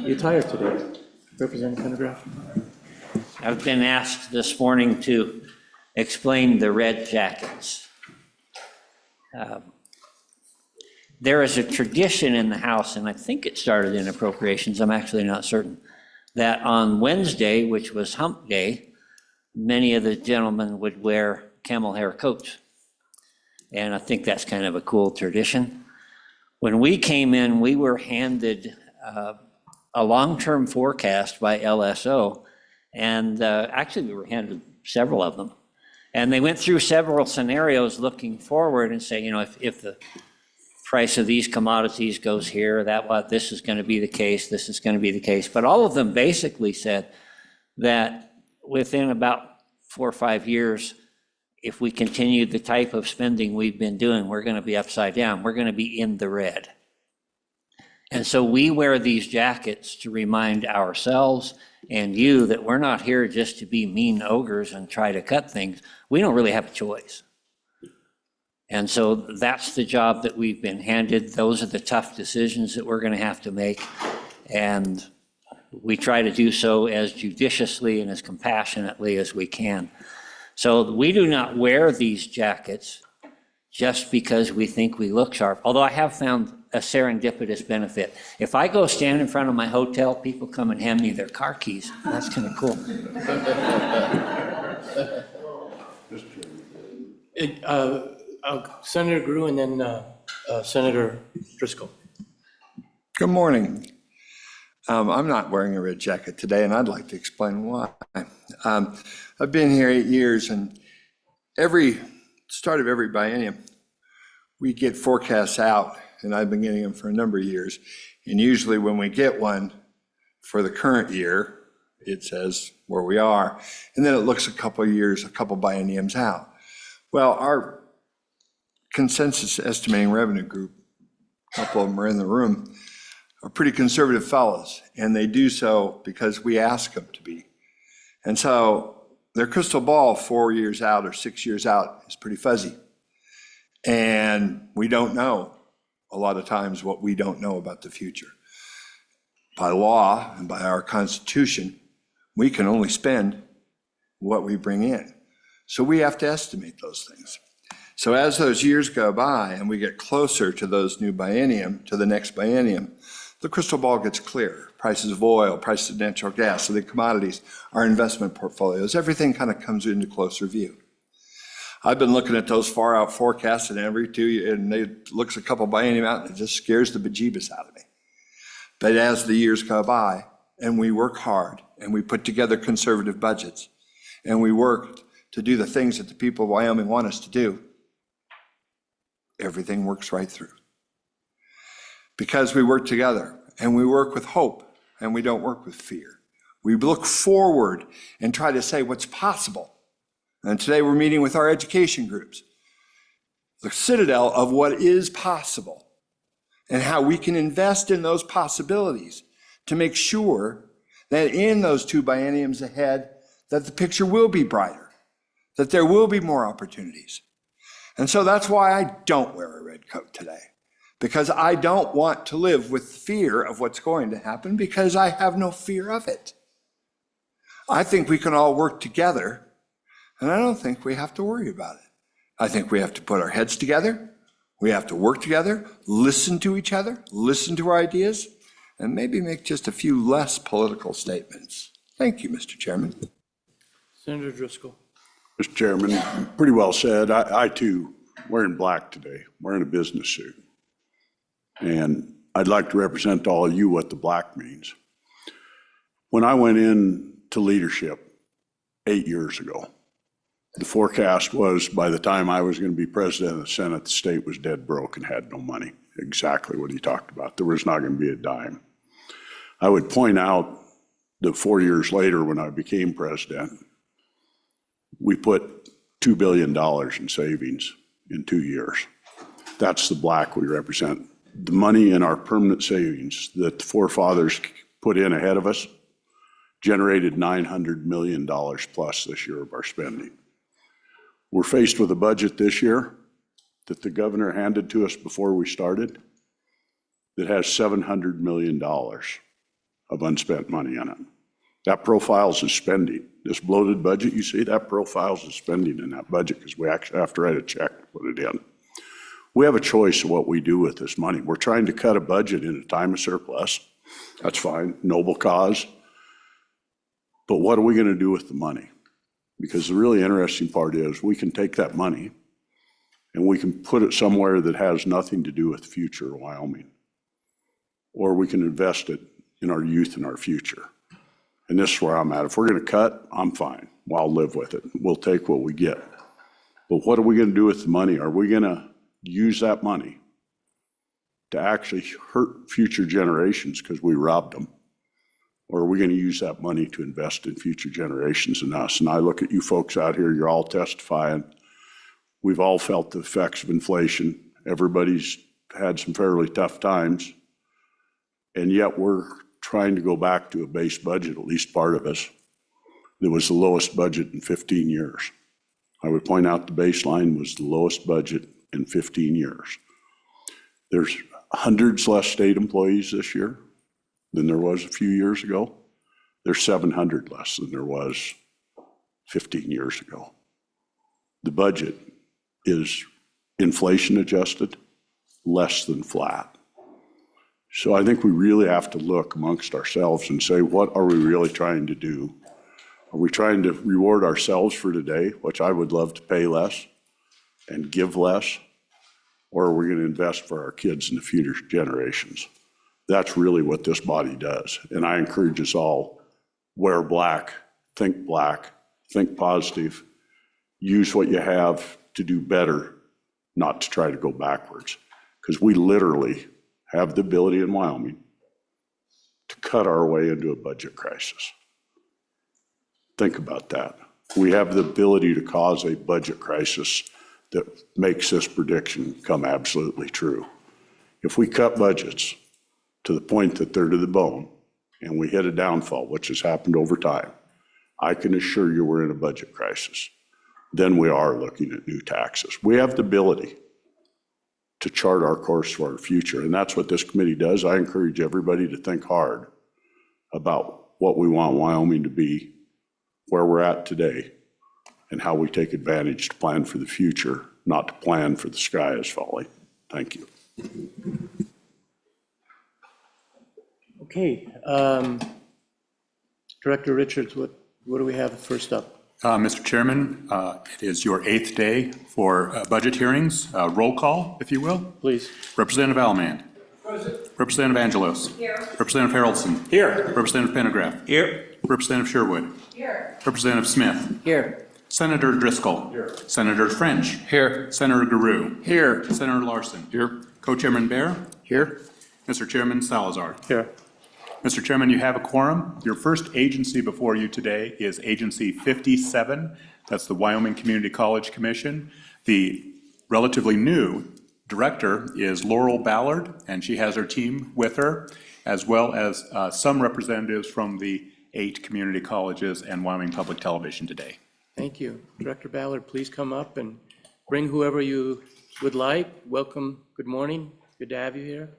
You tired today, Representative Pendergraft? I've been asked this morning to explain the red jackets. There is a tradition in the House, and I think it started in Appropriations, I'm actually not certain, that on Wednesday, which was Hump Day, many of the gentlemen would wear camel hair coats. And I think that's kind of a cool tradition. When we came in, we were handed a long-term forecast by LSO, and actually we were handed several of them. And they went through several scenarios looking forward and say, you know, if the price of these commodities goes here, this is going to be the case, this is going to be the case. But all of them basically said that within about 4 or 5 years, if we continue the type of spending we've been doing, we're going to be upside down. We're going to be in the red. And so we wear these jackets to remind ourselves and you that we're not here just to be mean ogres and try to cut things. We don't really have a choice. And so that's the job that we've been handed. Those are the tough decisions that we're going to have to make. And we try to do so as judiciously and as compassionately as we can. So we do not wear these jackets just because we think we look sharp, although I have found a serendipitous benefit. If I go stand in front of my hotel, people come and hand me their car keys. That's kind of cool. Senator Grew and then Senator Driscoll. Good morning. I'm not wearing a red jacket today, and I'd like to explain why. I've been here 8 years, and start of every biennium, we get forecasts out, and I've been getting them for a number of years. And usually when we get one for the current year, it says where we are, and then it looks a couple of years, a couple bienniums out. Well, our consensus estimating revenue group, a couple of them are in the room, are pretty conservative fellows, and they do so because we ask them to be. And so their crystal ball 4 years out or 6 years out is pretty fuzzy. And we don't know a lot of times what we don't know about the future. By law and by our Constitution, we can only spend what we bring in. So we have to estimate those things. So as those years go by and we get closer to those new biennium, to the next biennium, the crystal ball gets clearer. Prices of oil, prices of natural gas, so the commodities, our investment portfolios, everything kind of comes into closer view. I've been looking at those far out forecasts and it looks a couple biennium out and it just scares the bejeebus out of me. But as the years go by and we work hard and we put together conservative budgets and we work to do the things that the people of Wyoming want us to do, everything works right through. Because we work together and we work with hope and we don't work with fear. We look forward and try to say what's possible. And today we're meeting with our education groups, the citadel of what is possible and how we can invest in those possibilities to make sure that in those 2 bienniums ahead, that the picture will be brighter, that there will be more opportunities. And so that's why I don't wear a red coat today, because I don't want to live with fear of what's going to happen, because I have no fear of it. I think we can all work together, and I don't think we have to worry about it. I think we have to put our heads together, we have to work together, listen to each other, listen to our ideas, and maybe make just a few less political statements. Thank you, Mr. Chairman. Senator Driscoll. Mr. Chairman, pretty well said. I too, wearing black today, wearing a business suit. And I'd like to represent to all of you what the black means. When I went into leadership 8 years ago, the forecast was by the time I was going to be president of the Senate, the state was dead broke and had no money. Exactly what he talked about. There was not going to be a dime. I would point out that 4 years later, when I became president, we put $2 billion in savings in 2 years. That's the black we represent. The money in our permanent savings that the forefathers put in ahead of us generated $900 million plus this year of our spending. We're faced with a budget this year that the governor handed to us before we started that has $700 million of unspent money in it. That profiles as spending. This bloated budget you see, that profiles as spending in that budget because we actually have to write a check to put it in. We have a choice of what we do with this money. We're trying to cut a budget in a time of surplus. That's fine, noble cause. But what are we going to do with the money? Because the really interesting part is we can take that money and we can put it somewhere that has nothing to do with the future of Wyoming. Or we can invest it in our youth and our future. And this is where I'm at. If we're going to cut, I'm fine. Well, I'll live with it. We'll take what we get. But what are we going to do with the money? Are we going to use that money to actually hurt future generations because we robbed them? Or are we going to use that money to invest in future generations and us? And I look at you folks out here, you're all testifying. We've all felt the effects of inflation. Everybody's had some fairly tough times. And yet we're trying to go back to a base budget, at least part of us, that was the lowest budget in 15 years. I would point out the baseline was the lowest budget in 15 years. There's hundreds less state employees this year than there was a few years ago. There's 700 less than there was 15 years ago. The budget is inflation adjusted, less than flat. So I think we really have to look amongst ourselves and say, what are we really trying to do? Are we trying to reward ourselves for today, which I would love to pay less and give less? Or are we going to invest for our kids and the future generations? That's really what this body does. And I encourage us all, wear black, think positive, use what you have to do better, not to try to go backwards. Because we literally have the ability in Wyoming to cut our way into a budget crisis. Think about that. We have the ability to cause a budget crisis that makes this prediction come absolutely true. If we cut budgets to the point that they're to the bone and we hit a downfall, which has happened over time, I can assure you we're in a budget crisis. Then we are looking at new taxes. We have the ability to chart our course for our future, and that's what this committee does. I encourage everybody to think hard about what we want Wyoming to be, where we're at today, and how we take advantage to plan for the future, not to plan for the sky is falling. Thank you. Okay, Director Richards, what do we have first up? Mr. Chairman, it is your 8th day for budget hearings. Roll call, if you will. Please. Representative Almand. Present. Representative Angelos. Here. Representative Haroldson. Here. Representative Pendergraft. Here. Representative Sherwood. Here. Representative Smith. Here. Senator Driscoll. Here. Senator French. Here. Senator Garou. Here. Senator Larson. Here. Co-Chairman Bear. Here. Mr. Chairman Salazar. Here. Mr. Chairman, you have a quorum. Your first agency before you today is Agency 57. That's the Wyoming Community College Commission. The relatively new director is Laurel Ballard, and she has her team with her, as well as some representatives from the 8 community colleges and Wyoming Public Television today. Thank you. Director Ballard, please come up and bring whoever you would like. Welcome. Good morning. Good to have you here.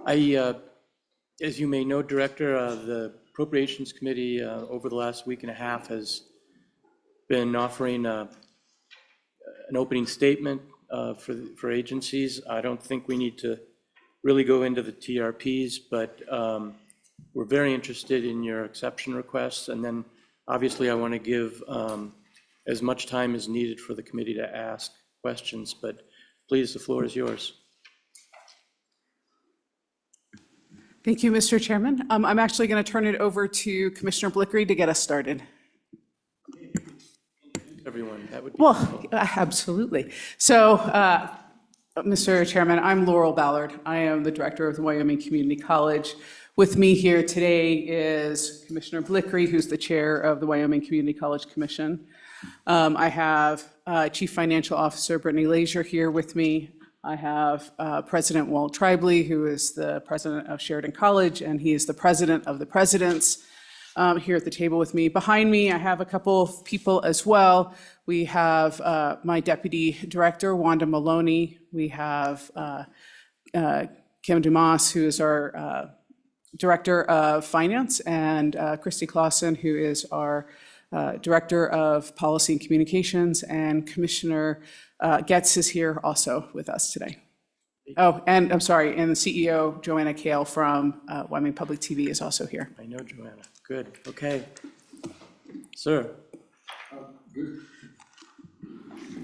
As you may know, Director, the Appropriations Committee over the last week and a half has been offering an opening statement for agencies. I don't think we need to really go into the TRPs, but we're very interested in your exception requests. And then obviously I want to give as much time as needed for the committee to ask questions, but please, the floor is yours. Thank you, Mr. Chairman. I'm actually going to turn it over to Commissioner Blickery to get us started. Everyone, that would be Well, absolutely. So, Mr. Chairman, I'm Laurel Ballard. I am the director of the Wyoming Community College. With me here today is Commissioner Blickery, who's the chair of the Wyoming Community College Commission. I have Chief Financial Officer Brittany Lazier here with me. I have President Walt Tribley, who is the president of Sheridan College, and he is the president of the presidents. here at the table with me. Behind me, I have a couple of people as well. We have my Deputy Director, Wanda Maloney. We have Kim Dumas, who is our Director of Finance, and Christy Clausen, who is our Director of Policy and Communications, and Commissioner Getz is here also with us today. Oh, and I'm sorry, and the CEO, Joanna Kale from Wyoming Public TV is also here. I know Joanna. Good, okay. Sir,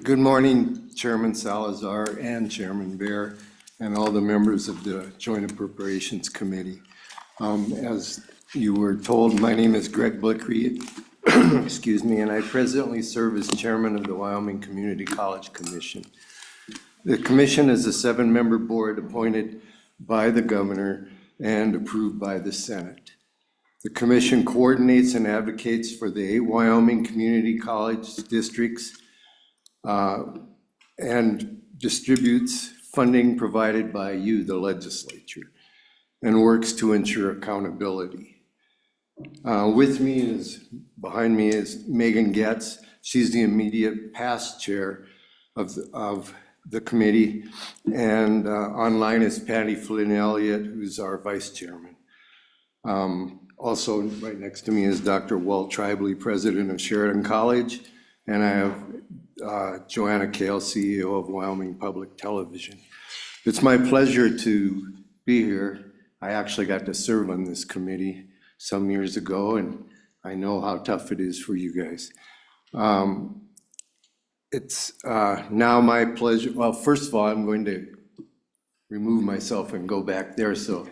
Good morning, Chairman Salazar and Chairman Bear, and all the members of the Joint Appropriations Committee. As you were told, my name is Greg Blickery, excuse me, and I presently serve as Chairman of the Wyoming Community College Commission. The commission is a 7-member board appointed by the governor and approved by the Senate. The commission coordinates and advocates for the 8 Wyoming community college districts and distributes funding provided by you, the legislature, and works to ensure accountability. Behind me is Megan Getz. She's the immediate past chair of the committee, and online is Patty Flynn Elliott, who's our vice chairman. Also, right next to me is Dr. Walt Tribely, president of Sheridan College, and I have Joanna Kale, CEO of Wyoming Public Television. It's my pleasure to be here. I actually got to serve on this committee some years ago, and I know how tough it is for you guys. It's now my pleasure. Well, first of all, I'm going to remove myself and go back there so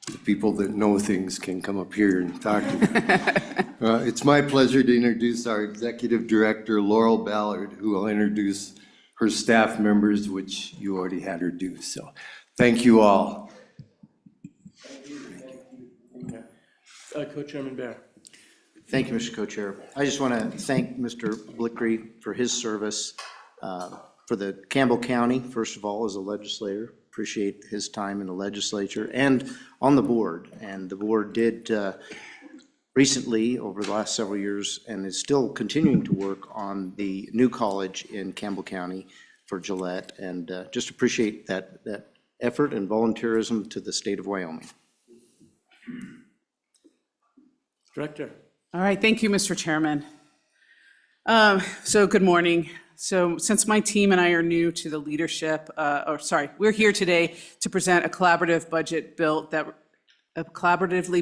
the people that know things can come up here and talk to me. It's my pleasure to introduce our Executive Director, Laurel Ballard, who will introduce her staff members, which you already had her do. So thank you all. Co-Chairman Bear. Thank you, Mr. Co-Chair. I just want to thank Mr. Blickery for his service for the Campbell County, first of all, as a legislator. Appreciate his time in the legislature and on the board. And the board did recently, over the last several years, and is still continuing to work on the new college in Campbell County for Gillette. And just appreciate that effort and volunteerism to the state of Wyoming. Director. All right, thank you, Mr. Chairman. So good morning. So since my team and I are new to the leadership, we're here today to present a collaboratively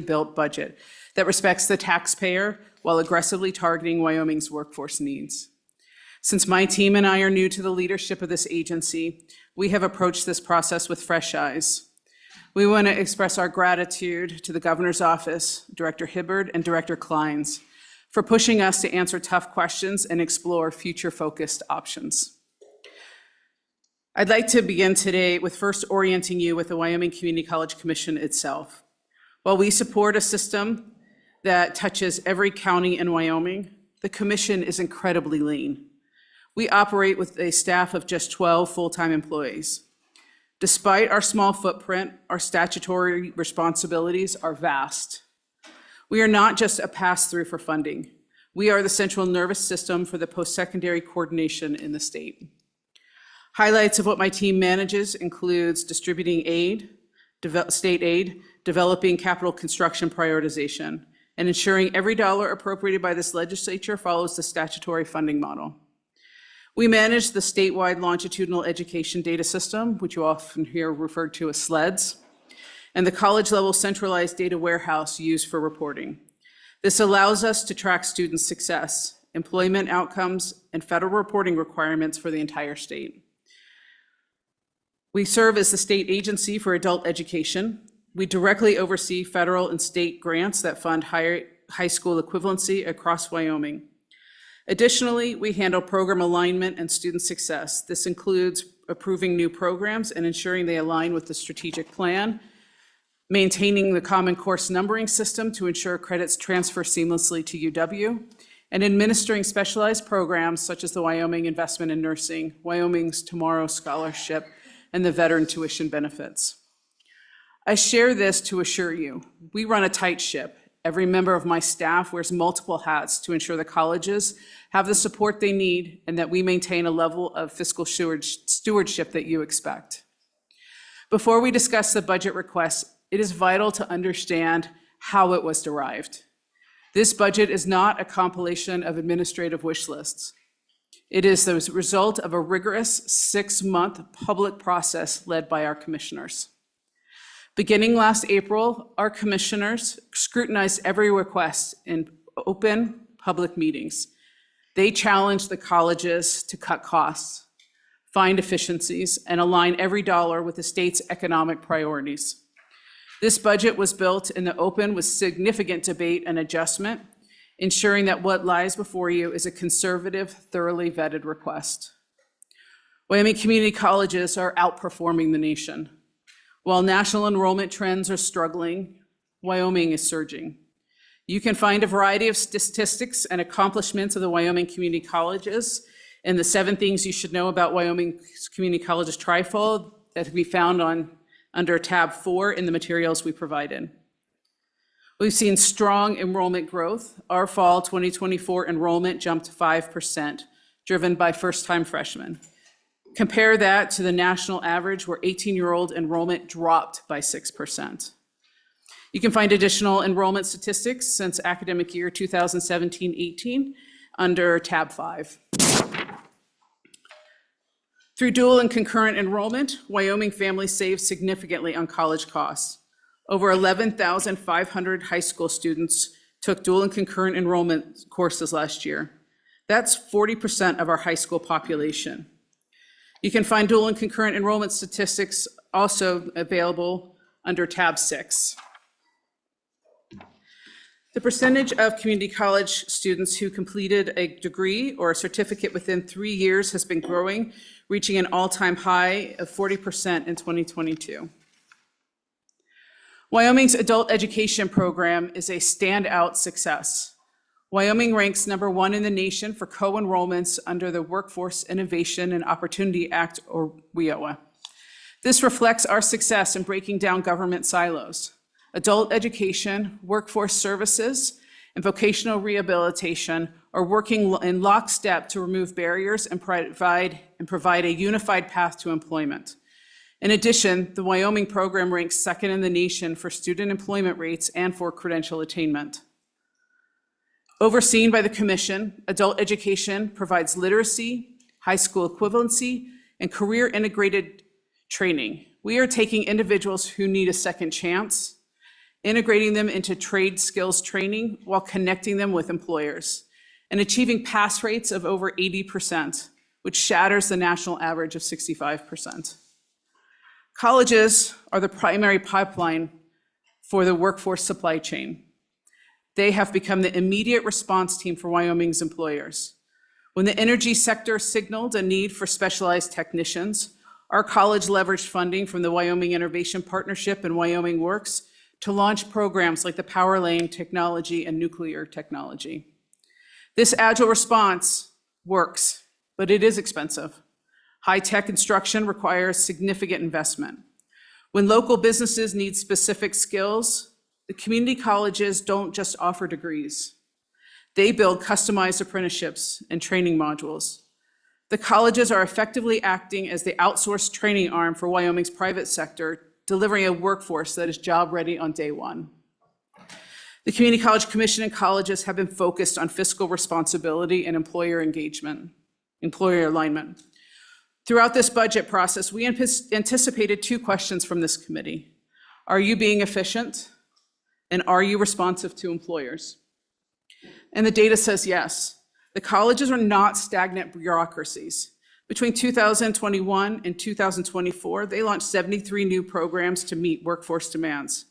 built budget that respects the taxpayer while aggressively targeting Wyoming's workforce needs. Since my team and I are new to the leadership of this agency, we have approached this process with fresh eyes. We want to express our gratitude to the governor's office, Director Hibbard and Director Kleins, for pushing us to answer tough questions and explore future-focused options. I'd like to begin today with first orienting you with the Wyoming Community College Commission itself. While we support a system that touches every county in Wyoming, the commission is incredibly lean. We operate with a staff of just 12 full-time employees. Despite our small footprint, our statutory responsibilities are vast. We are not just a pass-through for funding. We are the central nervous system for the post-secondary coordination in the state. Highlights of what my team manages includes distributing aid, state aid, developing capital construction prioritization, and ensuring every dollar appropriated by this legislature follows the statutory funding model. We manage the statewide longitudinal education data system, which you often hear referred to as SLEDS, and the college-level centralized data warehouse used for reporting. This allows us to track student success, employment outcomes, and federal reporting requirements for the entire state. We serve as the state agency for adult education. We directly oversee federal and state grants that fund high school equivalency across Wyoming. Additionally, we handle program alignment and student success. This includes approving new programs and ensuring they align with the strategic plan, maintaining the common course numbering system to ensure credits transfer seamlessly to UW, and administering specialized programs such as the Wyoming Investment in Nursing, Wyoming's Tomorrow Scholarship, and the Veteran Tuition Benefits. I share this to assure you, we run a tight ship, Every member of my staff wears multiple hats to ensure the colleges have the support they need and that we maintain a level of fiscal stewardship that you expect. Before we discuss the budget request, it is vital to understand how it was derived. This budget is not a compilation of administrative wish lists. It is the result of a rigorous 6-month public process led by our commissioners. Beginning last April, our commissioners scrutinized every request in open public meetings. They challenged the colleges to cut costs, find efficiencies, and align every dollar with the state's economic priorities. This budget was built in the open with significant debate and adjustment, ensuring that what lies before you is a conservative, thoroughly vetted request. Wyoming community colleges are outperforming the nation. While national enrollment trends are struggling, Wyoming is surging. You can find a variety of statistics and accomplishments of the Wyoming community colleges and the 7 things you should know about Wyoming community colleges trifold that can be found under tab 4 in the materials we provided. We've seen strong enrollment growth. Our fall 2024 enrollment jumped 5%, driven by first-time freshmen. Compare that to the national average where 18-year-old enrollment dropped by 6%. You can find additional enrollment statistics since academic year 2017-18 under tab 5. Through dual and concurrent enrollment, Wyoming families saved significantly on college costs. Over 11,500 high school students took dual and concurrent enrollment courses last year. That's 40% of our high school population. You can find dual and concurrent enrollment statistics also available under tab 6. The percentage of community college students who completed a degree or a certificate within 3 years has been growing, reaching an all-time high of 40% in 2022. Wyoming's adult education program is a standout success. Wyoming ranks #1 in the nation for co-enrollments under the Workforce Innovation and Opportunity Act, or WIOA. This reflects our success in breaking down government silos. Adult education, workforce services, and vocational rehabilitation are working in lockstep to remove barriers and provide a unified path to employment. In addition, the Wyoming program ranks 2nd in the nation for student employment rates and for credential attainment. Overseen by the Commission, adult education provides literacy, high school equivalency, and career integrated training. We are taking individuals who need a second chance, integrating them into trade skills training while connecting them with employers, and achieving pass rates of over 80%, which shatters the national average of 65%. Colleges are the primary pipeline for the workforce supply chain. They have become the immediate response team for Wyoming's employers. When the energy sector signaled a need for specialized technicians, our college leveraged funding from the Wyoming Innovation Partnership and Wyoming Works to launch programs like the Power Lane Technology and Nuclear Technology. This agile response works, but it is expensive. High-tech construction requires significant investment. When local businesses need specific skills, the community colleges don't just offer degrees. They build customized apprenticeships and training modules. The colleges are effectively acting as the outsourced training arm for Wyoming's private sector, delivering a workforce that is job-ready on day one. The Community College Commission and colleges have been focused on fiscal responsibility and employer engagement, employer alignment. Throughout this budget process, we anticipated 2 questions from this committee. Are you being efficient? And are you responsive to employers? And the data says yes. The colleges are not stagnant bureaucracies. Between 2021 and 2024, they launched 73 new programs to meet workforce demands.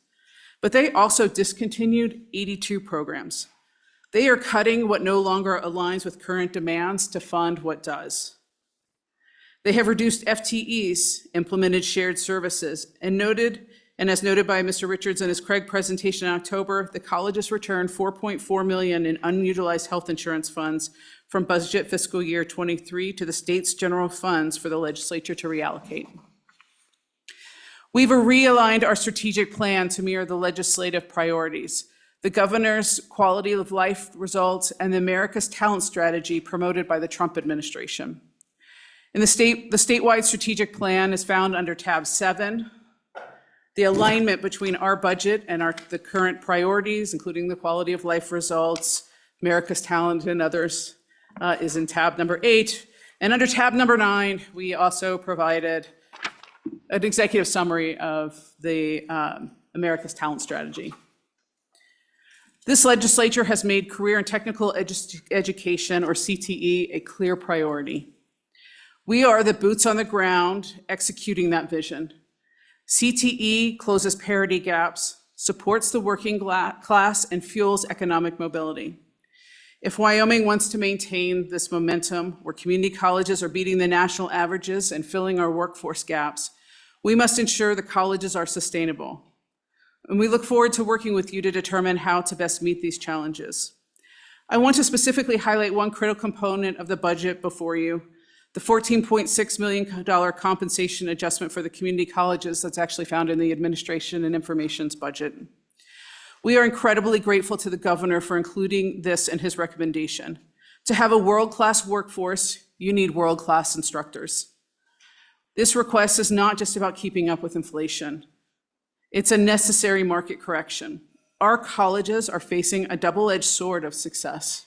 But they also discontinued 82 programs. They are cutting what no longer aligns with current demands to fund what does. They have reduced FTEs, implemented shared services, and as noted by Mr. Richards in his Craig presentation in October, the colleges returned $4.4 million in unutilized health insurance funds from budget fiscal year 23 to the state's general funds for the legislature to reallocate. We've realigned our strategic plan to mirror the legislative priorities. the governor's quality of life results, and the America's Talent strategy promoted by the Trump administration. In the statewide strategic plan is found under tab 7. The alignment between our budget and the current priorities, including the quality of life results, America's Talent, and others, is in tab number 8. And under tab number 9, we also provided an executive summary of the America's Talent strategy. This legislature has made career and technical education, or CTE, a clear priority. We are the boots on the ground executing that vision. CTE closes parity gaps, supports the working class, and fuels economic mobility. If Wyoming wants to maintain this momentum, where community colleges are beating the national averages and filling our workforce gaps, we must ensure the colleges are sustainable. And we look forward to working with you to determine how to best meet these challenges. I want to specifically highlight one critical component of the budget before you, the $14.6 million compensation adjustment for the community colleges that's actually found in the Administration and Information's budget. We are incredibly grateful to the governor for including this in his recommendation. To have a world-class workforce, you need world-class instructors. This request is not just about keeping up with inflation. It's a necessary market correction. Our colleges are facing a double-edged sword of success.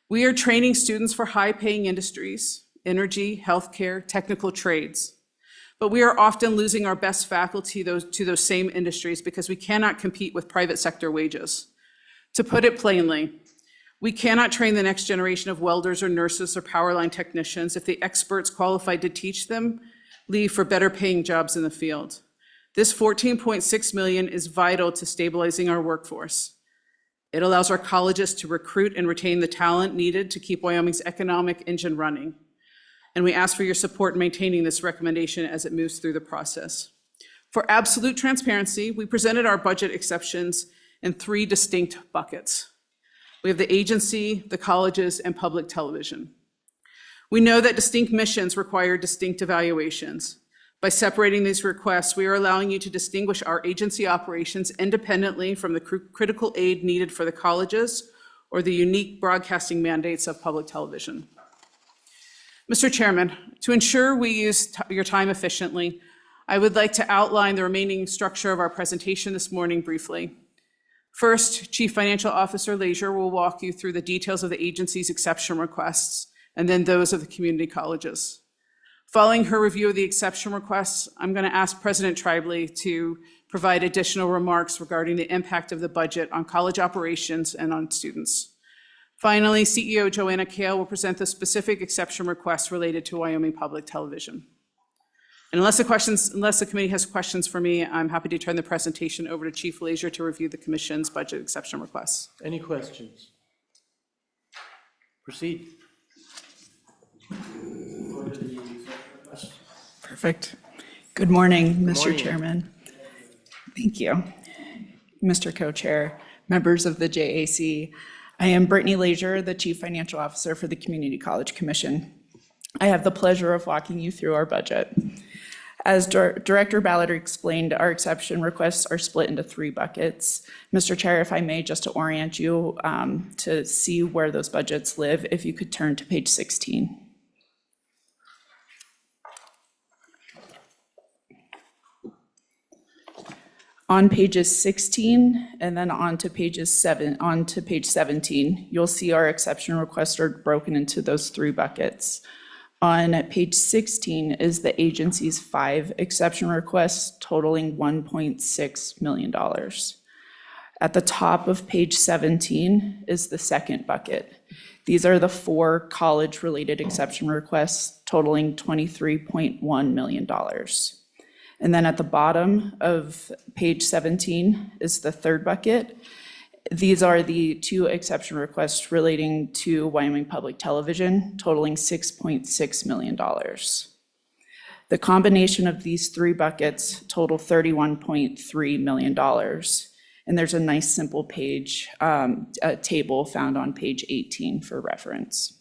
We are training students for high-paying industries, energy, healthcare, technical trades. But we are often losing our best faculty to those same industries because we cannot compete with private sector wages. To put it plainly, we cannot train the next generation of welders or nurses or power line technicians if the experts qualified to teach them leave for better paying jobs in the field. This $14.6 million is vital to stabilizing our workforce. It allows our colleges to recruit and retain the talent needed to keep Wyoming's economic engine running. And we ask for your support in maintaining this recommendation as it moves through the process. For absolute transparency, we presented our budget exceptions in 3 distinct buckets. We have the agency, the colleges, and public television. We know that distinct missions require distinct evaluations. By separating these requests, we are allowing you to distinguish our agency operations independently from the critical aid needed for the colleges or the unique broadcasting mandates of public television. Mr. Chairman, to ensure we use your time efficiently, I would like to outline the remaining structure of our presentation this morning briefly. First, Chief Financial Officer Leisure will walk you through the details of the agency's exception requests, and then those of the community colleges. Following her review of the exception requests, I'm going to ask President Tribely to provide additional remarks regarding the impact of the budget on college operations and on students. Finally, CEO Joanna Kale will present the specific exception requests related to Wyoming Public Television. And unless the committee has questions for me, I'm happy to turn the presentation over to Chief Leisure to review the commission's budget exception requests. Any questions? Proceed. Perfect. Good morning, Mr. morning. Chairman. Thank you. Mr. Co-Chair, members of the JAC, I am Brittany Leisure, the Chief Financial Officer for the Community College Commission. I have the pleasure of walking you through our budget. As Director Ballard explained, our exception requests are split into 3 buckets. Mr. Chair, if I may, just to orient you to see where those budgets live, if you could turn to page 16. On pages 16 and then on to page 17, you'll see our exception requests are broken into those 3 buckets. On page 16 is the agency's 5 exception requests totaling $1.6 million. At the top of page 17 is the second bucket. These are the 4 college-related exception requests totaling $23.1 million. And then at the bottom of page 17 is the third bucket. These are the 2 exception requests relating to Wyoming Public Television, totaling $6.6 million. The combination of these 3 buckets total $31.3 million. And there's a nice simple page, a table found on page 18 for reference.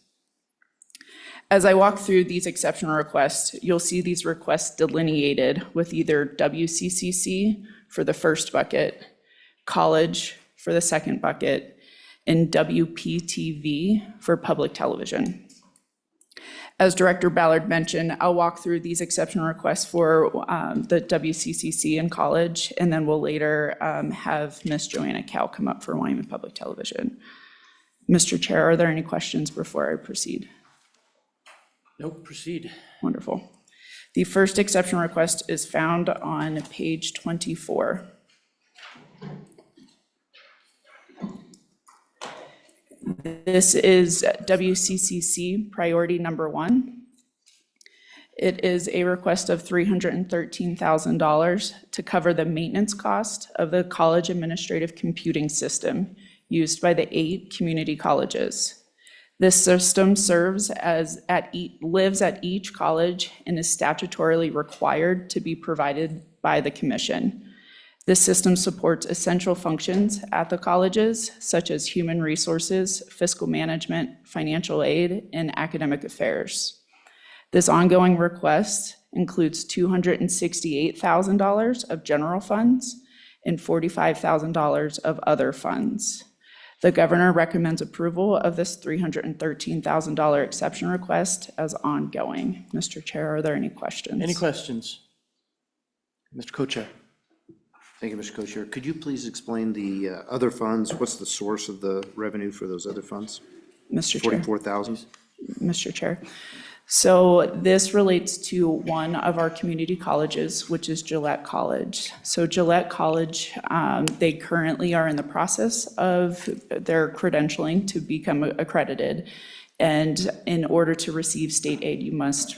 As I walk through these exception requests, you'll see these requests delineated with either WCCC for the first bucket, college for the second bucket, and WPTV for public television. As Director Ballard mentioned, I'll walk through these exception requests for the WCCC in college, and then we'll later have Ms. Joanna Cal come up for Wyoming Public Television. Mr. Chair, are there any questions before I proceed? Nope, proceed. Wonderful. The first exception request is found on page 24. This is WCCC priority number 1. It is a request of $313,000 to cover the maintenance cost of the college administrative computing system used by the 8 community colleges. This system lives at each college and is statutorily required to be provided by the commission. This system supports essential functions at the colleges, such as human resources, fiscal management, financial aid, and academic affairs. This ongoing request includes $268,000 of general funds and $45,000 of other funds. The governor recommends approval of this $313,000 exception request as ongoing. Mr. Chair, are there any questions? Any questions? Mr. Co-Chair. Thank you, Mr. Co-Chair. Could you please explain the other funds? What's the source of the revenue for those other funds? Mr. Chair. 44,000? Mr. Chair. So this relates to one of our community colleges, which is Gillette College. So Gillette College, they currently are in the process of their credentialing to become accredited. And in order to receive state aid, you must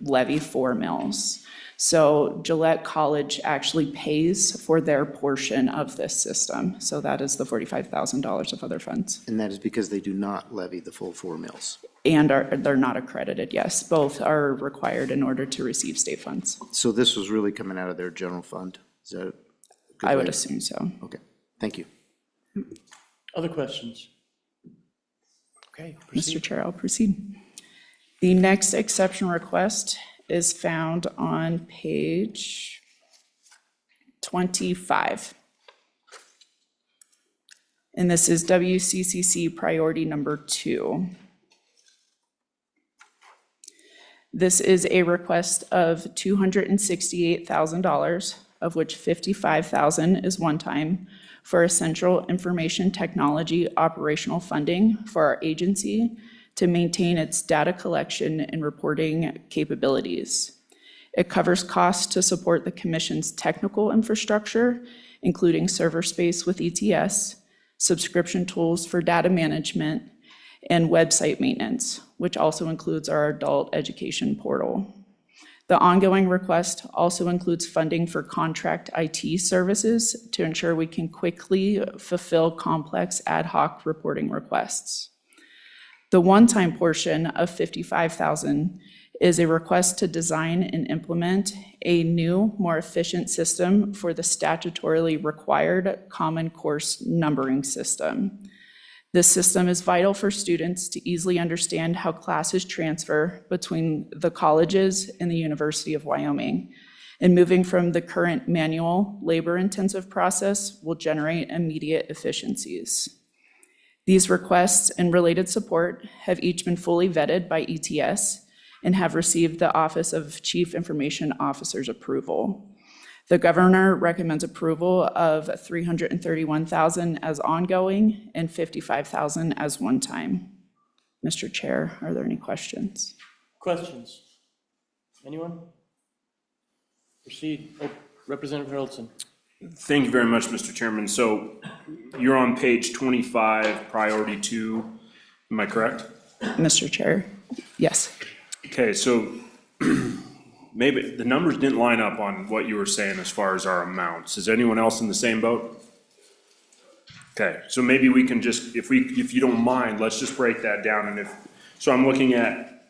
levy 4 mills. So Gillette College actually pays for their portion of this system. So that is the $45,000 of other funds. And that is because they do not levy the full 4 mills. And they're not accredited, yes. Both are required in order to receive state funds. So this was really coming out of their general fund? Is that a good I would way? assume so. Okay, thank you. Other questions? Okay, Mr. proceed. Chair, I'll proceed. The next exception request is found on page 25. And this is WCCC priority number 2. This is a request of $268,000, of which $55,000 is one-time, for essential information technology operational funding for our agency to maintain its data collection and reporting capabilities. It covers costs to support the commission's technical infrastructure, including server space with ETS, subscription tools for data management, and website maintenance, which also includes our adult education portal. The ongoing request also includes funding for contract IT services to ensure we can quickly fulfill complex ad hoc reporting requests. The one-time portion of $55,000 is a request to design and implement a new, more efficient system for the statutorily required Common Course numbering system. This system is vital for students to easily understand how classes transfer between the colleges and the University of Wyoming. And moving from the current manual, labor-intensive process will generate immediate efficiencies. These requests and related support have each been fully vetted by ETS and have received the Office of Chief Information Officer's approval. The governor recommends approval of $331,000 as ongoing and $55,000 as one-time. Mr. Chair, are there any questions? Questions? Anyone? Proceed. Oh, Representative Haroldson. Thank you very much, Mr. Chairman. So you're on page 25, priority 2, am I correct? Mr. Chair, yes. Okay, so maybe the numbers didn't line up on what you were saying as far as our amounts. Is anyone else in the same boat? Okay, so maybe we can just, if you don't mind, let's just break that down. And so I'm looking at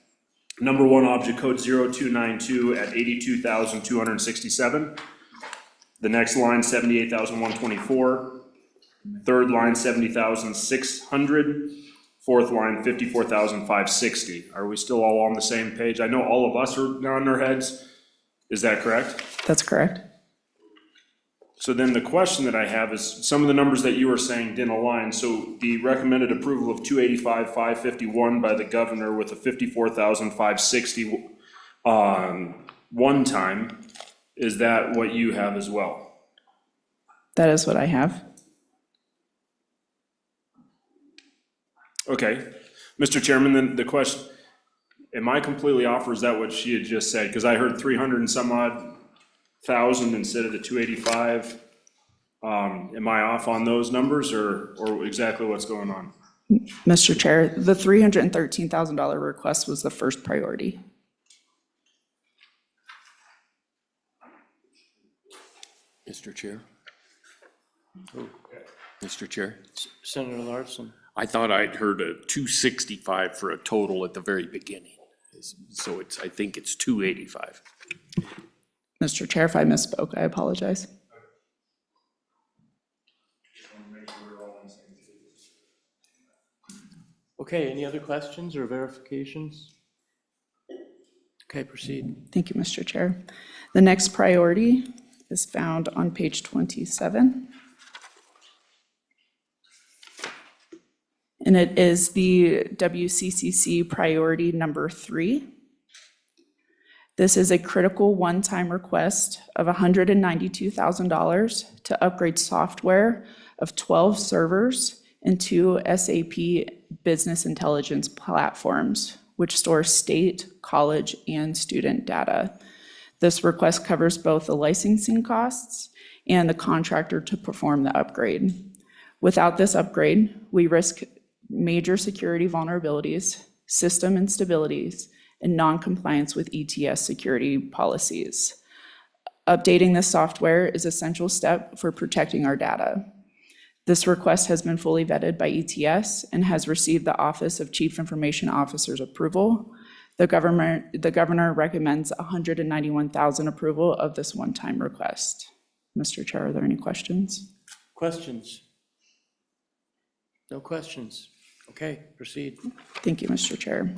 number 1, object code 0292 at 82,267. The next line, 78,124. Third line, 70,600. Fourth line, 54,560. Are we still all on the same page? I know all of us are nodding our heads. Is that correct? That's correct. So then the question that I have is, some of the numbers that you were saying didn't align. So the recommended approval of 285,551 by the governor with a 54,560 one time, is that what you have as well? That is what I have. Okay. Mr. Chairman, then the question, am I completely off, or is that what she had just said? Because I heard 300 and some odd thousand instead of the 285. Am I off on those numbers, or exactly what's going on? Mr. Chair, the $313,000 request was the first priority. Mr. Chair? Mr. Chair? Senator Larson. I thought I'd heard a 265 for a total at the very beginning. So I think it's 285. Mr. Chair, if I misspoke, I apologize. Okay, any other questions or verifications? Okay, proceed. Thank you, Mr. Chair. The next priority is found on page 27. And it is the WCCC priority number 3. This is a critical one-time request of $192,000 to upgrade software of 12 servers and 2 SAP business intelligence platforms, which store state, college, and student data. This request covers both the licensing costs and the contractor to perform the upgrade. Without this upgrade, we risk major security vulnerabilities, system instabilities, and non-compliance with ETS security policies. Updating this software is an essential step for protecting our data. This request has been fully vetted by ETS and has received the Office of Chief Information Officer's approval. The governor recommends $191,000 approval of this one-time request. Mr. Chair, are there any questions? Questions? No questions. Okay, proceed. Thank you, Mr. Chair.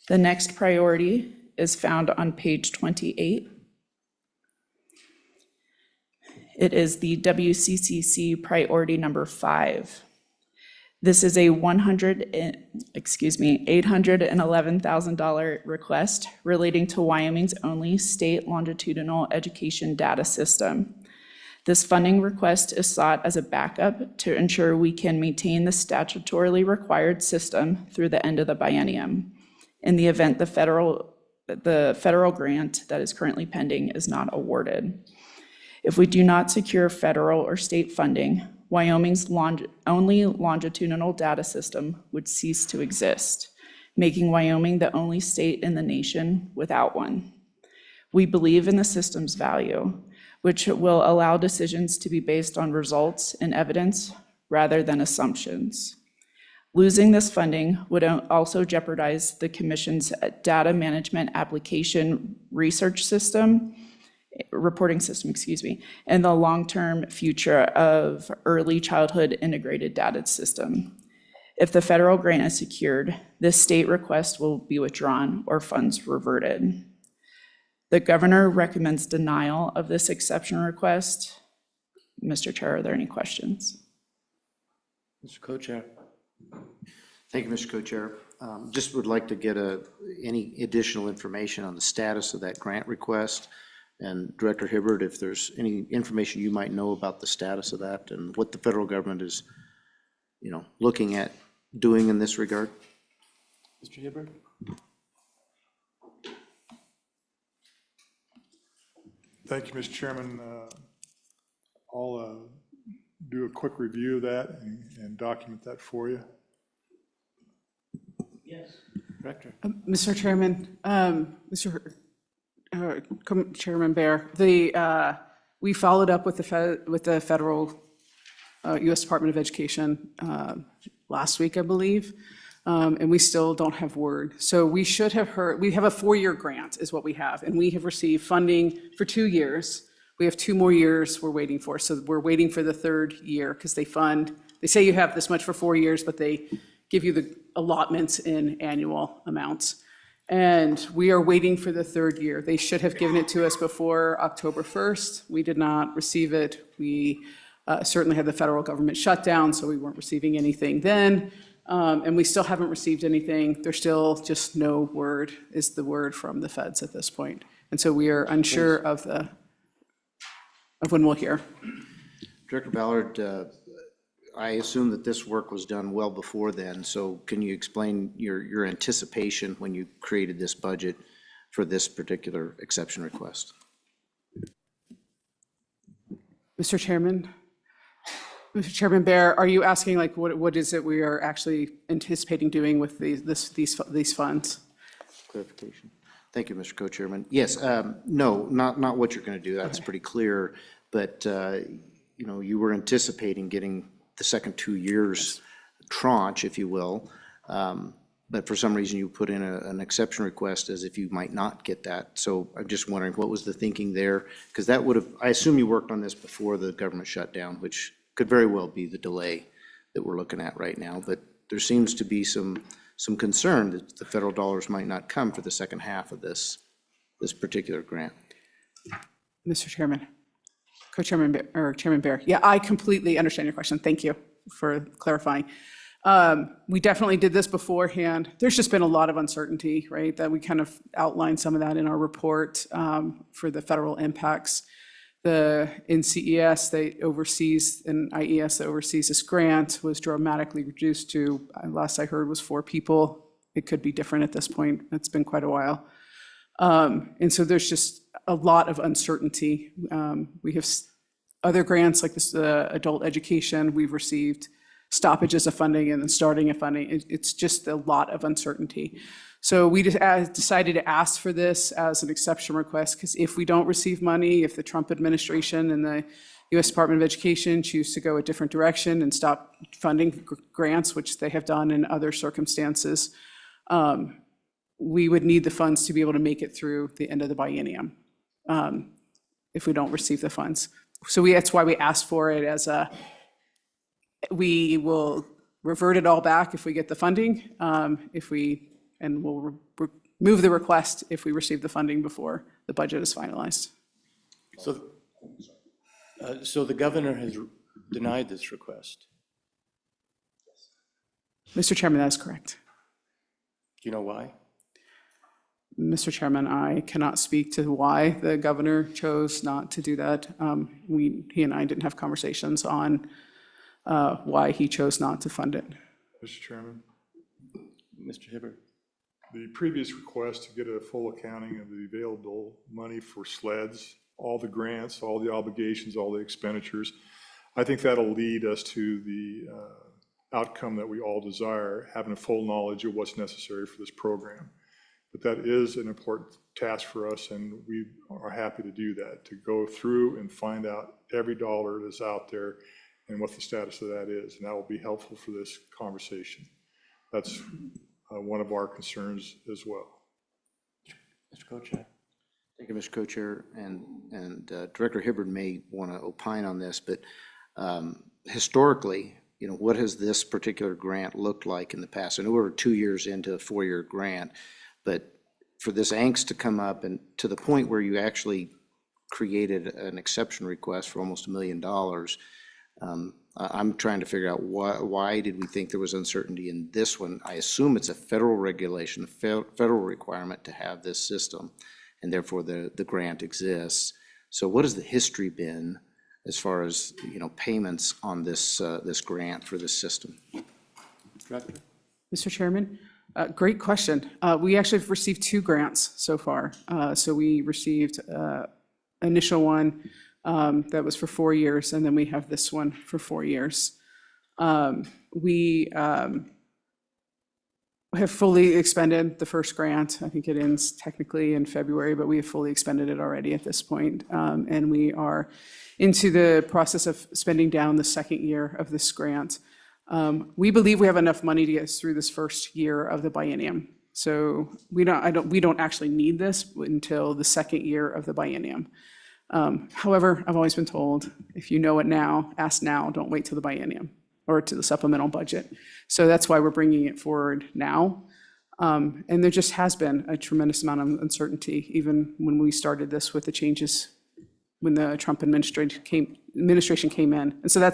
The next priority is found on page 28. It is the WCCC priority number 5. This is a $811,000 request relating to Wyoming's only state longitudinal education data system. This funding request is sought as a backup to ensure we can maintain the statutorily required system through the end of the biennium, in the event the federal grant that is currently pending is not awarded. If we do not secure federal or state funding, Wyoming's only longitudinal data system would cease to exist, making Wyoming the only state in the nation without one. We believe in the system's value, which will allow decisions to be based on results and evidence rather than assumptions. Losing this funding would also jeopardize the Commission's data management application reporting system, and the long-term future of early childhood integrated data system. If the federal grant is secured, this state request will be withdrawn or funds reverted. The governor recommends denial of this exception request. Mr. Chair, are there any questions? Mr. Co-Chair. Thank you, Mr. Co-Chair. Just would like to get any additional information on the status of that grant request. And Director Hibbert, if there's any information you might know about the status of that and what the federal government is, looking at doing in this regard. Mr. Hibbert? Thank you, Mr. Chairman. I'll do a quick review of that and document that for you. Yes. Director. Mr. Chairman, Chairman Bear, we followed up with the federal U.S. Department of Education last week, I believe, and we still don't have word. So we should have heard, we have a 4-year grant is what we have, and we have received funding for 2 years. We have 2 more years we're waiting for. So we're waiting for the 3rd year because they say you have this much for 4 years, but they give you the allotments in annual amounts. And we are waiting for the third year. They should have given it to us before October 1st. We did not receive it. We certainly had the federal government shutdown, so we weren't receiving anything then. And we still haven't received anything. There's still just no word is the word from the feds at this point. And so we are unsure of when we'll hear. Director Ballard, I assume that this work was done well before then, so can you explain your anticipation when you created this budget for this particular exception request? Mr. Chairman? Mr. Chairman Bear, are you asking like what is it we are actually anticipating doing with these funds? Clarification. Thank you, Mr. Co-Chairman. Yes, no, not what you're going to do. That's pretty clear. But, you were anticipating getting the second 2 years tranche, if you will. But for some reason, you put in an exception request as if you might not get that. So I'm just wondering, what was the thinking there? Because that would have, I assume you worked on this before the government shutdown, which could very well be the delay that we're looking at right now. But there seems to be some concern that the federal dollars might not come for the second half of this particular grant. Mr. Chairman, Co-Chairman Bear, or Chairman Bear. Yeah, I completely understand your question. Thank you for clarifying. We definitely did this beforehand. There's just been a lot of uncertainty, right? That we kind of outlined some of that in our report for the federal impacts. The NCES that oversees and IES that oversees this grant was dramatically reduced to, last I heard, was 4 people. It could be different at this point. It's been quite a while. And so there's just a lot of uncertainty. We have other grants like this adult education. We've received stoppages of funding and then starting of funding. It's just a lot of uncertainty. So we decided to ask for this as an exception request because if we don't receive money, if the Trump administration and the U.S. Department of Education choose to go a different direction and stop funding grants, which they have done in other circumstances, we would need the funds to be able to make it through the end of the biennium if we don't receive the funds. So that's why we asked for it as we will revert it all back if we get the funding, and we'll move the request if we receive the funding before the budget is finalized. So the governor has denied this request. Mr. Chairman, that is correct. Do you know why? Mr. Chairman, I cannot speak to why the governor chose not to do that. He and I didn't have conversations on why he chose not to fund it. Mr. Chairman, Mr. Hibbert? the previous request to get a full accounting of the available money for sleds, all the grants, all the obligations, all the expenditures, I think that'll lead us to the outcome that we all desire, having a full knowledge of what's necessary for this program. But that is an important task for us, and we are happy to do that, to go through and find out every dollar that's out there and what the status of that is, and that will be helpful for this conversation. That's one of our concerns as well. Mr. Co-Chair. Thank you, Mr. Co-Chair, and Director Hibbard may want to opine on this, but historically, what has this particular grant looked like in the past? I know we're 2 years into a 4-year grant, but for this angst to come up and to the point where you actually created an exception request for almost $1 million, I'm trying to figure out why did we think there was uncertainty in this one? I assume it's a federal regulation, a federal requirement to have this system, and therefore the grant exists. So what has the history been as far as payments on this grant for this system? Director? Mr. Chairman, great question. We actually have received 2 grants so far. So we received initial one that was for 4 years, and then we have this one for 4 years. We have fully expended the first grant. I think it ends technically in February, but we have fully expended it already at this point. And we are into the process of spending down the second year of this grant. We believe we have enough money to get us through this first year of the biennium. So we don't actually need this until the second year of the biennium. However, I've always been told, if you know it now, ask now, don't wait till the biennium or to the supplemental budget. So that's why we're bringing it forward now. And there just has been a tremendous amount of uncertainty, even when we started this with the changes, when the Trump administration came in. And so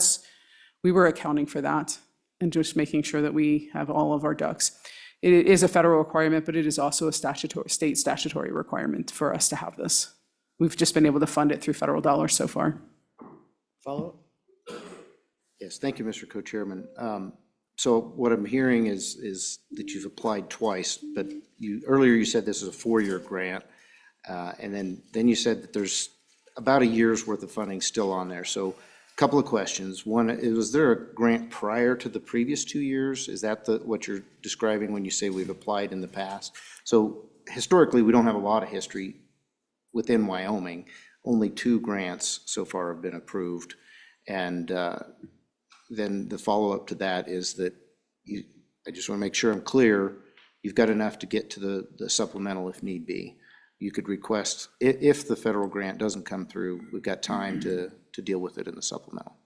we were accounting for that and just making sure that we have all of our ducks. It is a federal requirement, but it is also a state statutory requirement for us to have this. We've just been able to fund it through federal dollars so far. Follow-up? Yes, thank you, Mr. Co-Chairman. So what I'm hearing is that you've applied twice, but earlier you said this is a 4-year grant, and then you said that there's about a year's worth of funding still on there. So a couple of questions. One, was there a grant prior to the previous 2 years? Is that what you're describing when you say we've applied in the past? So historically, we don't have a lot of history within Wyoming. Only 2 grants so far have been approved. And then the follow-up to that is that I just want to make sure I'm clear, you've got enough to get to the supplemental if need be. You could request, if the federal grant doesn't come through, we've got time to deal with it in the supplemental.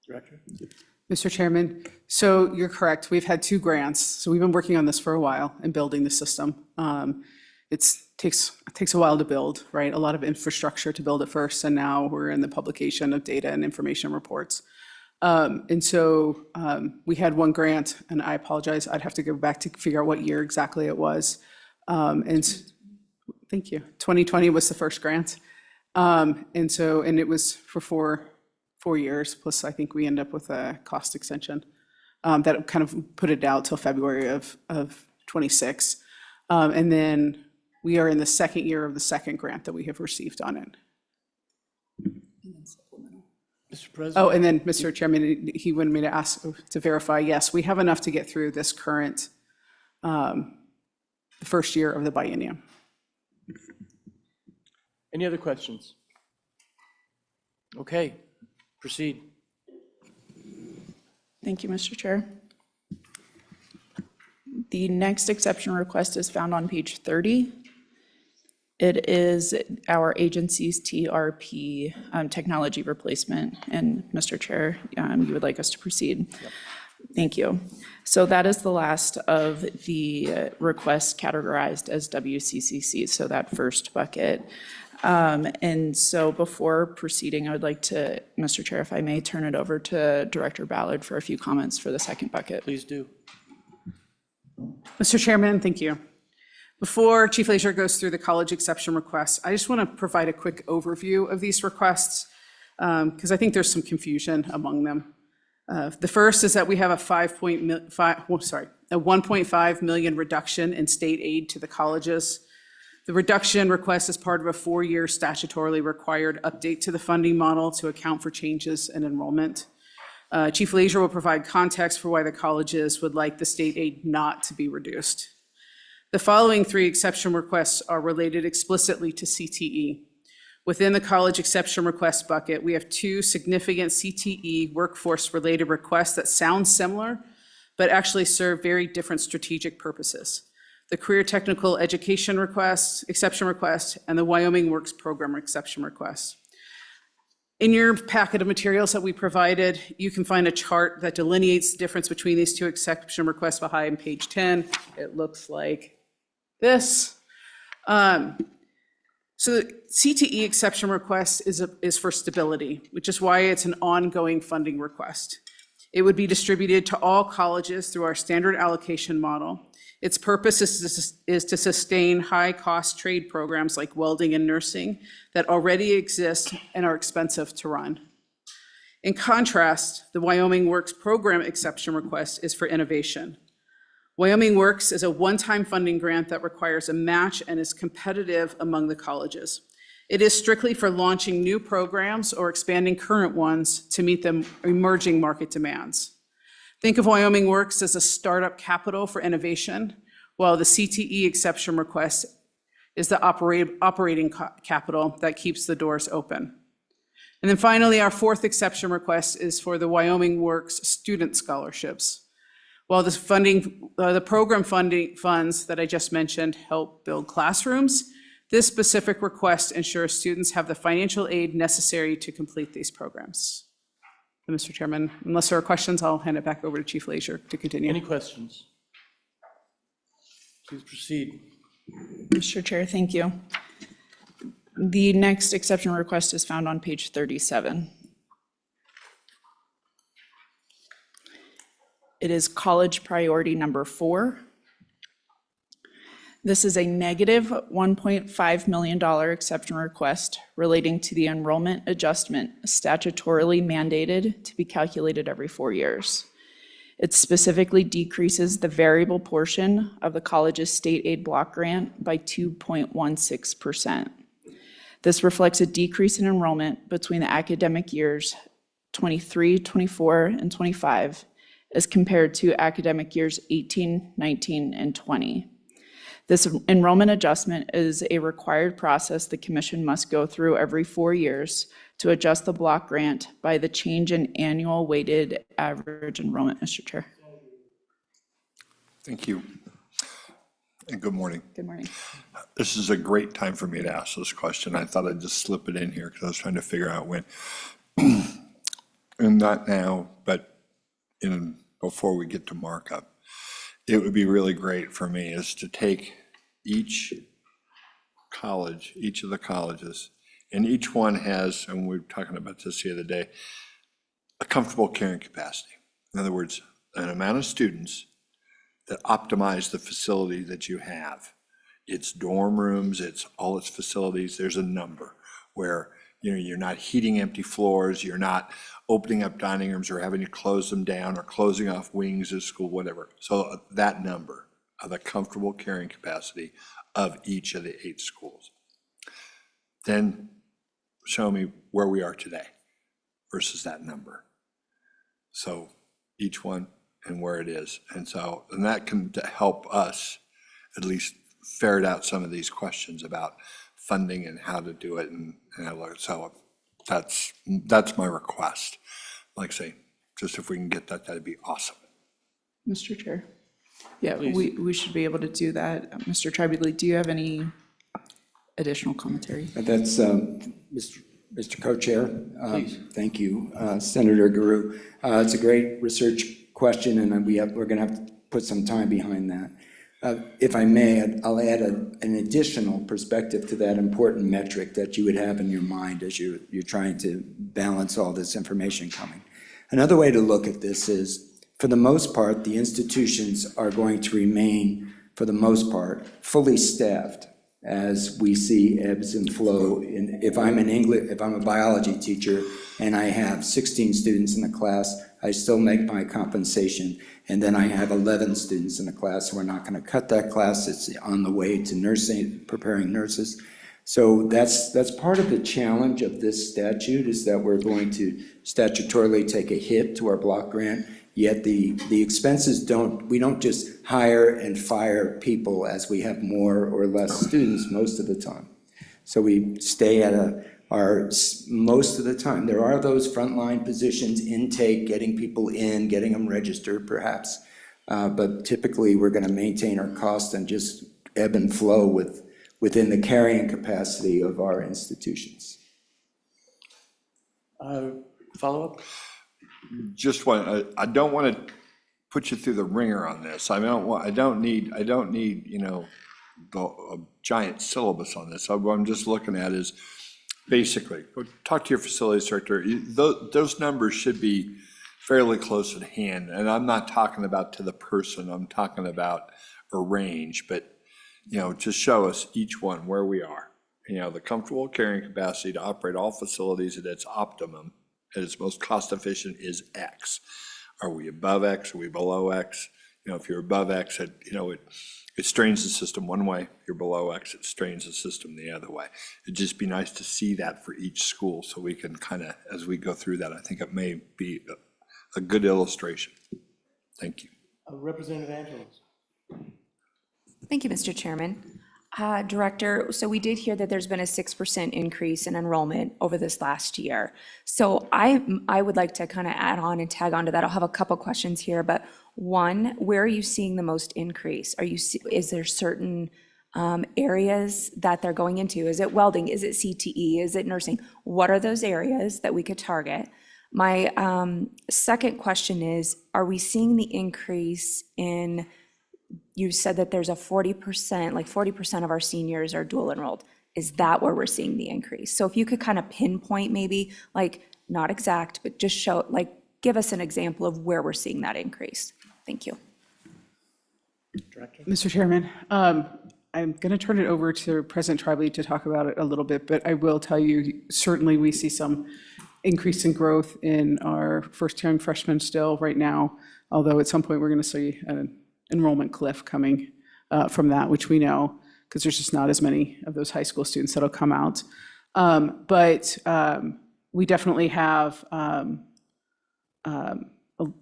Director? Mr. Chairman, so you're correct. We've had 2 grants. So we've been working on this for a while and building the system. It takes a while to build, right? A lot of infrastructure to build it first, and now we're in the publication of data and information reports. And so we had 1 grant, and I apologize, I'd have to go back to figure out what year exactly it was. Thank you. 2020 was the first grant. And it was for 4 years, plus I think we end up with a cost extension that kind of put it out till February of 26. And then we are in the 2nd year of the 2nd grant that we have received on it. Mr. President? Oh, and then, Mr. Chairman, he wanted me to ask to verify, yes, we have enough to get through this current, the first year of the biennium. Any other questions? Okay, proceed. Thank you, Mr. Chair. The next exception request is found on page 30. It is our agency's TRP technology replacement. And Mr. Chair, you would like us to proceed? Yep. Thank you. So that is the last of the requests categorized as WCCC, so that first bucket. And so before proceeding, I would like to, Mr. Chair, if I may, turn it over to Director Ballard for a few comments for the second bucket. Please do. Mr. Chairman, thank you. Before Chief Leisure goes through the college exception requests, I just want to provide a quick overview of these requests because I think there's some confusion among them. The first is that we have a 1.5 million reduction in state aid to the colleges. The reduction request is part of a 4-year statutorily required update to the funding model to account for changes in enrollment. Chief Leisure will provide context for why the colleges would like the state aid not to be reduced. The following 3 exception requests are related explicitly to CTE. Within the college exception request bucket, we have 2 significant CTE workforce-related requests that sound similar, but actually serve very different strategic purposes. The Career Technical Education request, exception request, and the Wyoming Works Program exception request. In your packet of materials that we provided, you can find a chart that delineates the difference between these 2 exception requests behind page 10. It looks like this. So the CTE exception request is for stability, which is why it's an ongoing funding request. It would be distributed to all colleges through our standard allocation model. Its purpose is to sustain high-cost trade programs like welding and nursing that already exist and are expensive to run. In contrast, the Wyoming Works Program exception request is for innovation. Wyoming Works is a one-time funding grant that requires a match and is competitive among the colleges. It is strictly for launching new programs or expanding current ones to meet the emerging market demands. Think of Wyoming Works as a startup capital for innovation, while the CTE exception request is the operating capital that keeps the doors open. And then finally, our 4th exception request is for the Wyoming Works student scholarships. While this funding, the program funding funds that I just mentioned help build classrooms, this specific request ensures students have the financial aid necessary to complete these programs. And Mr. Chairman, unless there are questions, I'll hand it back over to Chief Leisure to continue. Any questions? Please proceed. Mr. Chair, thank you. The next exception request is found on page 37. It is college priority number 4. This is a negative $1.5 million exception request relating to the enrollment adjustment statutorily mandated to be calculated every 4 years. It specifically decreases the variable portion of the college's state aid block grant by 2.16%. This reflects a decrease in enrollment between the academic years 23, 24, and 25 as compared to academic years 18, 19, and 20. This enrollment adjustment is a required process the commission must go through every 4 years to adjust the block grant by the change in annual weighted average enrollment, Mr. Chair. Thank you. And good morning. Good morning. This is a great time for me to ask this question. I thought I'd just slip it in here because I was trying to figure out when. And not now, but before we get to markup. It would be really great for me is to take each college, each of the colleges, and each one has, and we were talking about this the other day, a comfortable carrying capacity. In other words, an amount of students that optimize the facility that you have. It's dorm rooms, it's all its facilities, there's a number where you're not heating empty floors, you're not opening up dining rooms or having to close them down or closing off wings of school, whatever. So that number of the comfortable carrying capacity of each of the 8 schools. Then show me where we are today versus that number. So each one and where it is. And that can help us at least ferret out some of these questions about funding and how to do it. And so that's my request. Like I say, just if we can get that, that'd be awesome. Mr. Chair. Yeah, we should be able to do that. Mr. Tribulli, do you have any additional commentary? That's Mr. Co-Chair. Thank you, Senator Guru. It's a great research question, and we're going to have to put some time behind that. If I may, I'll add an additional perspective to that important metric that you would have in your mind as you're trying to balance all this information coming. Another way to look at this is, for the most part, the institutions are going to remain, for the most part, fully staffed as we see ebbs and flow. If I'm a biology teacher and I have 16 students in the class, I still make my compensation. And then I have 11 students in the class. We're not going to cut that class. It's on the way to nursing, preparing nurses. So that's part of the challenge of this statute, is that we're going to statutorily take a hit to our block grant, yet the expenses we don't just hire and fire people as we have more or less students most of the time. So we stay at most of the time. There are those frontline positions, intake, getting people in, getting them registered perhaps, but typically we're going to maintain our cost and just ebb and flow within the carrying capacity of our institutions. Follow-up? Just I don't want to put you through the ringer on this. I don't need a giant syllabus on this. What I'm just looking at is basically, talk to your facilities director. Those numbers should be fairly close at hand. And I'm not talking about to the person, I'm talking about a range, but just show us each one where we are. The comfortable carrying capacity to operate all facilities at its optimum, at its most cost efficient, is X. Are we above X? Are we below X? If you're above X, it strains the system one way. If you're below X, it strains the system the other way. It'd just be nice to see that for each school, so we can kind of, as we go through that, I think it may be a good illustration. Thank you. Representative Angelos. Thank you, Mr. Chairman. Director, so we did hear that there's been a 6% increase in enrollment over this last year. So I would like to kind of add on and tag on to that. I'll have a couple questions here, but one, where are you seeing the most increase? Is there certain areas that they're going into? Is it welding? Is it CTE? Is it nursing? What are those areas that we could target? My second question is, are we seeing the increase in you said that there's a 40%, like 40% of our seniors are dual enrolled. Is that where we're seeing the increase? So if you could kind of pinpoint maybe, like, not exact, but just show, like, give us an example of where we're seeing that increase. Thank you. Director? Mr. Chairman, I'm going to turn it over to President Tribally to talk about it a little bit, but I will tell you, certainly we see some increase in growth in our first-time freshmen still right now, although at some point we're going to see an enrollment cliff coming from that, which we know, because there's just not as many of those high school students that'll come out. But we definitely have a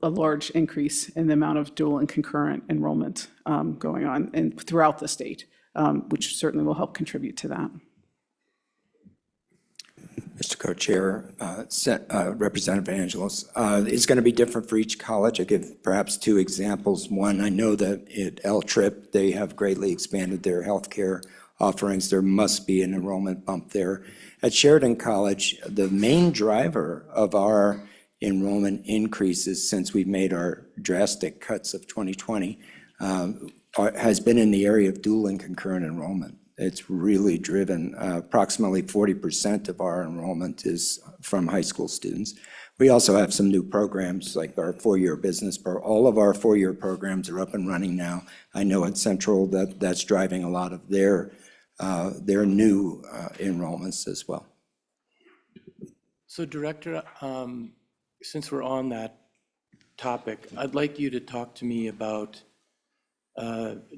large increase in the amount of dual and concurrent enrollment going on and throughout the state, which certainly will help contribute to that. Mr. Co-Chair, Representative Angelos, it's going to be different for each college. I'll give perhaps two examples. One, I know that at L-TRIP, they have greatly expanded their healthcare offerings. There must be an enrollment bump there. At Sheridan College, the main driver of our enrollment increases since we've made our drastic cuts of 2020 has been in the area of dual and concurrent enrollment. It's really driven. Approximately 40% of our enrollment is from high school students. We also have some new programs like our four-year business program. All of our four-year programs are up and running now. I know at Central that's driving a lot of their new enrollments as well. So Director, since we're on that topic, I'd like you to talk to me about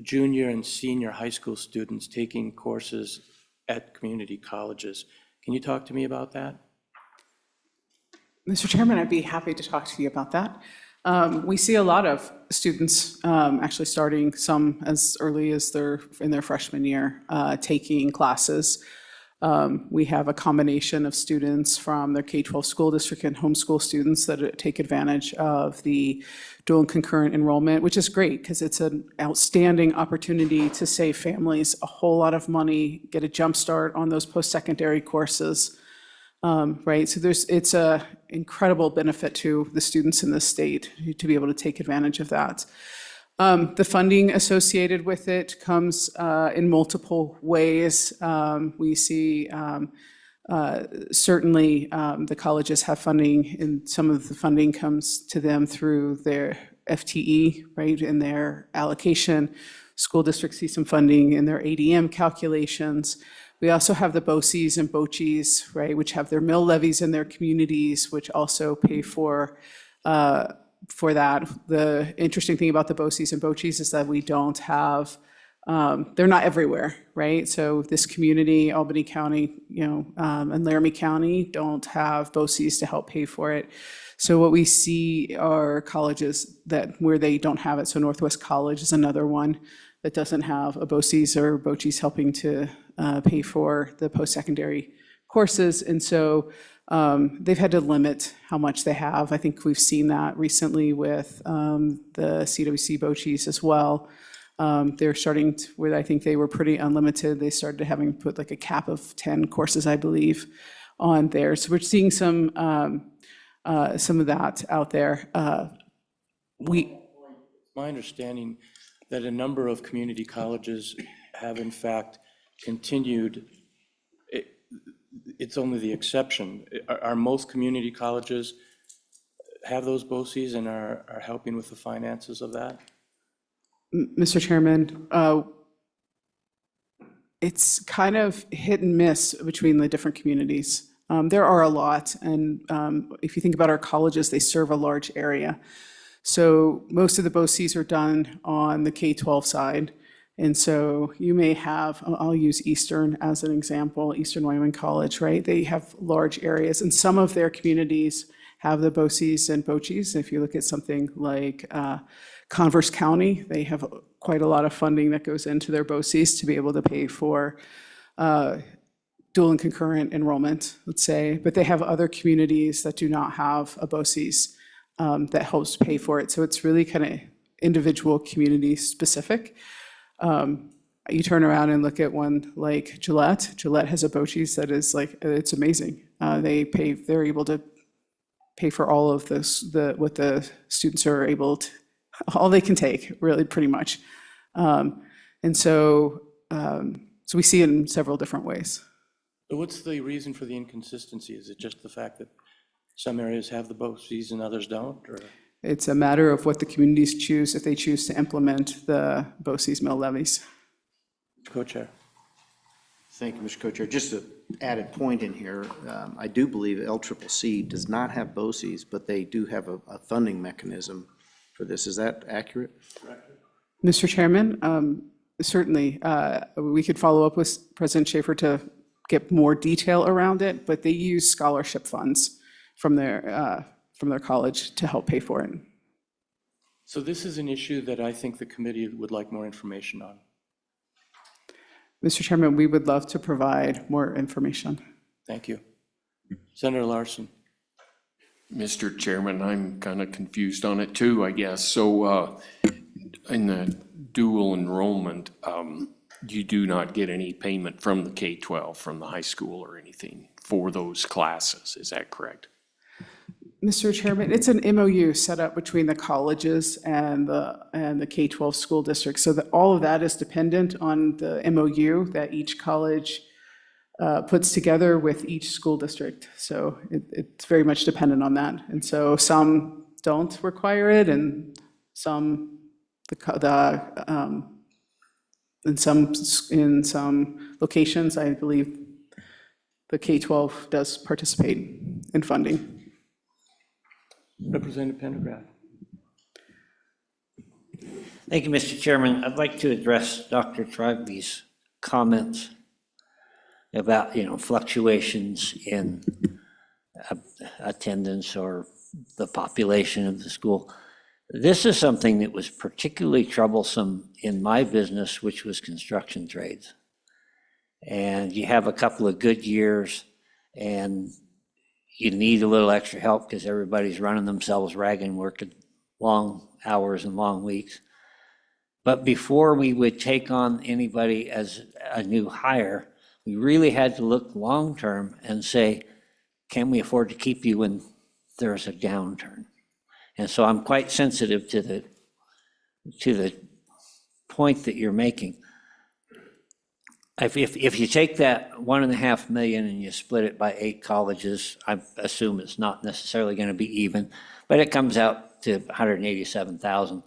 junior and senior high school students taking courses at community colleges. Can you talk to me about that? Mr. Chairman, I'd be happy to talk to you about that. We see a lot of students actually starting some as early as they're in their freshman year, taking classes. We have a combination of students from their K-12 school district and homeschool students that take advantage of the dual and concurrent enrollment, which is great because it's an outstanding opportunity to save families a whole lot of money, get a jump start on those post-secondary courses, right? So it's a incredible benefit to the students in this state to be able to take advantage of that. The funding associated with it comes in multiple ways. We see certainly the colleges have funding, and some of the funding comes to them through their FTE, right, in their allocation. School districts see some funding in their ADM calculations. We also have the BOCES and BOCHES, right, which have their mill levies in their communities, which also pay for that. The interesting thing about the BOCES and BOCHES is that we don't have, they're not everywhere, right? So this community, Albany County, and Laramie County don't have BOCES to help pay for it. So what we see are colleges where they don't have it. So Northwest College is another one that doesn't have a BOCES or BOCHES helping to pay for the post-secondary courses. And so they've had to limit how much they have. I think we've seen that recently with the CWC BOCHES as well. They're starting to, where I think they were pretty unlimited. They started having put like a cap of 10 courses, I believe, on there. So we're seeing some of that out there. My understanding that a number of community colleges have in fact continued. It's only the exception. Are most community colleges have those BOCES and are helping with the finances of that? Mr. Chairman, it's kind of hit and miss between the different communities. There are a lot, and if you think about our colleges, they serve a large area. So most of the BOCES are done on the K-12 side. And so you may have, I'll use Eastern as an example, Eastern Wyoming College, right? They have large areas, and some of their communities have the BOCES and BOCHES. If you look at something like Converse County, they have quite a lot of funding that goes into their BOCES to be able to pay for dual and concurrent enrollment, let's say. But they have other communities that do not have a BOCES that helps pay for it. So it's really kind of individual community specific. You turn around and look at one like Gillette. Gillette has a BOCHES that is like, it's amazing. They're able to pay for all of this, what the students are able to, all they can take, really, pretty much. And so we see it in several different ways. So what's the reason for the inconsistency? Is it just the fact that some areas have the BOCES and others don't, or? It's a matter of what the communities choose, if they choose to implement the BOCES mill levies. Co-chair. Thank you, Mr. Co-Chair. Just an added point in here, I do believe LCCC does not have BOCES, but they do have a funding mechanism for this. Is that accurate? Mr. Chairman, certainly, we could follow up with President Schaefer to get more detail around it, but they use scholarship funds from their college to help pay for it. So this is an issue that I think the committee would like more information on. Mr. Chairman, we would love to provide more information. Thank you. Senator Larson. Mr. Chairman, I'm kind of confused on it too, I guess. So in the dual enrollment, you do not get any payment from the K-12, from the high school or anything for those classes, is that correct? Mr. Chairman, it's an MOU set up between the colleges and the K-12 school districts, so that all of that is dependent on the MOU that each college puts together with each school district. So it's very much dependent on that. And so some don't require it, and some, in some locations, I believe the K-12 does participate in funding. Representative Pendergraft. Thank you, Mr. Chairman. I'd like to address Dr. Trogby's comments about, fluctuations in attendance or the population of the school. This is something that was particularly troublesome in my business, which was construction trades. And you have a couple of good years and you need a little extra help because everybody's running themselves ragged and working long hours and long weeks. But before we would take on anybody as a new hire, we really had to look long-term and say, can we afford to keep you when there's a downturn? And so I'm quite sensitive to the point that you're making. If you take that 1.5 million and you split it by 8 colleges, I assume it's not necessarily going to be even, but it comes out to 187,000.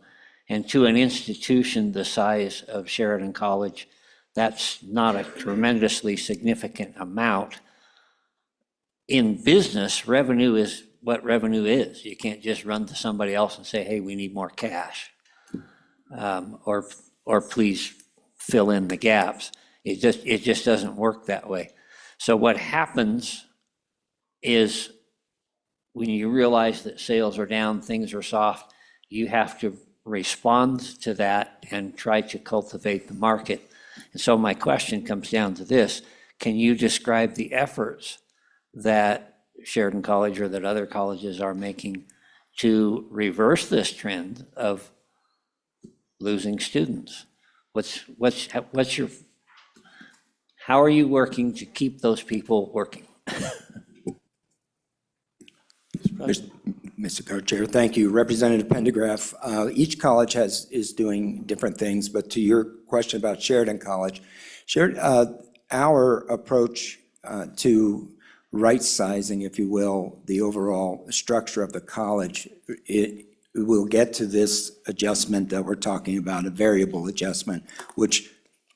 And to an institution the size of Sheridan College, that's not a tremendously significant amount. In business, revenue is what revenue is. You can't just run to somebody else and say, hey, we need more cash, or please fill in the gaps. It just doesn't work that way. So what happens is when you realize that sales are down, things are soft, you have to respond to that and try to cultivate the market. And so my question comes down to this: can you describe the efforts that Sheridan College or that other colleges are making to reverse this trend of losing students? How are you working to keep those people working? Mr. Co-Chair, thank you. Representative Pendergraft, each college is doing different things, but to your question about Sheridan College, our approach to right-sizing, if you will, the overall structure of the college, it will get to this adjustment that we're talking about, a variable adjustment, which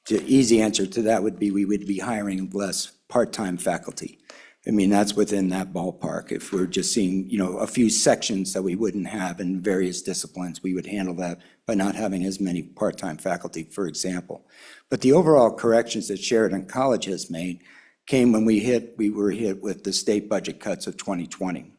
the easy answer to that would be we would be hiring less part-time faculty. I mean, that's within that ballpark. If we're just seeing, a few sections that we wouldn't have in various disciplines, we would handle that by not having as many part-time faculty, for example. But the overall corrections that Sheridan College has made came when we were hit with the state budget cuts of 2020.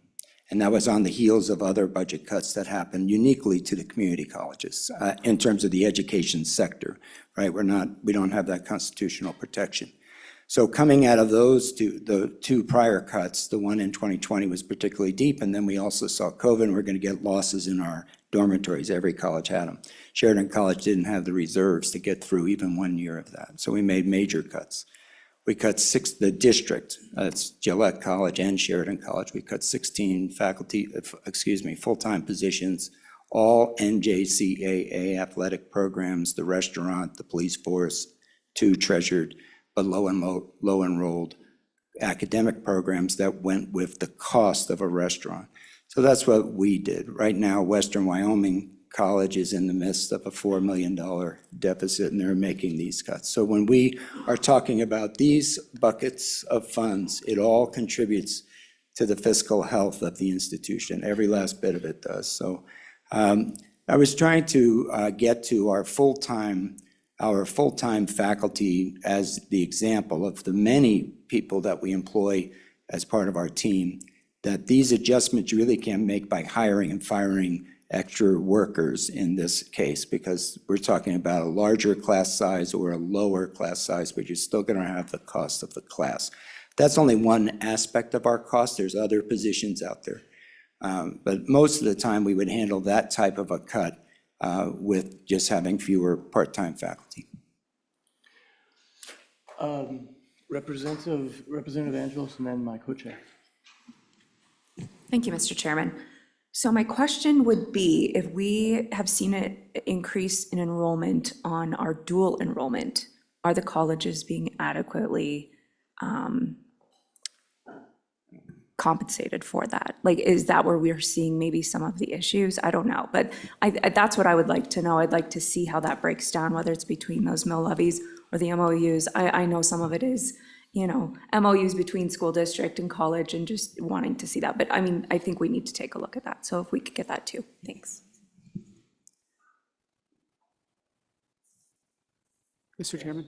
And that was on the heels of other budget cuts that happened uniquely to the community colleges in terms of the education sector, right? We don't have that constitutional protection. So coming out of the two prior cuts, the one in 2020 was particularly deep, and then we also saw COVID, and we're going to get losses in our dormitories. Every college had them. Sheridan College didn't have the reserves to get through even 1 year of that, so we made major cuts. We cut the district, that's Gillette College and Sheridan College, we cut 16 full-time positions, all NJCAA athletic programs, the restaurant, the police force, 2 treasured but low enrolled academic programs that went with the cost of a restaurant. So that's what we did. Right now, Western Wyoming College is in the midst of a $4 million deficit, and they're making these cuts. So when we are talking about these buckets of funds, it all contributes to the fiscal health of the institution. Every last bit of it does. So I was trying to get to our full-time faculty as the example of the many people that we employ as part of our team, that these adjustments you really can't make by hiring and firing extra workers in this case, because we're talking about a larger class size or a lower class size, but you're still going to have the cost of the class. That's only one aspect of our cost. There's other positions out there. But most of the time, we would handle that type of a cut with just having fewer part-time faculty. Representative Angelos, and then my co-chair. Thank you, Mr. Chairman. So my question would be, if we have seen an increase in enrollment on our dual enrollment, are the colleges being adequately compensated for that? Like, is that where we're seeing maybe some of the issues? I don't know, but that's what I would like to know. I'd like to see how that breaks down, whether it's between those mill levies or the MOUs. I know some of it is, MOUs between school district and college and just wanting to see that. But I mean, I think we need to take a look at that. So if we could get that too, thanks. Mr. Chairman.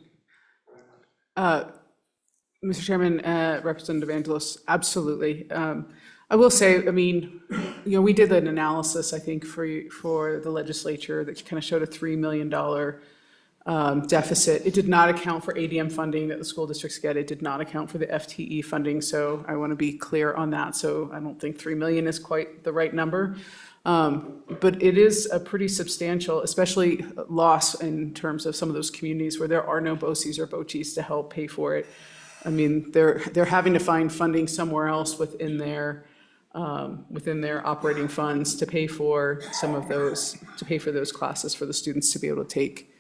Mr. Chairman, Representative Angelos, absolutely. I will say, I mean, we did an analysis, I think, for the legislature that kind of showed a $3 million deficit. It did not account for ADM funding that the school districts get. It did not account for the FTE funding. So I want to be clear on that. So I don't think 3 million is quite the right number. But it is a pretty substantial, especially loss in terms of some of those communities where there are no BOCES or BOCHES to help pay for it. I mean, they're having to find funding somewhere else within their operating funds to pay for some of those, to pay for those classes for the students to be able to take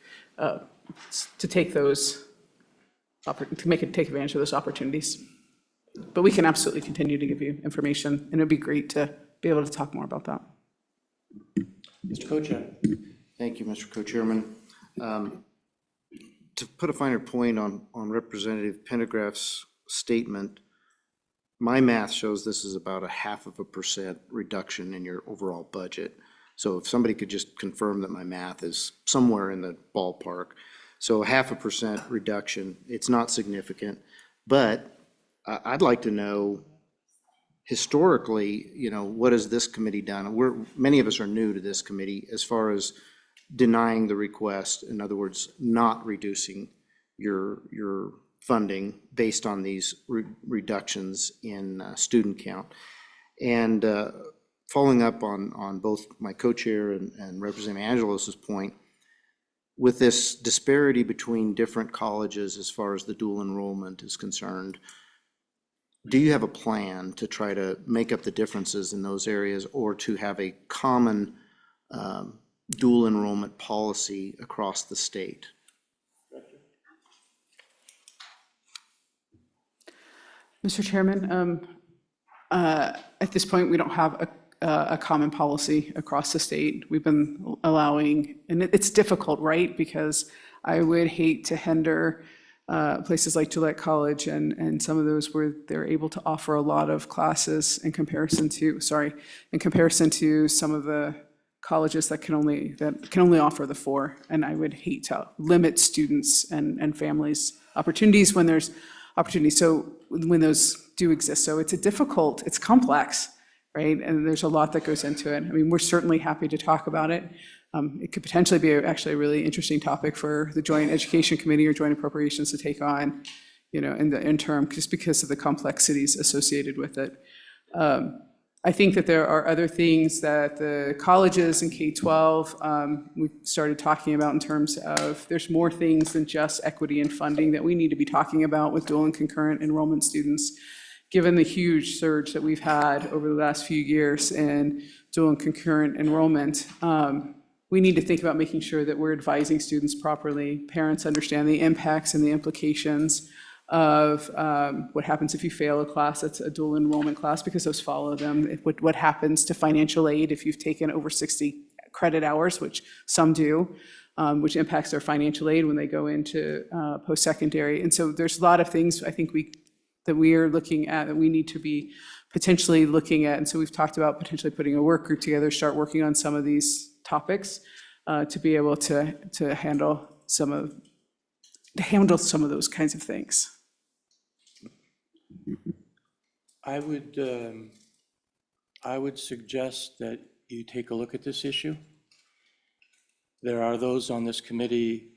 those, take advantage of those opportunities. But we can absolutely continue to give you information, and it'd be great to be able to talk more about that. Mr. Co-Chair. Thank you, Mr. Co-Chairman. To put a finer point on Representative Pendergraft's statement, my math shows this is about 0.5% reduction in your overall budget. So if somebody could just confirm that my math is somewhere in the ballpark. So 0.5% reduction, it's not significant, but I'd like to know historically, what has this committee done? Many of us are new to this committee as far as denying the request, in other words, not reducing your funding based on these reductions in student count. And following up on both my co-chair and Representative Angelos's point, with this disparity between different colleges as far as the dual enrollment is concerned, do you have a plan to try to make up the differences in those areas, or to have a common dual enrollment policy across the state? Mr. Chairman, at this point, we don't have a common policy across the state. We've been allowing, and it's difficult, right? Because I would hate to hinder places like Gillette College and some of those where they're able to offer a lot of classes in comparison to some of the colleges that can only offer the 4. And I would hate to limit students and families' opportunities when there's opportunities. So when those do exist. So it's complex, right? And there's a lot that goes into it. I mean, we're certainly happy to talk about it. It could potentially be actually a really interesting topic for the Joint Education Committee or Joint Appropriations to take on, in the interim, just because of the complexities associated with it. I think that there are other things that the colleges in K-12, we've started talking about in terms of there's more things than just equity and funding that we need to be talking about with dual and concurrent enrollment students. given the huge surge that we've had over the last few years in dual and concurrent enrollment, we need to think about making sure that we're advising students properly. Parents understand the impacts and the implications of what happens if you fail a class that's a dual enrollment class, because those follow them. What happens to financial aid if you've taken over 60 credit hours, which some do, which impacts their financial aid when they go into post-secondary. And so there's a lot of things I think that we are looking at that we need to be potentially looking at. And so we've talked about potentially putting a work group together, start working on some of these topics to be able to handle some of those kinds of things. I would suggest that you take a look at this issue. There are those on this committee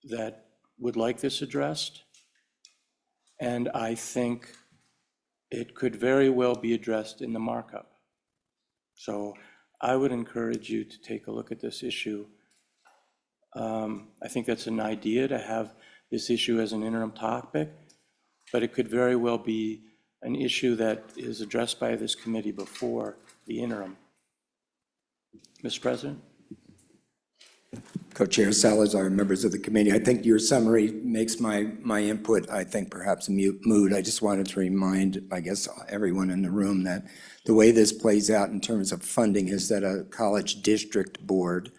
that would like this addressed, and I think it could very well be addressed in the markup. So I would encourage you to take a look at this issue. I think that's an idea to have this issue as an interim topic, but it could very well be an issue that is addressed by this committee before the interim. Mr. President? Co-Chair Salazar, members of the committee, I think your summary makes my input, I think, perhaps moot. I just wanted to remind, I guess, everyone in the room that the way this plays out in terms of funding is that a college district board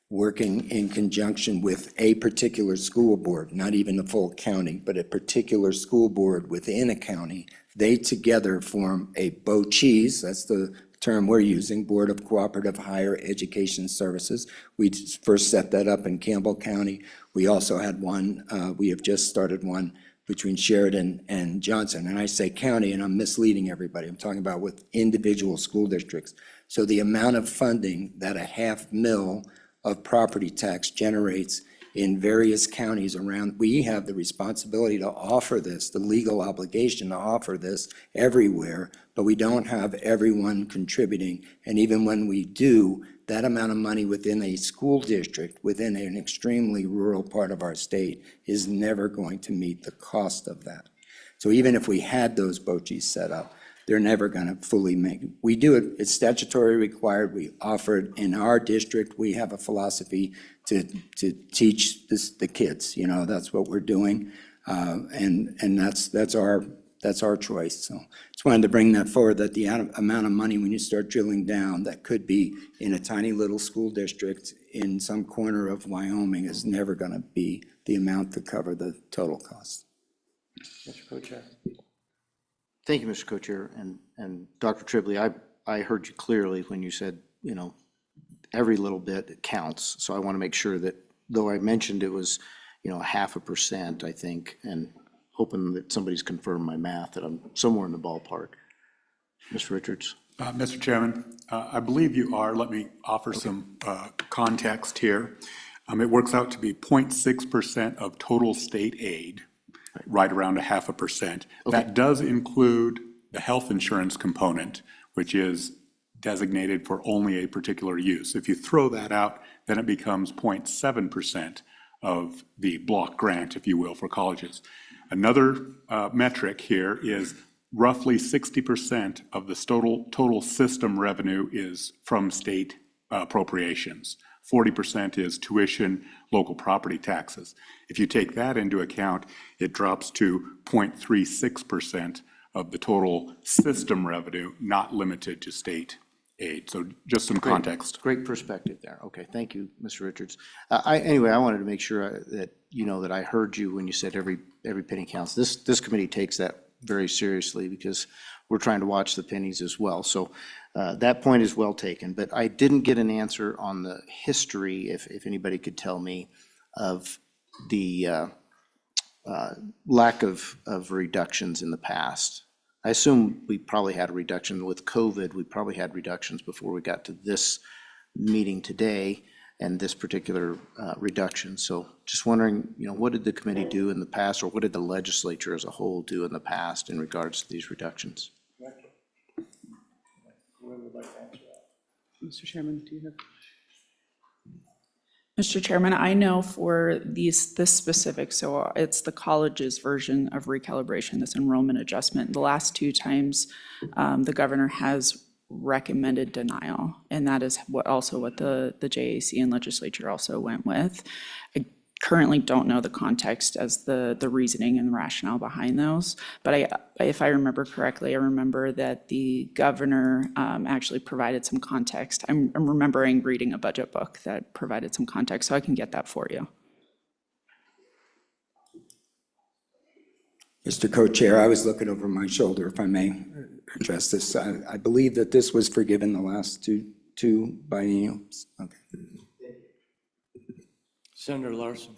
working in conjunction with a particular school board, not even the full county, but a particular school board within a county, they together form a BOCES, that's the term we're using, Board of Cooperative Higher Education Services. We first set that up in Campbell County. We also had one, we have just started one between Sheridan and Johnson. And I say county, and I'm misleading everybody. I'm talking about with individual school districts. So the amount of funding that $500,000 of property tax generates in various counties around, we have the responsibility to offer this, the legal obligation to offer this everywhere, but we don't have everyone contributing. And even when we do, that amount of money within a school district, within an extremely rural part of our state, is never going to meet the cost of that. So even if we had those BOCES set up, they're never going to fully make it. We do it, it's statutory required. We offer it in our district. We have a philosophy to teach the kids, that's what we're doing. And that's our choice. So just wanted to bring that forward, that the amount of money when you start drilling down that could be in a tiny little school district in some corner of Wyoming is never going to be the amount to cover the total cost. Mr. Co-Chair. Thank you, Mr. Co-Chair. And Dr. Tribbley, I heard you clearly when you said, every little bit counts. So I want to make sure that, though I mentioned it was, 0.5%, I think, and hoping that somebody's confirmed my math, that I'm somewhere in the ballpark. Mr. Richards? Mr. Chairman, I believe you are. Let me offer some context here. It works out to be 0.6% of total state aid, right around 0.5%. That does include the health insurance component, which is designated for only a particular use. If you throw that out, then it becomes 0.7% of the block grant, if you will, for colleges. Another metric here is roughly 60% of the total system revenue is from state appropriations. 40% is tuition, local property taxes. If you take that into account, it drops to 0.36% of the total system revenue, not limited to state aid. So just some context. Great perspective there. Okay, thank you, Mr. Richards. Anyway, I wanted to make sure that, that I heard you when you said every penny counts. This committee takes that very seriously because we're trying to watch the pennies as well. So that point is well taken, but I didn't get an answer on the history, if anybody could tell me, of the lack of reductions in the past. I assume we probably had a reduction with COVID. We probably had reductions before we got to this meeting today and this particular reduction. So just wondering, what did the committee do in the past, or what did the legislature as a whole do in the past in regards to these reductions? Mr. Chairman, do you have? Mr. Chairman, I know for this specific, so it's the college's version of recalibration, this enrollment adjustment. The last two times, the governor has recommended denial, and that is what the JAC and legislature also went with. I currently don't know the context as the reasoning and rationale behind those, but if I remember correctly, I remember that the governor actually provided some context. I'm remembering reading a budget book that provided some context, so I can get that for you. Mr. Co-Chair, I was looking over my shoulder, if I may address this. I believe that this was forgiven the last two biennials. Okay. Senator Larson.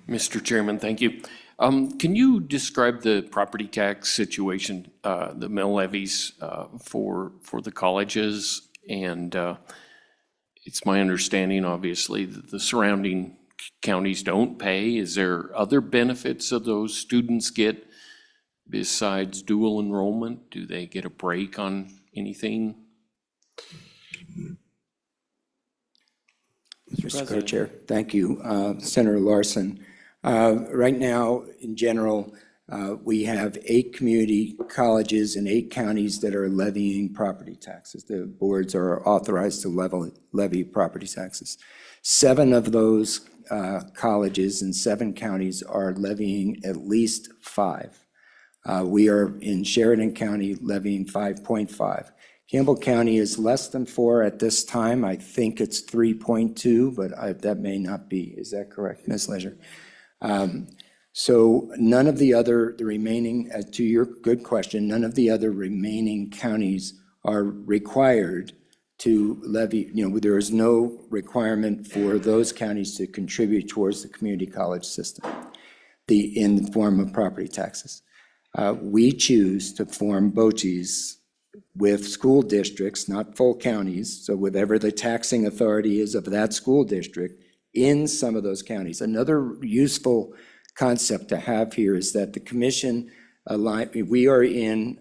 Mr. Chairman, thank you. Can you describe the property tax situation, the mill levies for the colleges? And it's my understanding, obviously, that the surrounding counties don't pay. Is there other benefits that those students get besides dual enrollment? Do they get a break on anything? Mr. Co-Chair, thank you. Senator Larson. Right now, in general, we have 8 community colleges in 8 counties that are levying property taxes. The boards are authorized to levy property taxes. 7 of those colleges in 7 counties are levying at least 5. We are in Sheridan County levying 5.5. Campbell County is less than 4 at this time. I think it's 3.2, but that may not be. Is that correct, Ms. Leisure? So none of the remaining, to your good question, none of the other remaining counties are required to levy. There is no requirement for those counties to contribute towards the community college system in the form of property taxes. We choose to form BOCES with school districts, not full counties, so whatever the taxing authority is of that school district in some of those counties. Another useful concept to have here is that the commission, we are in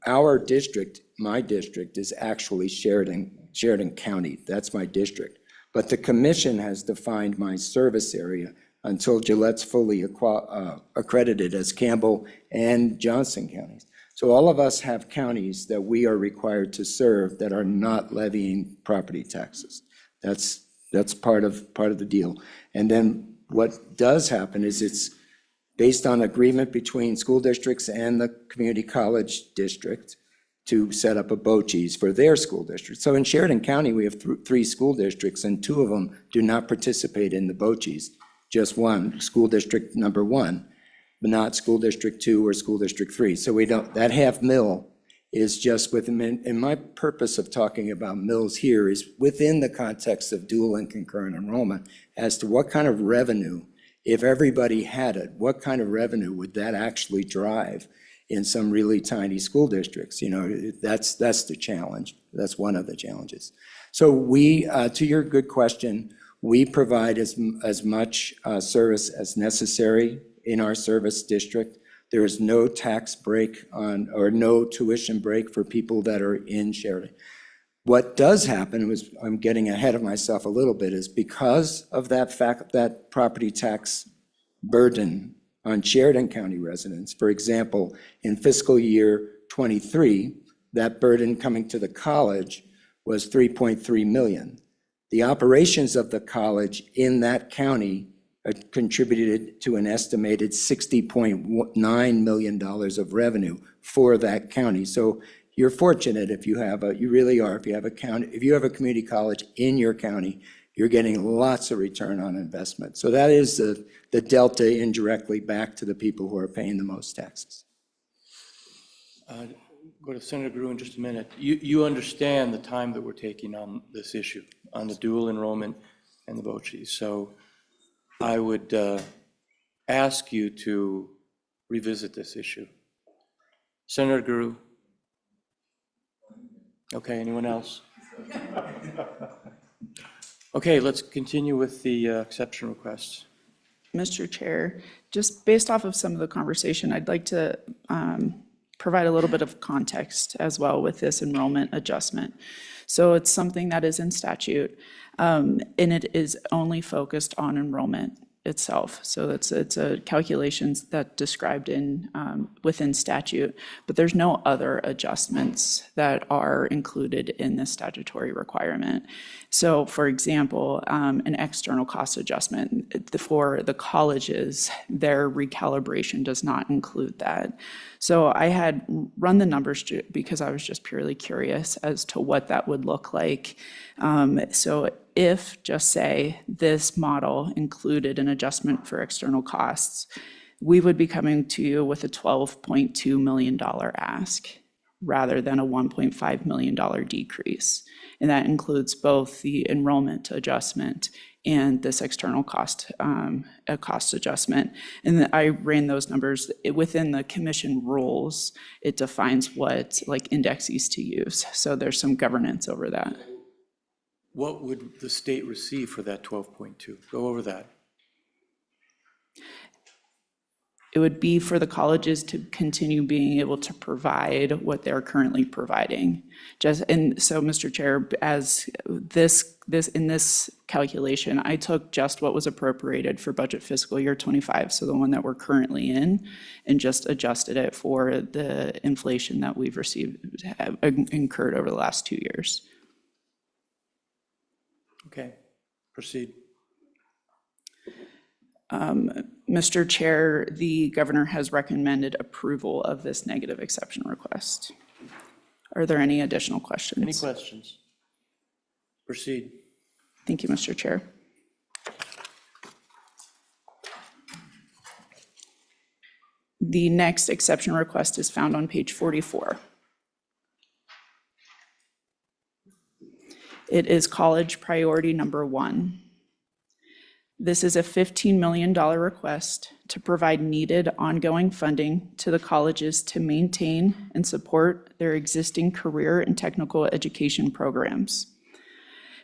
our district, my district is actually Sheridan County, that's my district. But the commission has defined my service area until Gillette's fully accredited as Campbell and Johnson counties. So all of us have counties that we are required to serve that are not levying property taxes. That's part of the deal. And then what does happen is it's based on agreement between school districts and the community college district to set up a BOCES for their school district. So in Sheridan County, we have 3 school districts, and 2 of them do not participate in the BOCES. Just one, school district number 1, but not school district 2 or school district 3. So we don't, that half mill is just within, and my purpose of talking about mills here is within the context of dual and concurrent enrollment as to what kind of revenue, if everybody had it, what kind of revenue would that actually drive in some really tiny school districts? That's the challenge. That's one of the challenges. So we, to your good question, we provide as much service as necessary in our service district. There is no tax break or no tuition break for people that are in Sheridan. What does happen, I'm getting ahead of myself a little bit, is because of that property tax burden on Sheridan County residents. For example, in fiscal year 23, that burden coming to the college was $3.3 million. The operations of the college in that county contributed to an estimated $60.9 million of revenue for that county. So you're fortunate if you have you really are, if you have a community college in your county, you're getting lots of return on investment. So that is the delta indirectly back to the people who are paying the most taxes. Go to Senator Grew in just a minute. You understand the time that we're taking on this issue, on the dual enrollment and the BOCES. So I would ask you to revisit this issue. Senator Grew. Okay, anyone else? Okay, let's continue with the exception requests. Mr. Chair, just based off of some of the conversation, I'd like to provide a little bit of context as well with this enrollment adjustment. So it's something that is in statute, and it is only focused on enrollment itself. So it's a calculations that described in within statute, but there's no other adjustments that are included in this statutory requirement. So for example, an external cost adjustment for the colleges, their recalibration does not include that. So I had run the numbers because I was just purely curious as to what that would look like. So if, just say, this model included an adjustment for external costs, we would be coming to you with a $12.2 million ask rather than a $1.5 million decrease. And that includes both the enrollment adjustment and this external cost, a cost adjustment. And I ran those numbers within the commission rules. It defines what like indexes to use. So there's some governance over that. What would the state receive for that 12.2? Go over that. It would be for the colleges to continue being able to provide what they're currently providing. And so, Mr. Chair, as in this calculation, I took just what was appropriated for budget fiscal year 25, so the one that we're currently in, and just adjusted it for the inflation that we've incurred over the last 2 years. Okay, proceed. Mr. Chair, the governor has recommended approval of this negative exception request. Are there any additional questions? Any questions? Proceed. Thank you, Mr. Chair. The next exception request is found on page 44. It is college priority number 1. This is a $15 million request to provide needed ongoing funding to the colleges to maintain and support their existing career and technical education programs.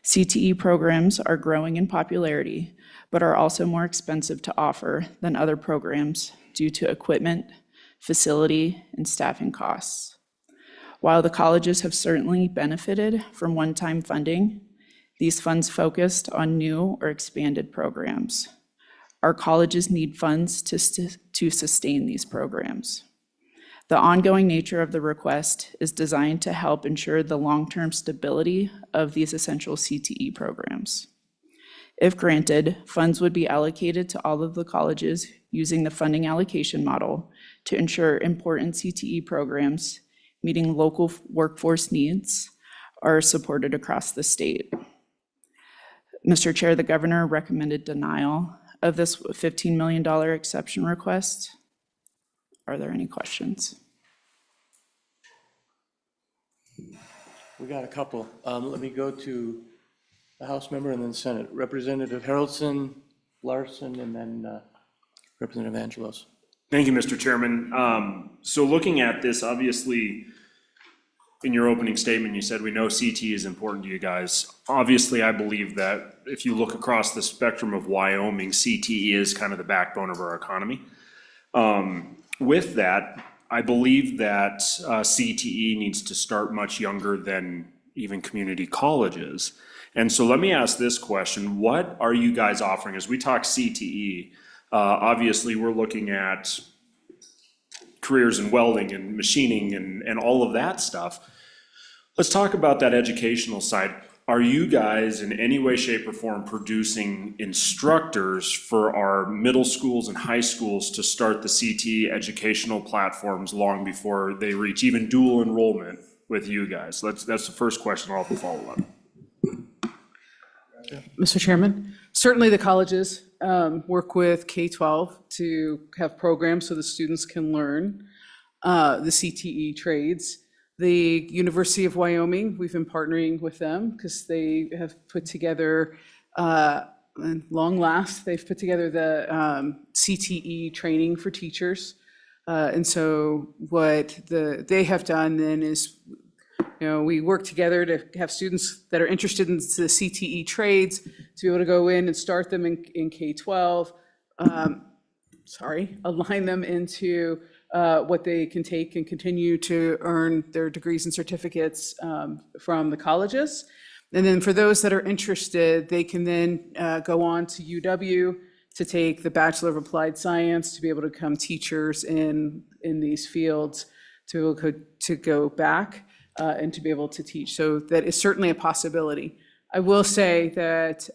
CTE programs are growing in popularity, but are also more expensive to offer than other programs due to equipment, facility, and staffing costs. While the colleges have certainly benefited from one-time funding, these funds focused on new or expanded programs. Our colleges need funds to sustain these programs. The ongoing nature of the request is designed to help ensure the long-term stability of these essential CTE programs. If granted, funds would be allocated to all of the colleges using the funding allocation model to ensure important CTE programs meeting local workforce needs are supported across the state. Mr. Chair, the governor recommended denial of this $15 million exception request. Are there any questions? We got a couple. Let me go to the House member and then Senate. Representative Harrelson, Larson, and then Representative Angelos. Thank you, Mr. Chairman. So looking at this, obviously, in your opening statement, you said we know CTE is important to you guys. Obviously, I believe that if you look across the spectrum of Wyoming, CTE is kind of the backbone of our economy. With that, I believe that CTE needs to start much younger than even community colleges. And so let me ask this question. What are you guys offering? As we talk CTE, obviously, we're looking at careers in welding and machining and all of that stuff. Let's talk about that educational side. Are you guys in any way, shape, or form producing instructors for our middle schools and high schools to start the CTE educational platforms long before they reach even dual enrollment with you guys? That's the first question. I'll have a follow-up. Mr. Chairman, certainly the colleges work with K-12 to have programs so the students can learn the CTE trades. The University of Wyoming, we've been partnering with them because they have put together, and long last, they've put together the CTE training for teachers. And so what they have done then is, we work together to have students that are interested in the CTE trades to be able to go in and start them in K-12, align them into what they can take and continue to earn their degrees and certificates from the colleges. And then for those that are interested, they can then go on to UW to take the Bachelor of Applied Science, to be able to become teachers in these fields, to go back and to be able to teach. So that is certainly a possibility. I will say that,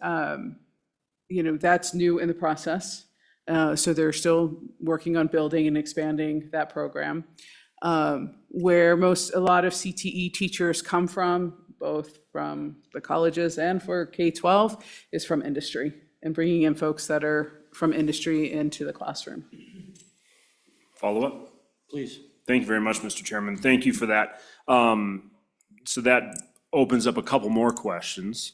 that's new in the process. So they're still working on building and expanding that program. Where a lot of CTE teachers come from, both from the colleges and for K-12, is from industry, and bringing in folks that are from industry into the classroom. Follow up? Please. Thank you very much, Mr. Chairman. Thank you for that. So that opens up a couple more questions.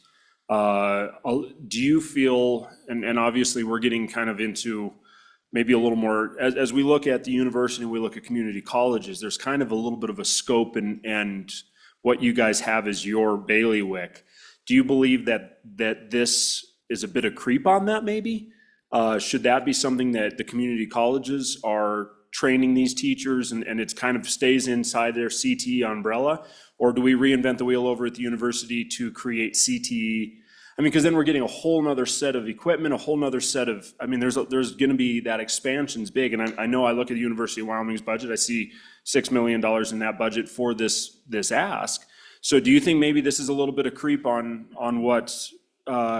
Do you feel, and obviously we're getting kind of into maybe a little more, as we look at the university, we look at community colleges, there's kind of a little bit of a scope and what you guys have as your bailiwick. Do you believe that this is a bit of creep on that maybe? Should that be something that the community colleges are training these teachers and it's kind of stays inside their CTE umbrella? Or do we reinvent the wheel over at the university to create CTE? I mean, because then we're getting a whole nother set of equipment, a whole nother set of, I mean, there's going to be, that expansion's big. And I know I look at the University of Wyoming's budget, I see $6 million in that budget for this ask. So do you think maybe this is a little bit of creep on what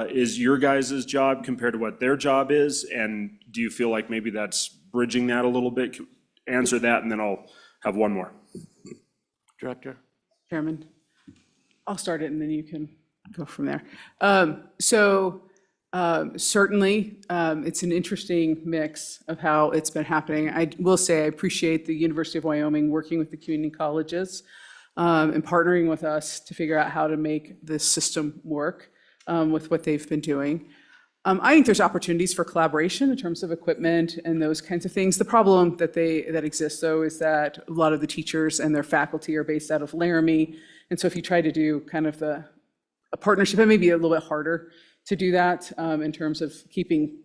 is your guys' job compared to what their job is? And do you feel like maybe that's bridging that a little bit? Answer that, and then I'll have one more. Director? Chairman, I'll start it and then you can go from there. Certainly, it's an interesting mix of how it's been happening. I will say I appreciate the University of Wyoming working with the community colleges and partnering with us to figure out how to make this system work with what they've been doing. I think there's opportunities for collaboration in terms of equipment and those kinds of things. The problem that exists, though, is that a lot of the teachers and their faculty are based out of Laramie. And so if you try to do kind of a partnership, it may be a little bit harder to do that in terms of keeping,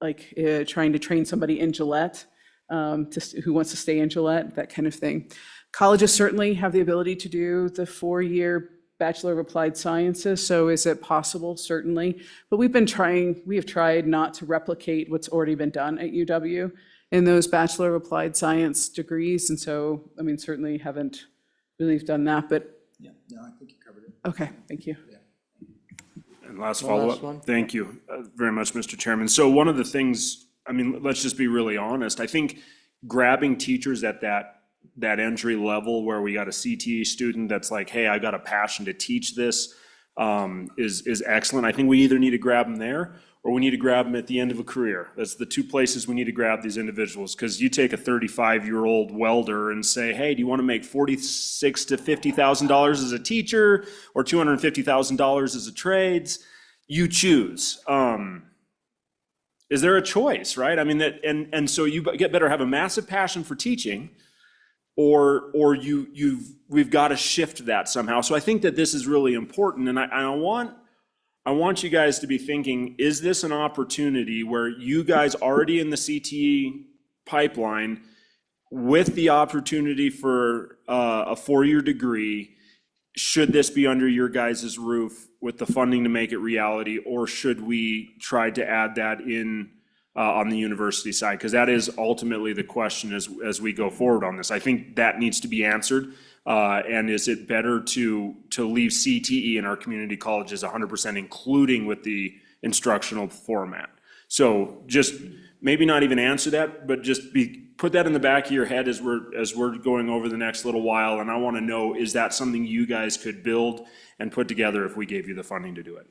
trying to train somebody in Gillette who wants to stay in Gillette, that kind of thing. Colleges certainly have the ability to do the 4-year Bachelor of Applied Sciences, so is it possible? Certainly. But we have tried not to replicate what's already been done at UW in those Bachelor of Applied Science degrees, and so, I mean, certainly haven't really done that, but. Yeah, no, I think you covered it. Okay, thank you. And last One last follow-up. one. Thank you very much, Mr. Chairman. So one of the things, I mean, let's just be really honest. I think grabbing teachers at that entry level where we got a CTE student that's like, hey, I got a passion to teach this is excellent. I think we either need to grab them there or we need to grab them at the end of a career. That's the two places we need to grab these individuals. Because you take a 35-year-old welder and say, hey, do you want to make $46,000 to $50,000 as a teacher or $250,000 as a trades? You choose. Is there a choice, right? I mean, and so you better have a massive passion for teaching, or we've got to shift that somehow. So I think that this is really important, and I want you guys to be thinking, is this an opportunity where you guys already in the CTE pipeline with the opportunity for a 4-year degree, should this be under your guys' roof with the funding to make it reality, or should we try to add that in on the university side? Because that is ultimately the question as we go forward on this. I think that needs to be answered. And is it better to leave CTE in our community colleges 100%, including with the instructional format? So just maybe not even answer that, but just put that in the back of your head as we're going over the next little while. And I want to know, is that something you guys could build and put together if we gave you the funding to do it?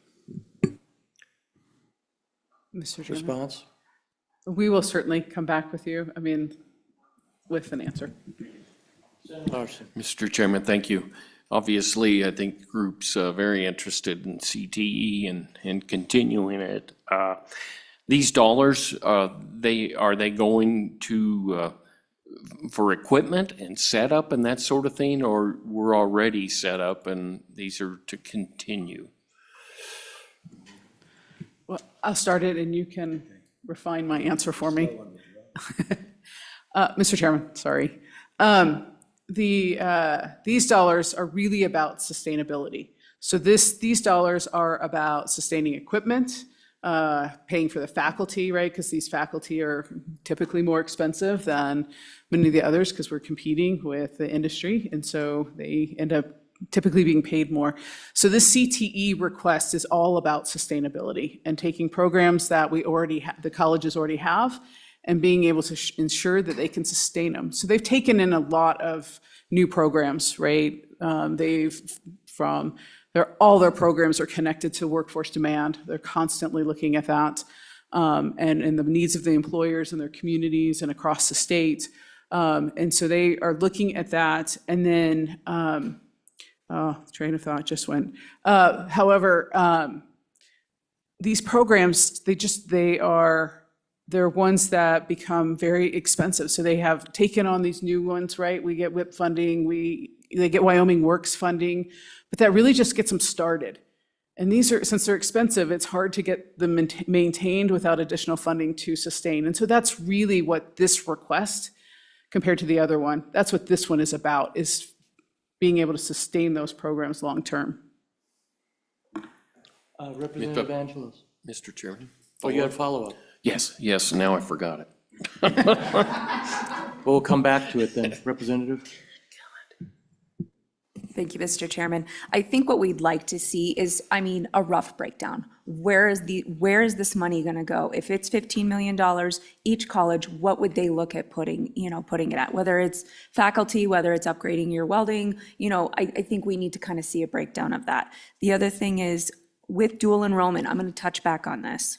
Mr. Chairman, Response? we will certainly come back with you, I mean, with an answer. Larson? Mr. Chairman, thank you. Obviously, I think the group's very interested in CTE and continuing it. These dollars, are they going to for equipment and setup and that sort of thing, or we're already set up and these are to continue? Well, I'll start it and you can refine my answer for me. Mr. Chairman, sorry. These dollars are really about sustainability. So these dollars are about sustaining equipment, paying for the faculty, right? Because these faculty are typically more expensive than many of the others because we're competing with the industry. And so they end up typically being paid more. So this CTE request is all about sustainability and taking programs that we already have, the colleges already have, and being able to ensure that they can sustain them. So they've taken in a lot of new programs, right? All their programs are connected to workforce demand. They're constantly looking at that and the needs of the employers and their communities and across the state. And so they are looking at that. And then, train of thought just went. However, these programs, they're ones that become very expensive. So they have taken on these new ones, right? We get WIP funding, they get Wyoming Works funding, but that really just gets them started. And these are, since they're expensive, it's hard to get them maintained without additional funding to sustain. And so that's really what this request, compared to the other one, that's what this one is about, is being able to sustain those programs long-term. Representative Angelos. Mr. Chairman? Oh, you had a follow-up. Yes, now I forgot it. Well, we'll come back to it then. Representative? Thank you, Mr. Chairman. I think what we'd like to see is, a rough breakdown. Where is this money going to go? If it's $15 million, each college, what would they look at putting it at? Whether it's faculty, whether it's upgrading your welding, I think we need to kind of see a breakdown of that. The other thing is, with dual enrollment, I'm going to touch back on this.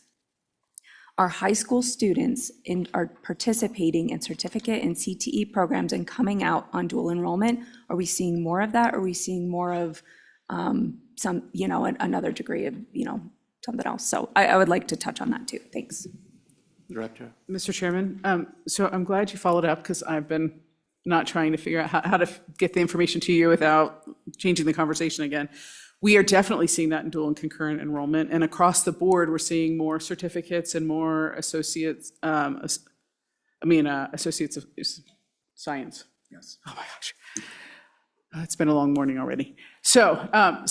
Our high school students are participating in certificate and CTE programs and coming out on dual enrollment. Are we seeing more of that? Or are we seeing more of another degree of, something else? So I would like to touch on that too. Thanks. Director? Mr. Chairman, so I'm glad you followed up because I've been not trying to figure out how to get the information to you without changing the conversation again. We are definitely seeing that in dual and concurrent enrollment. And across the board, we're seeing more certificates and more associates, associates of science. Yes. Oh my gosh. It's been a long morning already. So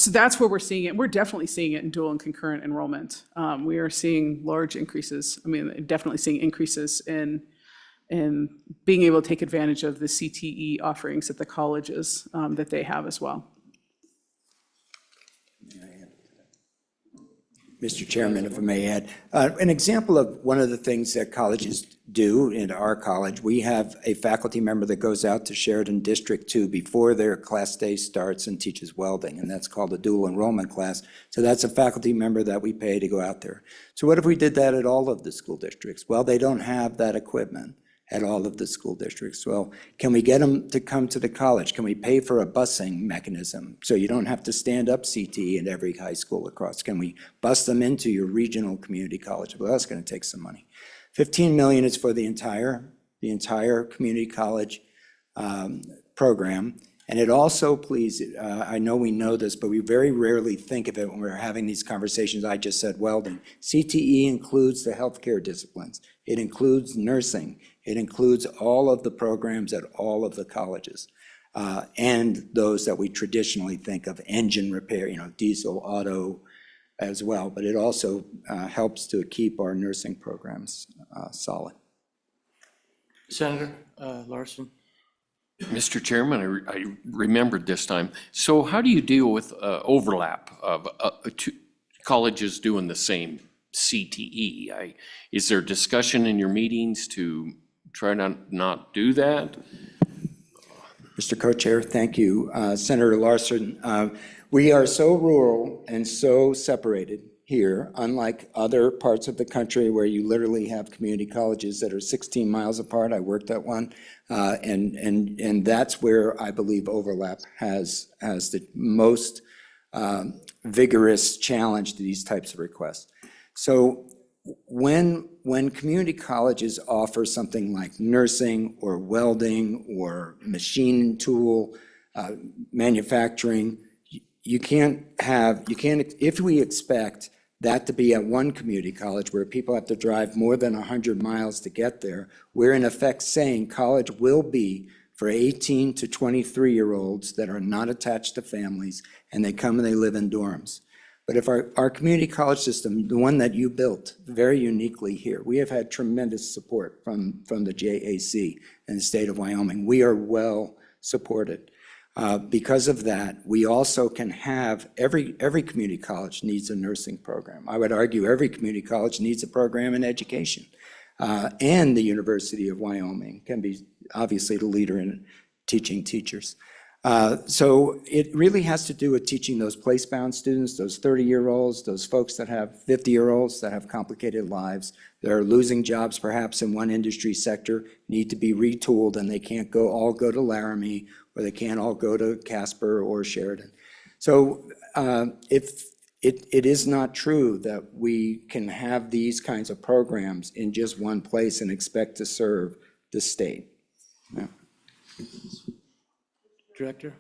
that's where we're seeing it. We're definitely seeing it in dual and concurrent enrollment. We are seeing large increases. Definitely seeing increases in being able to take advantage of the CTE offerings at the colleges that they have as well. Mr. Chairman, if I may add, an example of one of the things that colleges do in our college, we have a faculty member that goes out to Sheridan District 2 before their class day starts and teaches welding, and that's called a dual enrollment class. So that's a faculty member that we pay to go out there. So what if we did that at all of the school districts? Well, they don't have that equipment at all of the school districts. Well, can we get them to come to the college? Can we pay for a busing mechanism so you don't have to stand up CT in every high school across? Can we bus them into your regional community college? Well, that's going to take some money. 15 million is for the entire community college program. And it also, please, I know we know this, but we very rarely think of it when we're having these conversations. I just said welding. CTE includes the healthcare disciplines. It includes nursing. It includes all of the programs at all of the colleges and those that we traditionally think of, engine repair, diesel, auto as well. But it also helps to keep our nursing programs solid. Senator Larson? Mr. Chairman, I remembered this time. So how do you deal with overlap of two colleges doing the same CTE? Is there discussion in your meetings to try to not do that? Mr. Co-Chair, thank you. Senator Larson, we are so rural and so separated here, unlike other parts of the country where you literally have community colleges that are 16 miles apart. I worked at one, and that's where I believe overlap has the most vigorous challenge to these types of requests. So when community colleges offer something like nursing or welding or machine tool manufacturing, if we expect that to be at one community college where people have to drive more than 100 miles to get there, we're in effect saying college will be for 18 to 23-year-olds that are not attached to families, and they come and they live in dorms. But if our community college system, the one that you built very uniquely here, we have had tremendous support from the JAC in the state of Wyoming. We are well supported. Because of that, we also can have, every community college needs a nursing program. I would argue every community college needs a program in education. And the University of Wyoming can be obviously the leader in teaching teachers. So it really has to do with teaching those place-bound students, those 30-year-olds, those folks that have 50-year-olds that have complicated lives, that are losing jobs perhaps in one industry sector, need to be retooled, and they can't all go to Laramie, or they can't all go to Casper or Sheridan. So if it is not true that we can have these kinds of programs in just one place and expect to serve the state. Yeah. Director,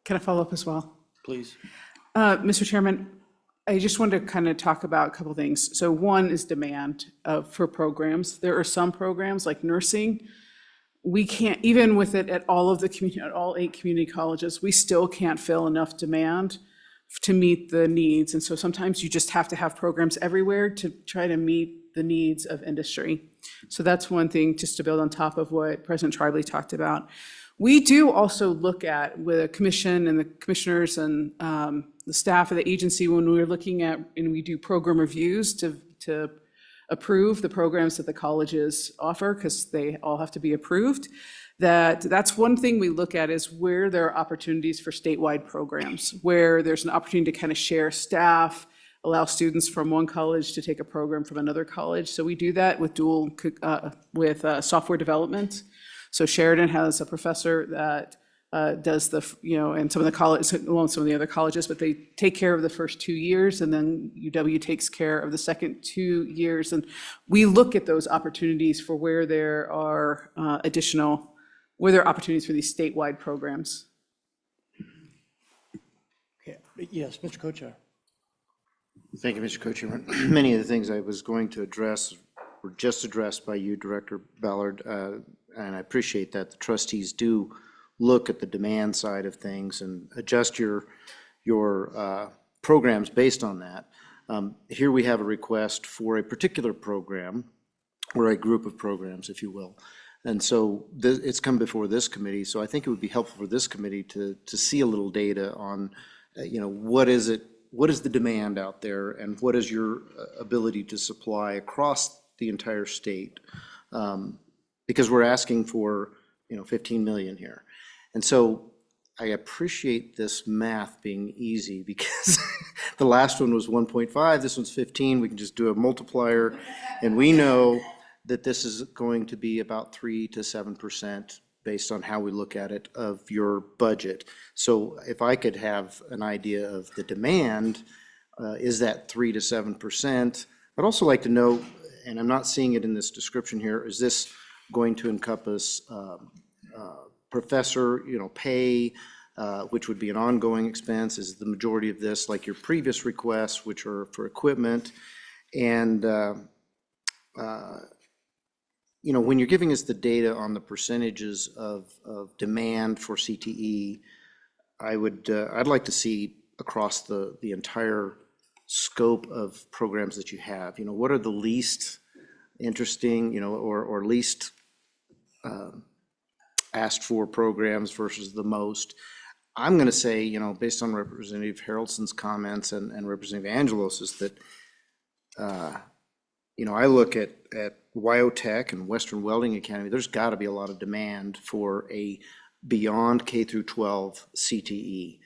Can I follow up as well? please. Mr. Chairman, I just wanted to kind of talk about a couple of things. So one is demand for programs. There are some programs like nursing, we can't, even with it at all of the community, at all 8 community colleges, we still can't fill enough demand to meet the needs. And so sometimes you just have to have programs everywhere to try to meet the needs of industry. So that's one thing, just to build on top of what President Tribally talked about. We do also look at, with the commission and the commissioners and the staff of the agency, when we're looking at, and we do program reviews to approve the programs that the colleges offer, because they all have to be approved, that's one thing we look at, is where there are opportunities for statewide programs, where there's an opportunity to kind of share staff, allow students from one college to take a program from another college. So we do that with software development. So Sheridan has a professor that does and some of the colleges, well, some of the other colleges, but they take care of the first 2 years, and then UW takes care of the second 2 years. And we look at those opportunities for where there are where there are opportunities for these statewide programs. Okay. Yes, Mr. Kochar. Thank you, Mr. Co-Chairman. Many of the things I was going to address were just addressed by you, Director Ballard, and I appreciate that the trustees do look at the demand side of things and adjust your programs based on that. Here we have a request for a particular program, or a group of programs, if you will. And so it's come before this committee, so I think it would be helpful for this committee to see a little data on, what is the demand out there, and what is your ability to supply across the entire state? Because we're asking for, 15 million here. And so I appreciate this math being easy, because the last one was 1.5, this one's 15, we can just do a multiplier, and we know that this is going to be about 3 to 7% based on how we look at it of your budget. So if I could have an idea of the demand, is that 3 to 7%? I'd also like to know, and I'm not seeing it in this description here, is this going to encompass professor, pay, which would be an ongoing expense? Is the majority of this like your previous requests, which are for equipment? And when you're giving us the data on the percentages of demand for CTE, I'd like to see across the entire scope of programs that you have. What are the least interesting, or least asked for programs versus the most? I'm going to say, based on Representative Harrelson's comments and Representative Angelos's, that I look at WyoTech and Western Welding Academy. There's got to be a lot of demand for a beyond K through 12 CTE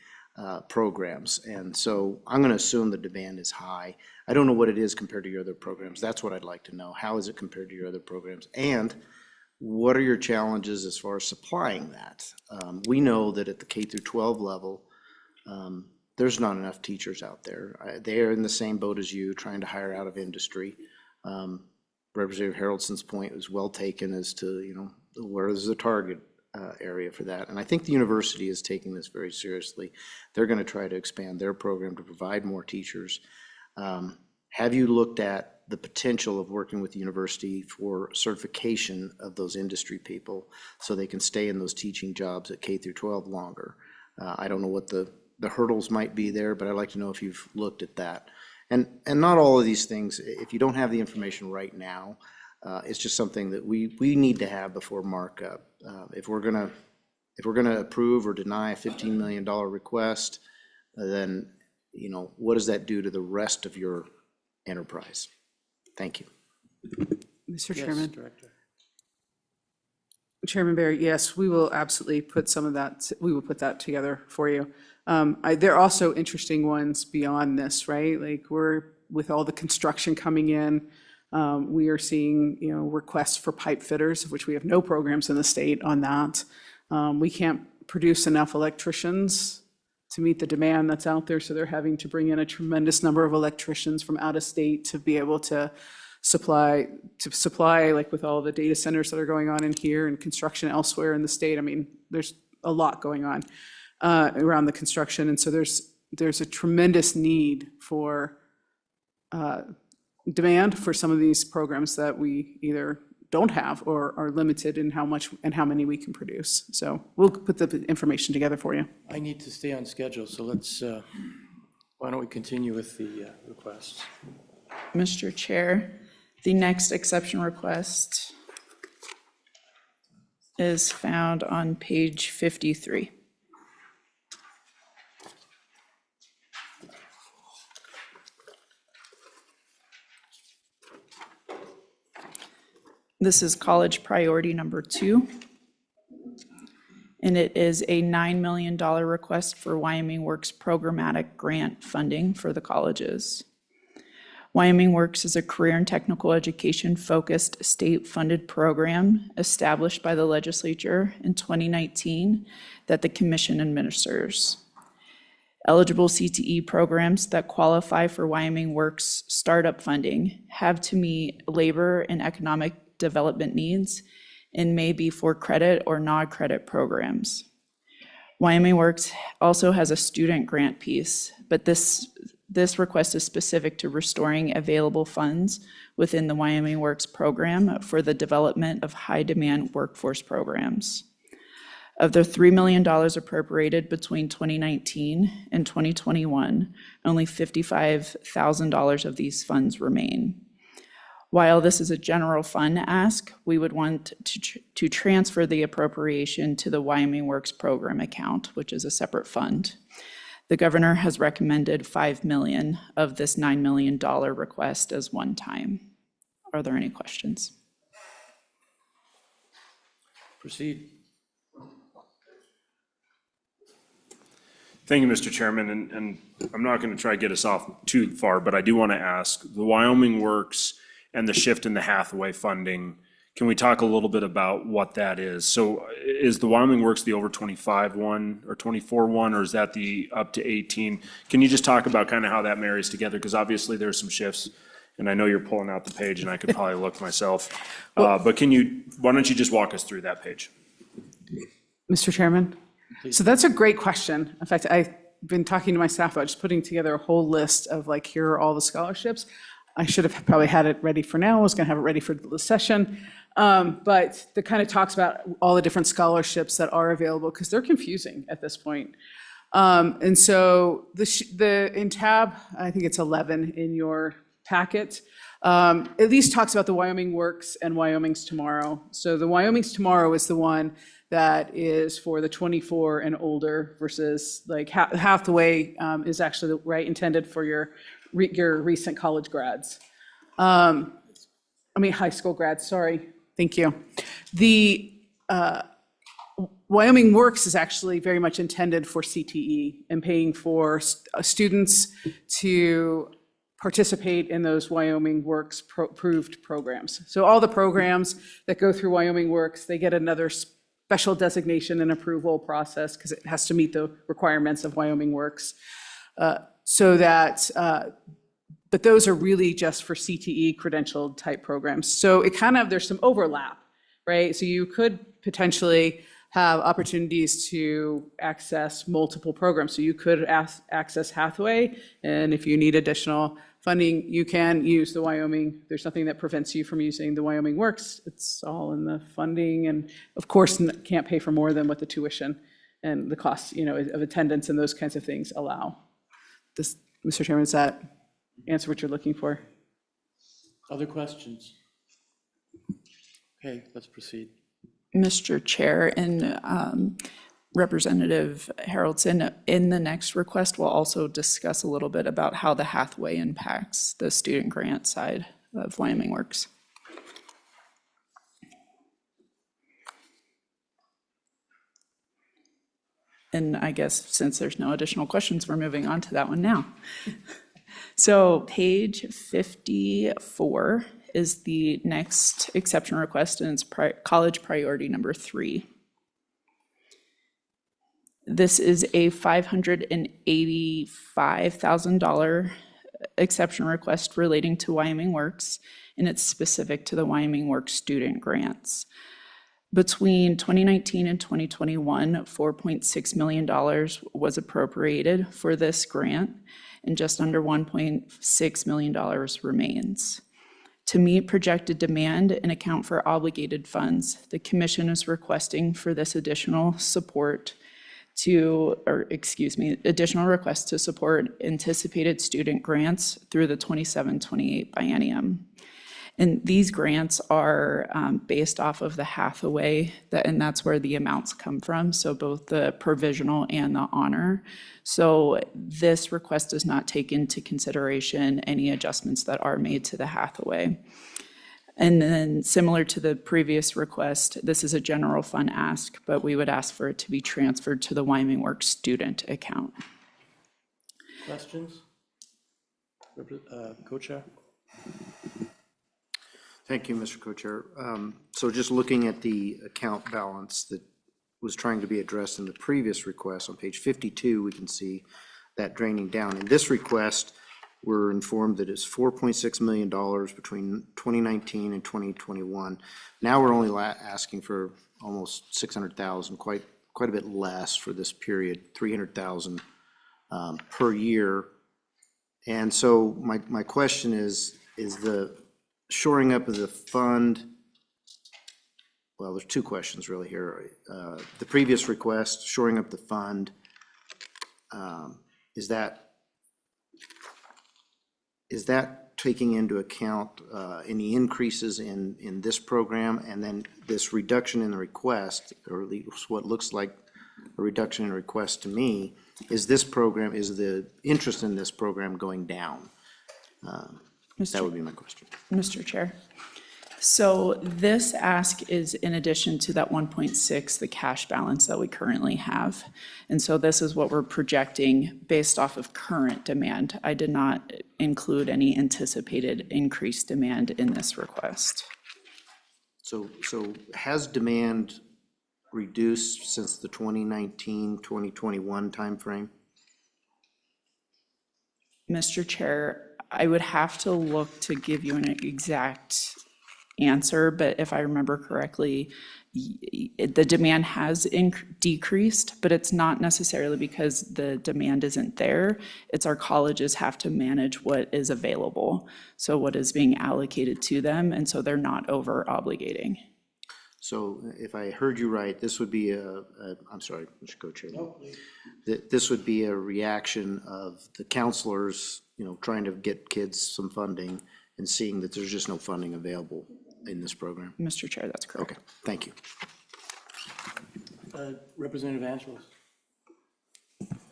programs. And so I'm going to assume the demand is high. I don't know what it is compared to your other programs. That's what I'd like to know. How is it compared to your other programs? And what are your challenges as far as supplying that? We know that at the K through 12 level, there's not enough teachers out there. They are in the same boat as you, trying to hire out of industry. Representative Harrelson's point was well taken as to, where is the target area for that. And I think the university is taking this very seriously. They're going to try to expand their program to provide more teachers. Have you looked at the potential of working with the university for certification of those industry people so they can stay in those teaching jobs at K through 12 longer? I don't know what the hurdles might be there, but I'd like to know if you've looked at that. And not all of these things, if you don't have the information right now, it's just something that we need to have before markup. If we're gonna approve or deny a $15 million request, then, you know, what does that do to the rest of your enterprise? Thank you. Mr. Yes, Chairman. Director. Chairman Barry, yes, we will absolutely put some of that, we will put that together for you. There are also interesting ones beyond this, right? Like with all the construction coming in, we are seeing, you know, requests for pipe fitters, of which we have no programs in the state on that. We can't produce enough electricians to meet the demand that's out there, so they're having to bring in a tremendous number of electricians from out of state to be able to supply, like with all the data centers that are going on in here and construction elsewhere in the state. I mean, there's a lot going on around the construction, and so there's a tremendous need for demand for some of these programs that we either don't have or are limited in how much and how many we can produce. So we'll put the information together for you. I need to stay on schedule, so let's, why don't we continue with the requests? Mr. Chair, the next exception request is found on page 53. This is college priority number 2. And it is a $9 million request for Wyoming Works programmatic grant funding for the colleges. Wyoming Works is a career and technical education focused state-funded program established by the legislature in 2019 that the commission administers. Eligible CTE programs that qualify for Wyoming Works startup funding have to meet labor and economic development needs and may be for credit or non-credit programs. Wyoming Works also has a student grant piece, but this request is specific to restoring available funds within the Wyoming Works program for the development of high-demand workforce programs. Of the $3 million appropriated between 2019 and 2021, only $55,000 of these funds remain. While this is a general fund ask, we would want to transfer the appropriation to the Wyoming Works program account, which is a separate fund. The governor has recommended $5 million of this $9 million request as one time. Are there any questions? Proceed. Thank you, Mr. Chairman, and I'm not going to try to get us off too far, but I do want to ask, the Wyoming Works and the shift in the Hathaway funding, can we talk a little bit about what that is? So is the Wyoming Works the over 25 one or 24 one, or is that the up to 18? Can you just talk about kind of how that marries together? Because obviously there's some shifts, and I know you're pulling out the page and I could probably look myself. But why don't you just walk us through that page? Mr. Chairman? So that's a great question. In fact, I've been talking to my staff about just putting together a whole list of like, here are all the scholarships. I should have probably had it ready for now. I was going to have it ready for the session. But that kind of talks about all the different scholarships that are available because they're confusing at this point. And so in tab, I think it's 11 in your packet, at least talks about the Wyoming Works and Wyoming's Tomorrow. So the Wyoming's Tomorrow is the one that is for the 24 and older versus like Hathaway is actually intended for your recent college grads. High school grads, sorry. Thank you. The Wyoming Works is actually very much intended for CTE and paying for students to participate in those Wyoming Works approved programs. So all the programs that go through Wyoming Works, they get another special designation and approval process because it has to meet the requirements of Wyoming Works. But those are really just for CTE credentialed type programs. So there's some overlap, right? So you could potentially have opportunities to access multiple programs. So you could access Hathaway, and if you need additional funding, you can use the Wyoming, there's nothing that prevents you from using the Wyoming Works. It's all in the funding, and of course, can't pay for more than what the tuition and the cost, of attendance and those kinds of things allow. This, Mr. Chairman, does that answer what you're looking for? Other questions? Okay, let's proceed. Mr. Chair, and Representative Haroldson, in the next request, we'll also discuss a little bit about how the Hathaway impacts the student grant side of Wyoming Works. And I guess since there's no additional questions, we're moving on to that one now. So page 54 is the next exception request, and it's college priority number 3. This is a $585,000 exception request relating to Wyoming Works, and it's specific to the Wyoming Works student grants. Between 2019 and 2021, $4.6 million was appropriated for this grant, and just under $1.6 million remains. To meet projected demand and account for obligated funds, the Commission is requesting for this additional support additional requests to support anticipated student grants through the 27-28 biennium. And these grants are based off of the Hathaway, and that's where the amounts come from, so both the provisional and the honor. So this request does not take into consideration any adjustments that are made to the Hathaway. And then similar to the previous request, this is a general fund ask, but we would ask for it to be transferred to the Wyoming Works student account. Questions? Co-Chair? Thank you, Mr. Co-Chair. So just looking at the account balance that was trying to be addressed in the previous request, on page 52, we can see that draining down. In this request, we're informed that it's $4.6 million between 2019 and 2021. Now we're only asking for almost $600,000, quite a bit less for this period, $300,000 per year. And so my question is the shoring up of the fund, well, there's two questions really here. The previous request, shoring up the fund, is that taking into account any increases in this program, and then this reduction in the request, or at least what looks like a reduction in request to me, is the interest in this program going down? That would be my question. Mr. Chair. So this ask is in addition to that 1.6, the cash balance that we currently have. And so this is what we're projecting based off of current demand. I did not include any anticipated increased demand in this request. So has demand reduced since the 2019, 2021 timeframe? Mr. Chair, I would have to look to give you an exact answer, but if I remember correctly, the demand has decreased, but it's not necessarily because the demand isn't there. It's our colleges have to manage what is available, so what is being allocated to them, and so they're not over obligating. So if I heard you right, this would be I'm sorry, Mr. Co-Chair. This would be a reaction of the counselors, trying to get kids some funding and seeing that there's just no funding available in this program. Mr. Chair, that's correct. Okay, thank you. Representative Angelos.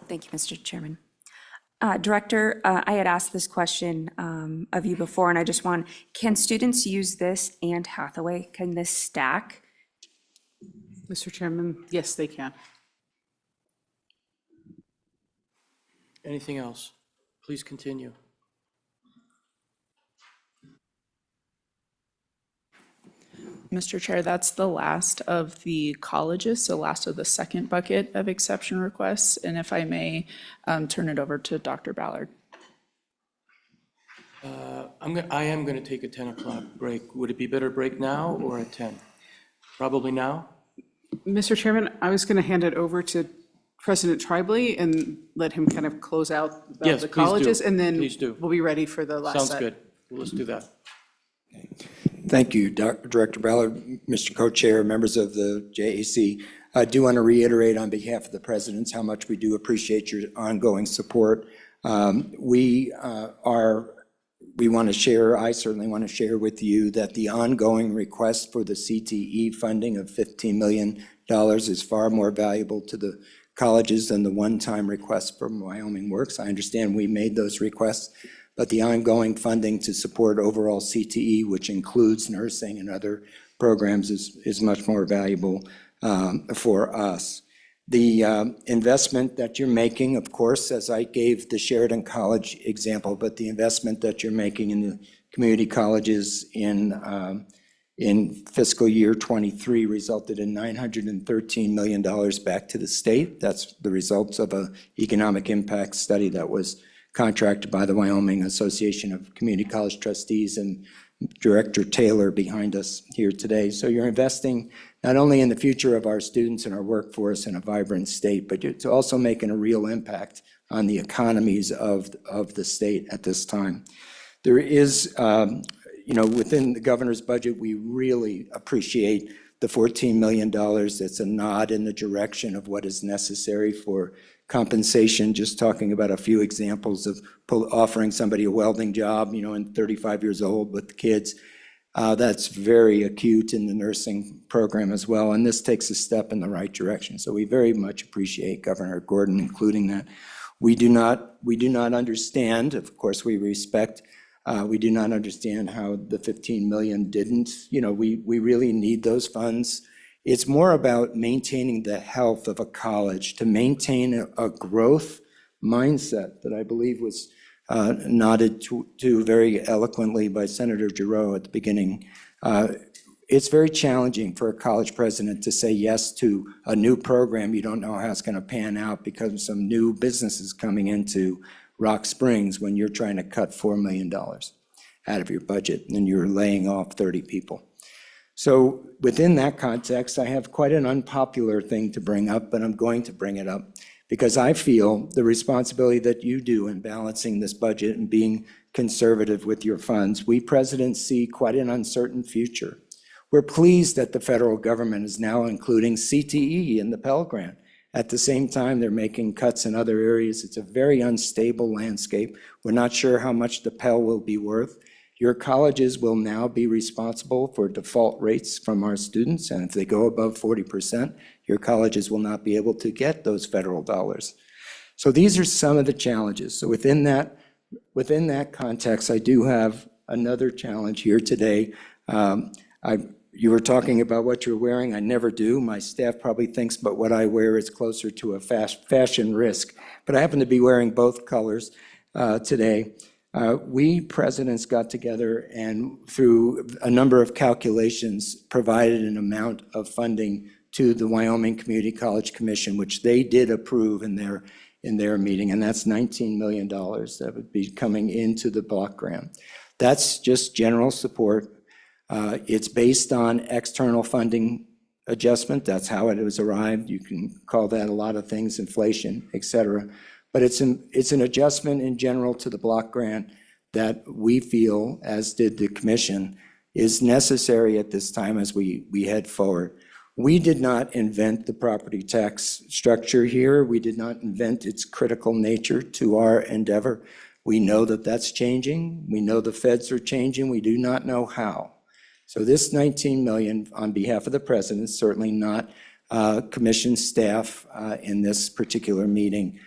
Thank you, Mr. Chairman. Director, I had asked this question of you before, and I just can students use this and Hathaway? Can this stack? Mr. Chairman, yes, they can. Anything else? Please continue. Mr. Chair, that's the last of the colleges, so last of the second bucket of exception requests. And if I may, turn it over to Dr. Ballard. I am going to take a 10 o'clock break. Would it be better break now or at 10? Probably now? Mr. Chairman, I was going to hand it over to President Tribally and let him kind of close out about Yes, the please do. colleges? And then Please do. we'll be ready for the last set. Sounds good. Let's do that. Thank you, Director Ballard, Mr. Co-Chair, members of the JAC. I do want to reiterate on behalf of the presidents how much we do appreciate your ongoing support. We want to share, I certainly want to share with you that the ongoing request for the CTE funding of $15 million is far more valuable to the colleges than the one-time request from Wyoming Works. I understand we made those requests, but the ongoing funding to support overall CTE, which includes nursing and other programs, is much more valuable for us. The investment that you're making, of course, as I gave the Sheridan College example, but the investment that you're making in the community colleges in fiscal year '23 resulted in $913 million back to the state. That's the results of an economic impact study that was contracted by the Wyoming Association of Community College Trustees and Director Taylor behind us here today. So you're investing not only in the future of our students and our workforce in a vibrant state, but it's also making a real impact on the economies of the state at this time. There is, within the governor's budget, we really appreciate the $14 million. That's a nod in the direction of what is necessary for compensation, just talking about a few examples of offering somebody a welding job, and 35 years old with kids. That's very acute in the nursing program as well, and this takes a step in the right direction. So we very much appreciate Governor Gordon including that. We do not understand, of course we respect, we do not understand how the 15 million didn't. We really need those funds. It's more about maintaining the health of a college, to maintain a growth mindset that I believe was nodded to very eloquently by Senator Giroux at the beginning. It's very challenging for a college president to say yes to a new program you don't know how it's going to pan out because of some new businesses coming into Rock Springs when you're trying to cut $4 million out of your budget and you're laying off 30 people. So within that context, I have quite an unpopular thing to bring up, but I'm going to bring it up because I feel the responsibility that you do in balancing this budget and being conservative with your funds. We presidents see quite an uncertain future. We're pleased that the federal government is now including CTE in the Pell Grant. At the same time, they're making cuts in other areas. It's a very unstable landscape. We're not sure how much the Pell will be worth. Your colleges will now be responsible for default rates from our students, and if they go above 40%, your colleges will not be able to get those federal dollars. So these are some of the challenges. So within that context, I do have another challenge here today. You were talking about what you're wearing. I never do. My staff probably thinks, but what I wear is closer to a fashion risk. But I happen to be wearing both colors today. We presidents got together and through a number of calculations provided an amount of funding to the Wyoming Community College Commission, which they did approve in their meeting, and that's $19 million that would be coming into the block grant. That's just general support. It's based on external funding adjustment. That's how it was arrived. You can call that a lot of things, inflation, et cetera. But it's an adjustment in general to the block grant that we feel, as did the commission, is necessary at this time as we head forward. We did not invent the property tax structure here. We did not invent its critical nature to our endeavor. We know that that's changing. We know the feds are changing. We do not know how. So this $19 million on behalf of the president, certainly not commission staff in this particular meeting.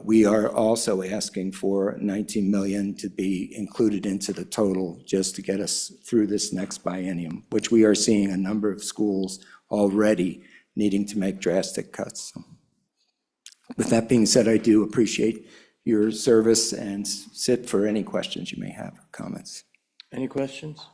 We are also asking for $19 million to be included into the total just to get us through this next biennium, which we are seeing a number of schools already needing to make drastic cuts. With that being said, I do appreciate your service and sit for any questions you may have or comments. Any questions?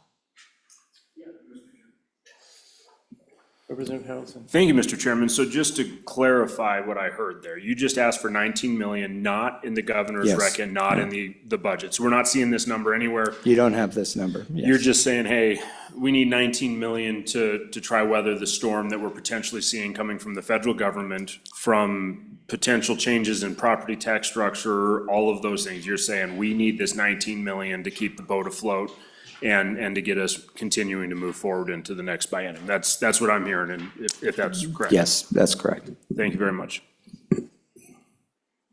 Representative Harrelson. Thank you, Mr. Chairman. So just to clarify what I heard there, you just asked for 19 million, not in the governor's Yes. rec and not in the budget. So we're not seeing this number anywhere. You don't have this number. You're just saying, hey, we need 19 million to try weather the storm that we're potentially seeing coming from the federal government, from potential changes in property tax structure, all of those things. You're saying we need this 19 million to keep the boat afloat and to get us continuing to move forward into the next biennium. That's what I'm hearing, and if that's correct. Yes, that's correct. Thank you very much.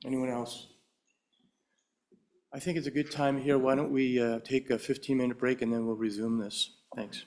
Anyone else? I think it's a good time here. Why don't we take a 15-minute break and then we'll resume this. Thanks.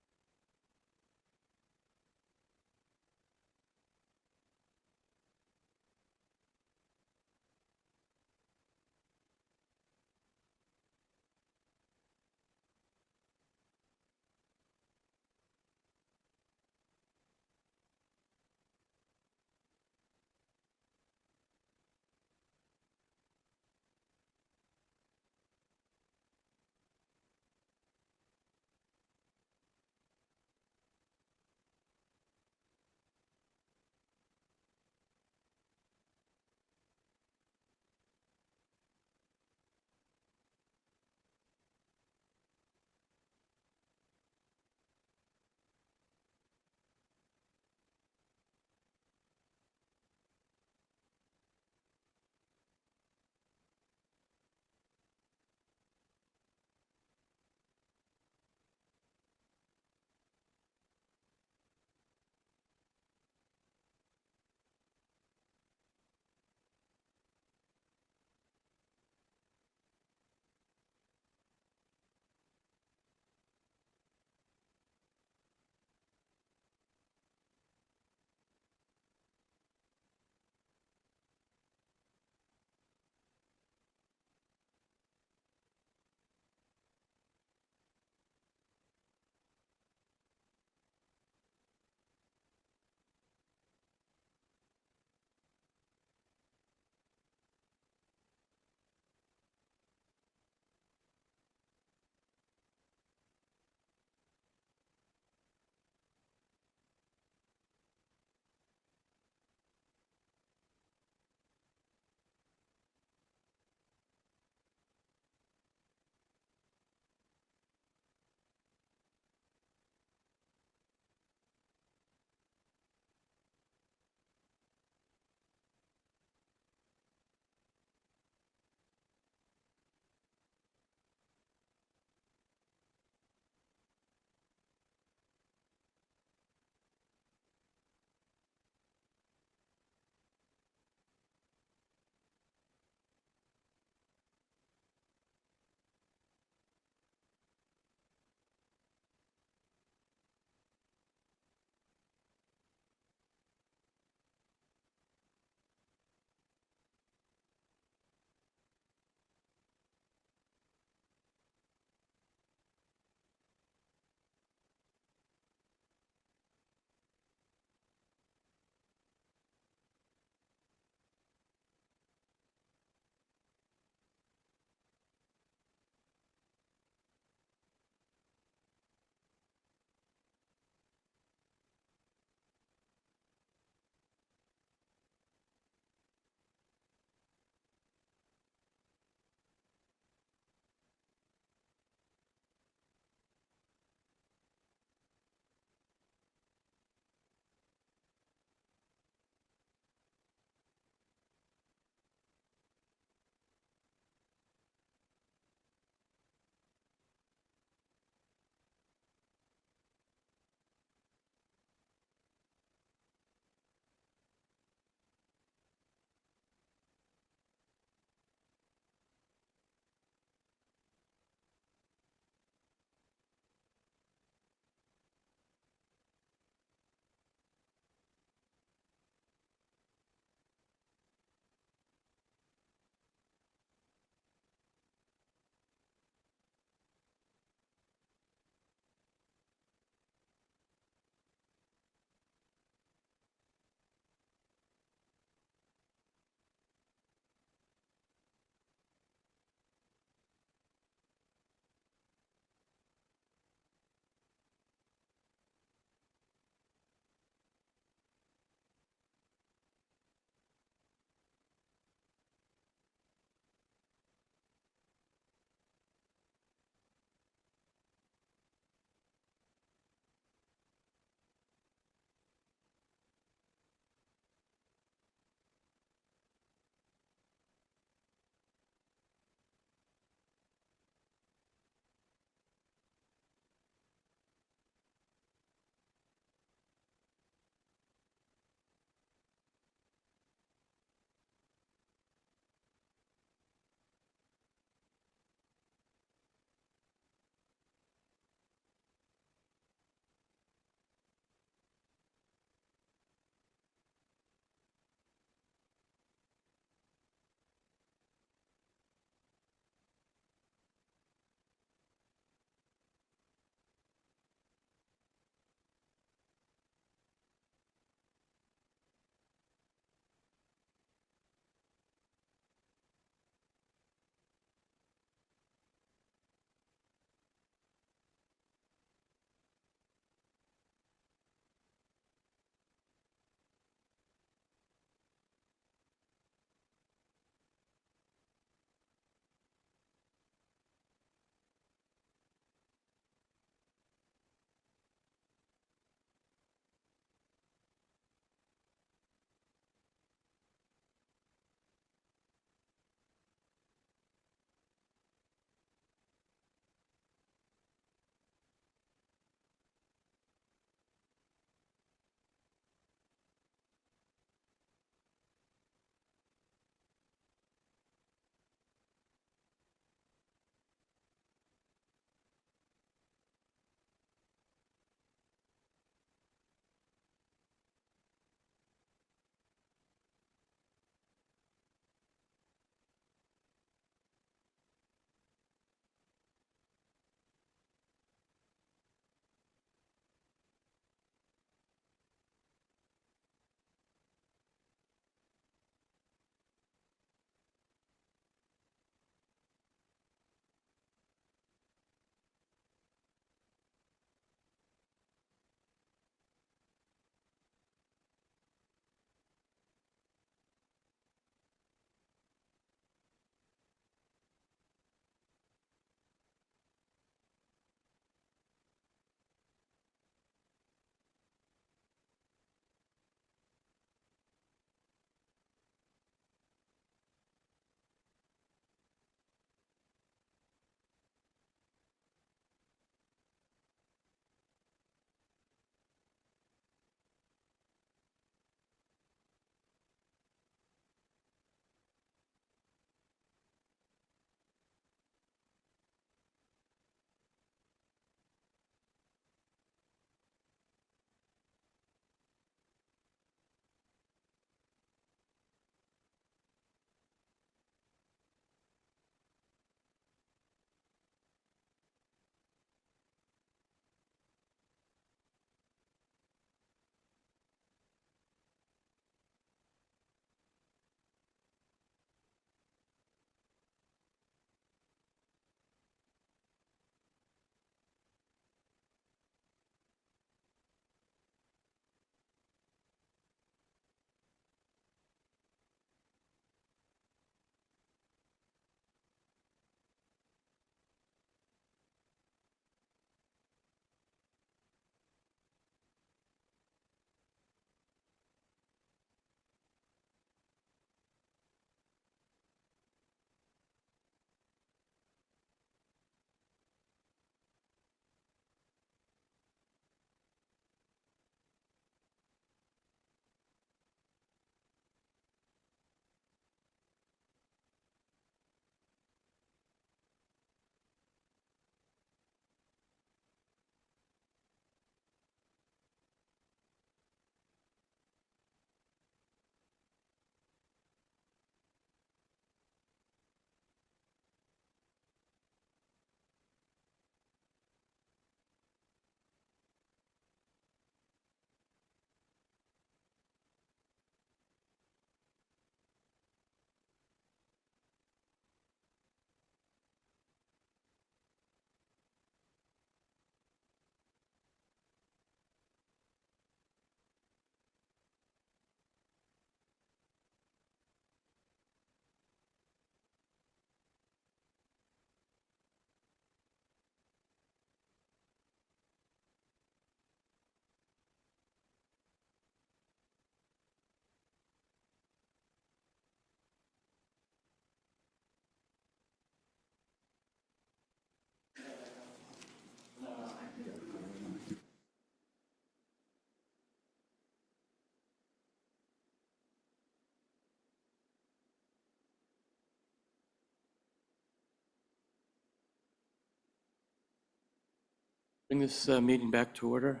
Bring this meeting back to order.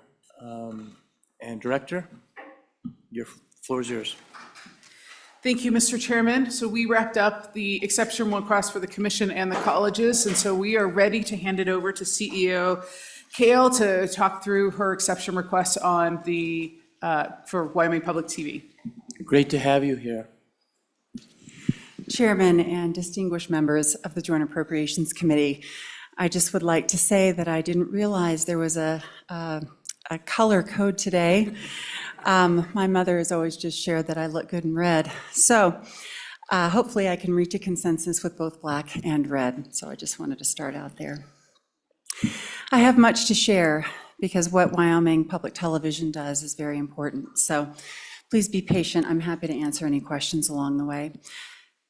And Director, your floor is yours. Thank you, Mr. Chairman. So we wrapped up the exception request for the commission and the colleges, and so we are ready to hand it over to CEO Kale to talk through her exception request on the, for Wyoming Public TV. Great to have you here. Chairman and distinguished members of the Joint Appropriations Committee, I just would like to say that I didn't realize there was a color code today. My mother has always just shared that I look good in red. So hopefully I can reach a consensus with both black and red. So I just wanted to start out there. I have much to share because what Wyoming Public Television does is very important. So please be patient. I'm happy to answer any questions along the way.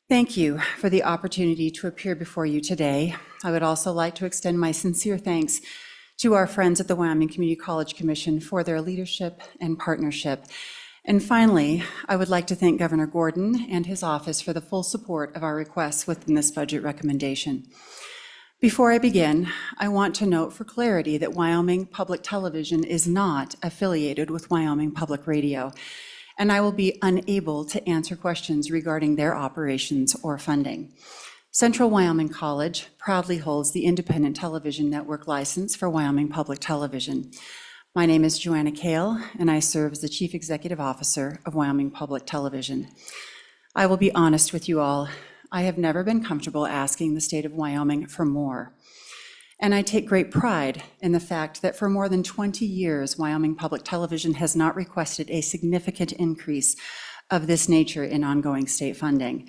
Thank you for the opportunity to appear before you today. I would also like to extend my sincere thanks to our friends at the Wyoming Community College Commission for their leadership and partnership. And finally, I would like to thank Governor Gordon and his office for the full support of our requests within this budget recommendation. Before I begin, I want to note for clarity that Wyoming Public Television is not affiliated with Wyoming Public Radio, and I will be unable to answer questions regarding their operations or funding. Central Wyoming College proudly holds the independent television network license for Wyoming Public Television. My name is Joanna Kale, and I serve as the Chief Executive Officer of Wyoming Public Television. I will be honest with you all, I have never been comfortable asking the state of Wyoming for more. And I take great pride in the fact that for more than 20 years, Wyoming Public Television has not requested a significant increase of this nature in ongoing state funding.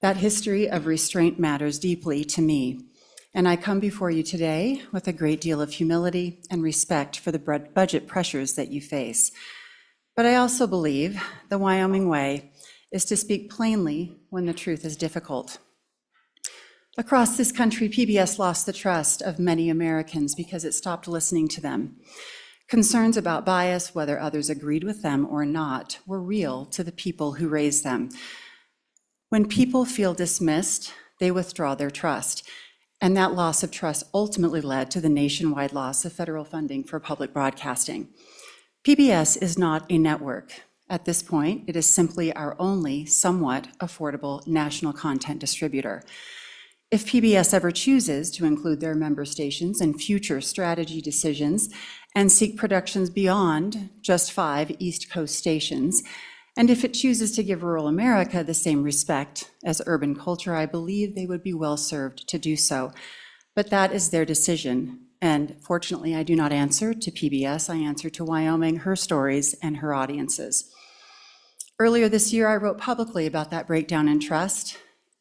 That history of restraint matters deeply to me, and I come before you today with a great deal of humility and respect for the budget pressures that you face. But I also believe the Wyoming way is to speak plainly when the truth is difficult. Across this country, PBS lost the trust of many Americans because it stopped listening to them. Concerns about bias, whether others agreed with them or not, were real to the people who raised them. When people feel dismissed, they withdraw their trust, and that loss of trust ultimately led to the nationwide loss of federal funding for public broadcasting. PBS is not a network. At this point, it is simply our only somewhat affordable national content distributor. If PBS ever chooses to include their member stations in future strategy decisions and seek productions beyond just 5 East Coast stations, and if it chooses to give rural America the same respect as urban culture, I believe they would be well served to do so. But that is their decision. And fortunately, I do not answer to PBS. I answer to Wyoming, her stories, and her audiences. Earlier this year, I wrote publicly about that breakdown in trust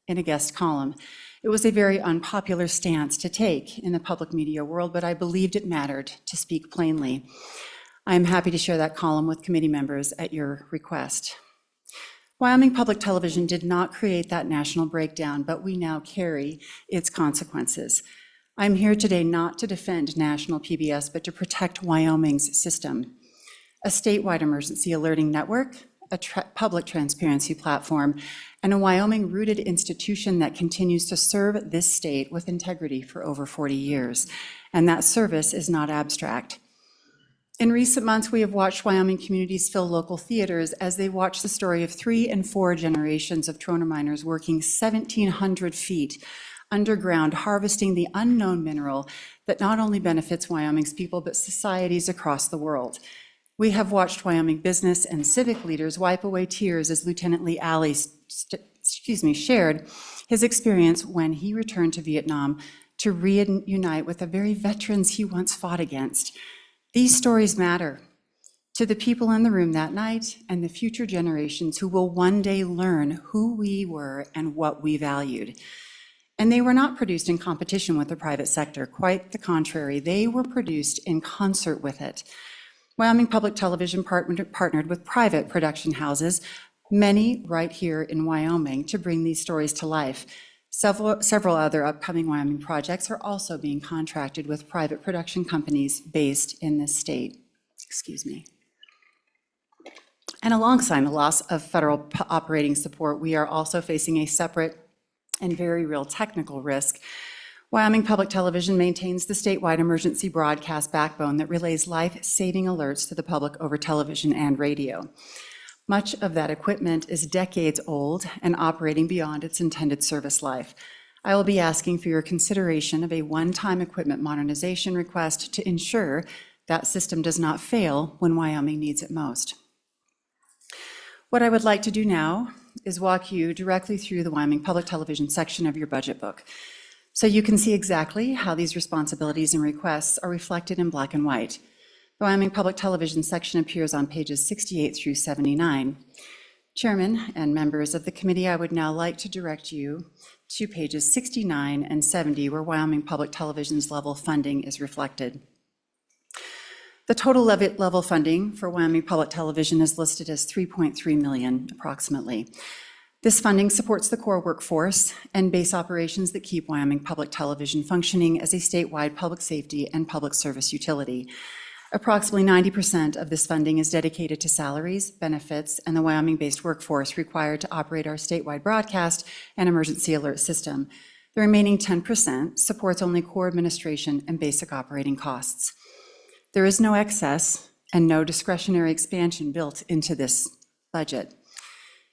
in a guest column. It was a very unpopular stance to take in the public media world, but I believed it mattered to speak plainly. I am happy to share that column with committee members at your request. Wyoming Public Television did not create that national breakdown, but we now carry its consequences. I'm here today not to defend national PBS, but to protect Wyoming's system. A statewide emergency alerting network, a public transparency platform, and a Wyoming-rooted institution that continues to serve this state with integrity for over 40 years. And that service is not abstract. In recent months, we have watched Wyoming communities fill local theaters as they watch the story of 3 and 4 generations of Trona miners working 1,700 feet underground, harvesting the unknown mineral that not only benefits Wyoming's people, but societies across the world. We have watched Wyoming business and civic leaders wipe away tears as Lieutenant Lee Alley shared his experience when he returned to Vietnam to reunite with the very veterans he once fought against. These stories matter to the people in the room that night and the future generations who will one day learn who we were and what we valued. And they were not produced in competition with the private sector. Quite the contrary, they were produced in concert with it. Wyoming Public Television partnered with private production houses, many right here in Wyoming, to bring these stories to life. Several other upcoming Wyoming projects are also being contracted with private production companies based in this state. And alongside the loss of federal operating support, we are also facing a separate and very real technical risk Wyoming Public Television maintains the statewide emergency broadcast backbone that relays life-saving alerts to the public over television and radio. Much of that equipment is decades old and operating beyond its intended service life. I will be asking for your consideration of a one-time equipment modernization request to ensure that system does not fail when Wyoming needs it most. What I would like to do now is walk you directly through the Wyoming Public Television section of your budget book, so you can see exactly how these responsibilities and requests are reflected in black and white. The Wyoming Public Television section appears on pages 68 through 79. Chairman and members of the committee, I would now like to direct you to pages 69 and 70, where Wyoming Public Television's level funding is reflected. The total level funding for Wyoming Public Television is listed as $3.3 million approximately. This funding supports the core workforce and base operations that keep Wyoming Public Television functioning as a statewide public safety and public service utility. Approximately 90% of this funding is dedicated to salaries, benefits, and the Wyoming-based workforce required to operate our statewide broadcast and emergency alert system. The remaining 10% supports only core administration and basic operating costs. There is no excess and no discretionary expansion built into this budget.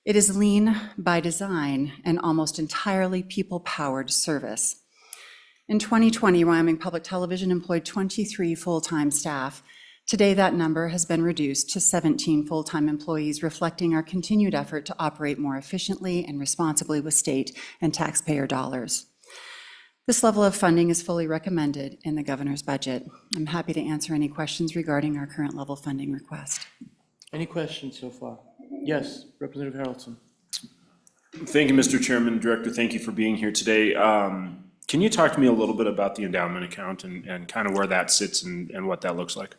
It is lean by design and almost entirely people-powered service. In 2020, Wyoming Public Television employed 23 full-time staff. Today, that number has been reduced to 17 full-time employees, reflecting our continued effort to operate more efficiently and responsibly with state and taxpayer dollars. This level of funding is fully recommended in the governor's budget. I'm happy to answer any questions regarding our current level funding request. Any questions so far? Yes, Representative Harrelson. Thank you, Mr. Chairman. Director, thank you for being here today. Can you talk to me a little bit about the endowment account and kind of where that sits and what that looks like?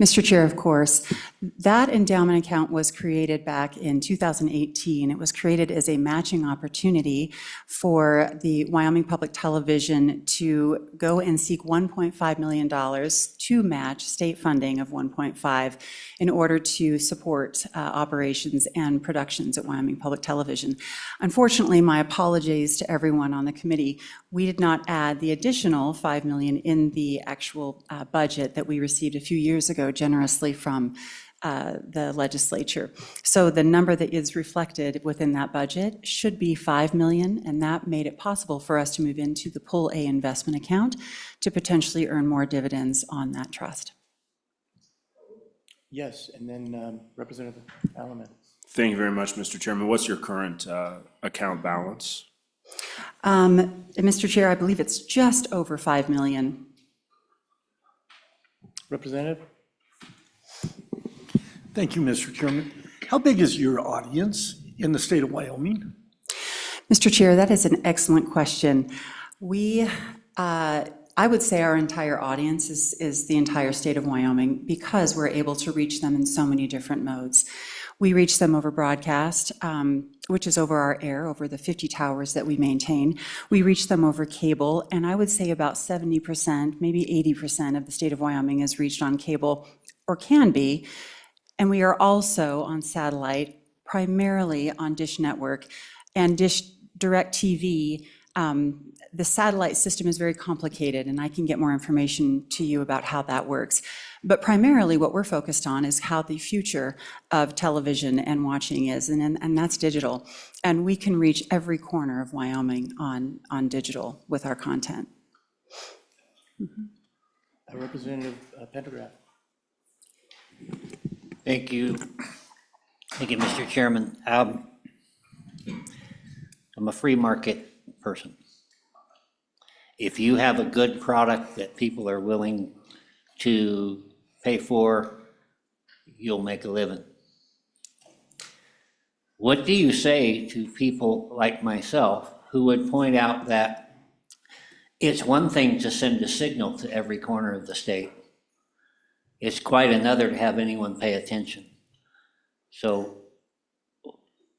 Mr. Chair, of course, that endowment account was created back in 2018. It was created as a matching opportunity for the Wyoming Public Television to go and seek $1.5 million to match state funding of $1.5 in order to support operations and productions at Wyoming Public Television. Unfortunately, my apologies to everyone on the committee, we did not add the additional $5 million in the actual budget that we received a few years ago generously from the legislature. So the number that is reflected within that budget should be $5 million, and that made it possible for us to move into the Pool A investment account to potentially earn more dividends on that trust. Yes, and then Representative Alaman. Thank you very much, Mr. Chairman. What's your current account balance? Mr. Chair, I believe it's just over $5 million. Representative? Thank you, Mr. Chairman. How big is your audience in the state of Wyoming? Mr. Chair, that is an excellent question. I would say our entire audience is the entire state of Wyoming because we're able to reach them in so many different modes. We reach them over broadcast, which is over our air, over the 50 towers that we maintain. We reach them over cable, and I would say about 70%, maybe 80% of the state of Wyoming is reached on cable, or can be. And we are also on satellite, primarily on Dish Network and Dish DirecTV. The satellite system is very complicated, and I can get more information to you about how that works. But primarily what we're focused on is how the future of television and watching is, and that's digital. And we can reach every corner of Wyoming on digital with our content. Representative Pendergraft. Thank you. Thank you, Mr. Chairman. I'm a free market person. If you have a good product that people are willing to pay for, you'll make a living. What do you say to people like myself who would point out that it's one thing to send a signal to every corner of the state? It's quite another to have anyone pay attention. So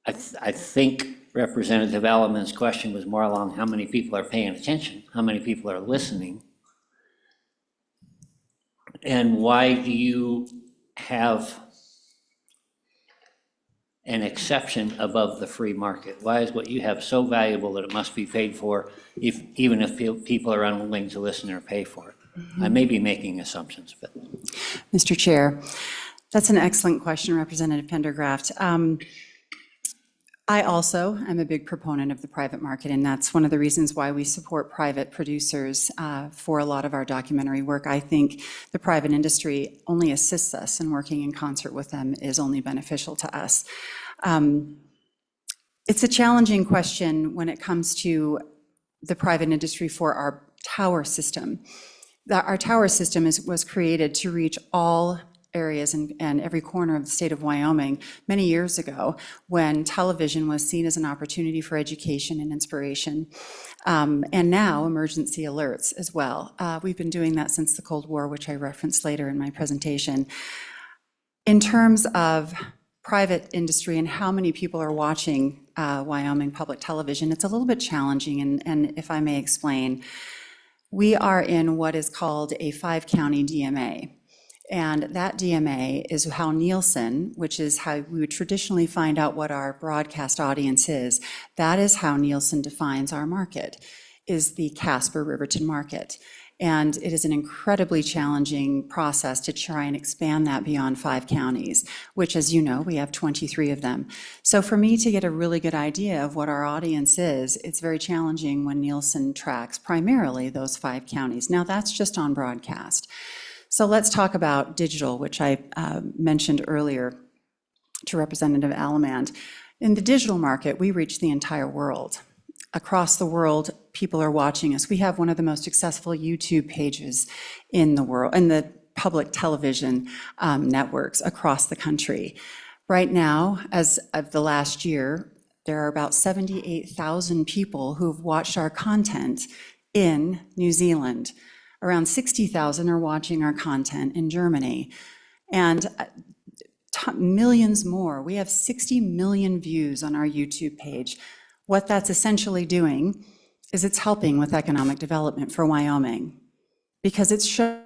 I think Representative Alaman's question was more along how many people are paying attention, how many people are listening, and why do you have an exception above the free market? Why is what you have so valuable that it must be paid for, even if people are unwilling to listen or pay for it? I may be making assumptions, but. Mr. Chair, that's an excellent question, Representative Pendergraft. I also am a big proponent of the private market, and that's one of the reasons why we support private producers for a lot of our documentary work. I think the private industry only assists us, and working in concert with them is only beneficial to us. It's a challenging question when it comes to the private industry for our tower system. Our tower system was created to reach all areas and every corner of the state of Wyoming many years ago, when television was seen as an opportunity for education and inspiration, and now emergency alerts as well. We've been doing that since the Cold War, which I referenced later in my presentation. In terms of private industry and how many people are watching Wyoming public television, it's a little bit challenging, and if I may explain, we are in what is called a 5-county DMA. And that DMA is how Nielsen, which is how we would traditionally find out what our broadcast audience is, that is how Nielsen defines our market, is the Casper-Riverton market. And it is an incredibly challenging process to try and expand that beyond 5 counties, which, as you know, we have 23 of them. So for me to get a really good idea of what our audience is, it's very challenging when Nielsen tracks primarily those 5 counties. Now, that's just on broadcast. So let's talk about digital, which I mentioned earlier to Representative Alamand. In the digital market, we reach the entire world. Across the world, people are watching us. We have one of the most successful YouTube pages in the world, in the public television networks across the country. Right now, as of the last year, there are about 78,000 people who've watched our content in New Zealand. Around 60,000 are watching our content in Germany, and millions more. We have 60 million views on our YouTube page. What that's essentially doing is it's helping with economic development for Wyoming, because it's showing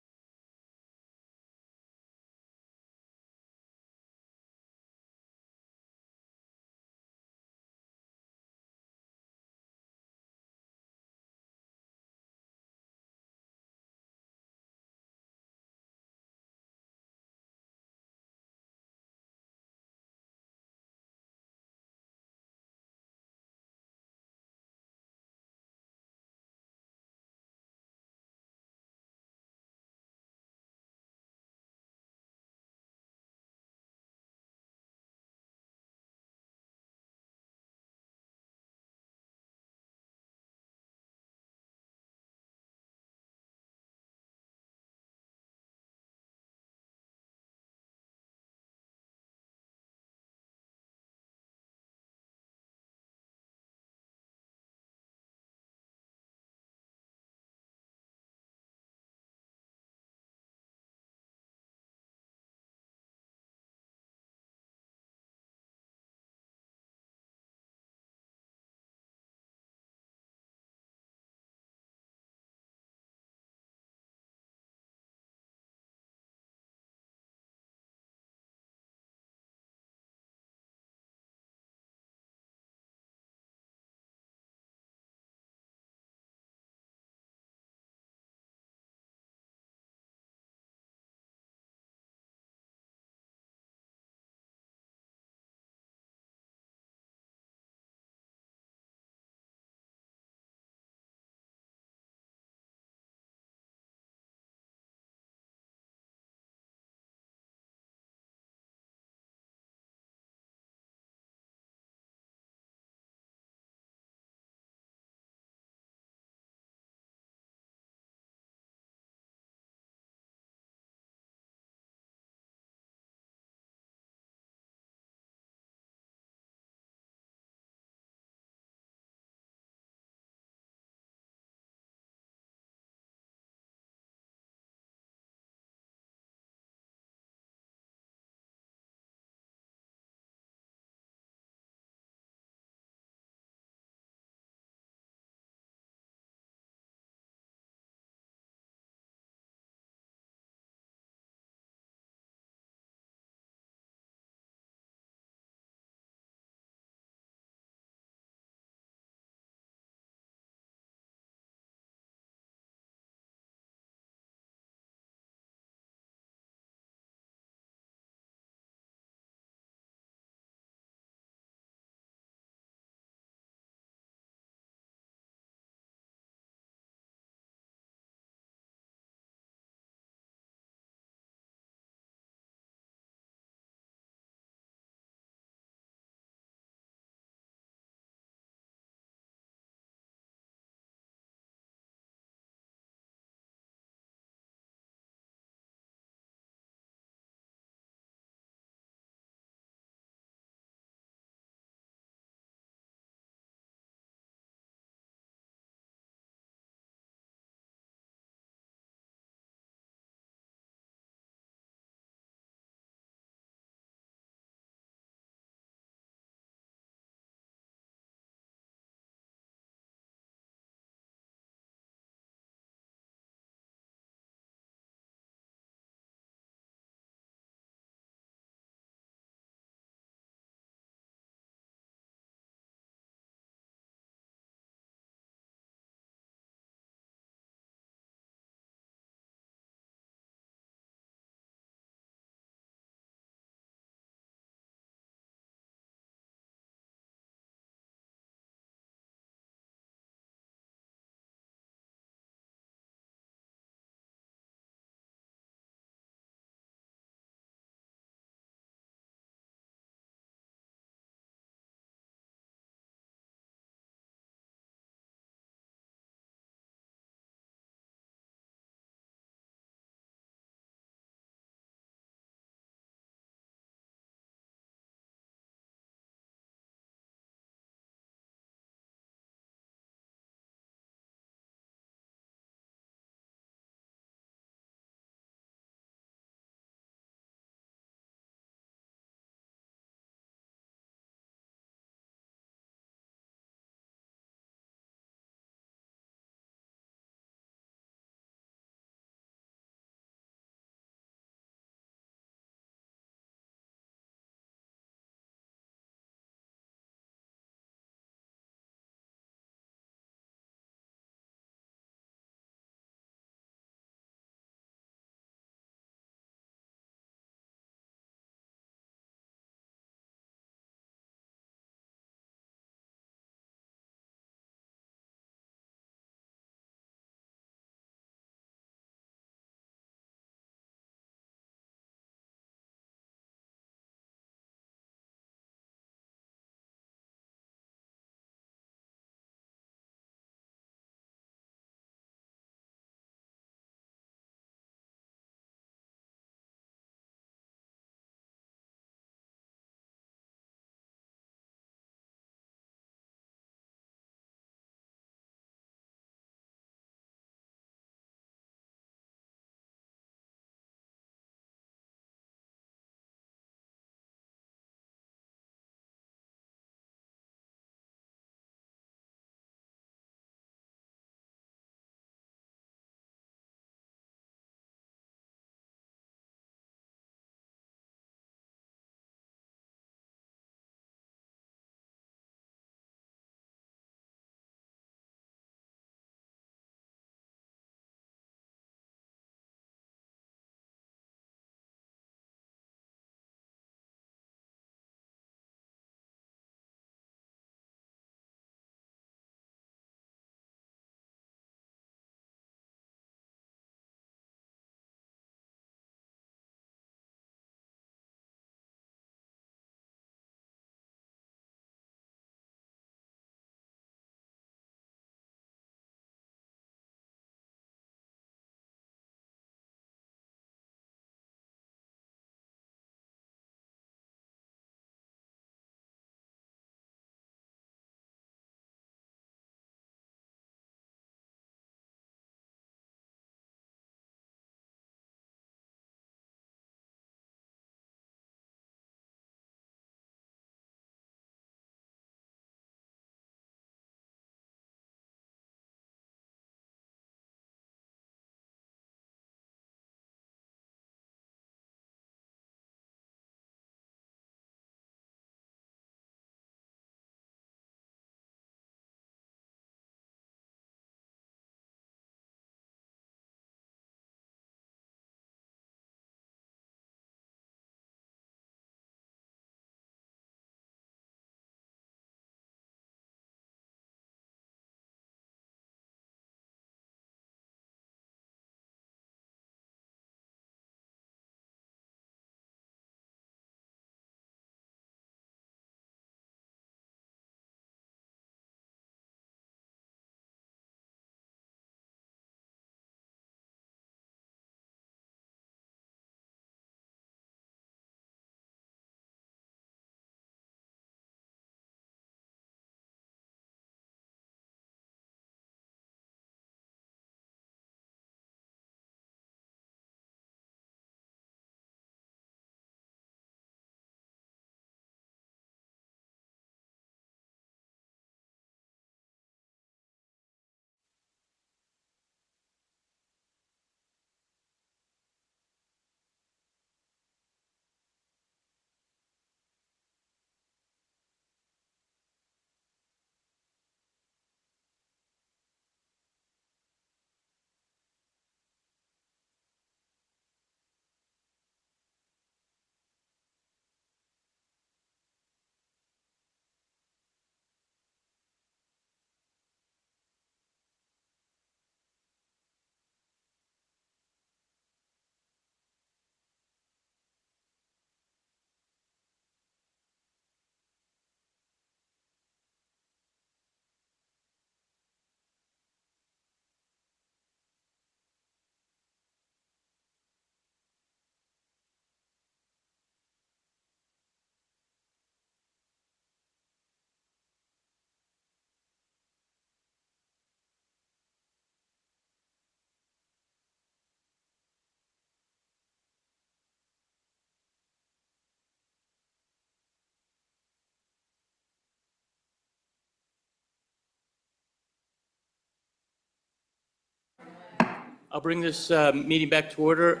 I'll bring this meeting back to order.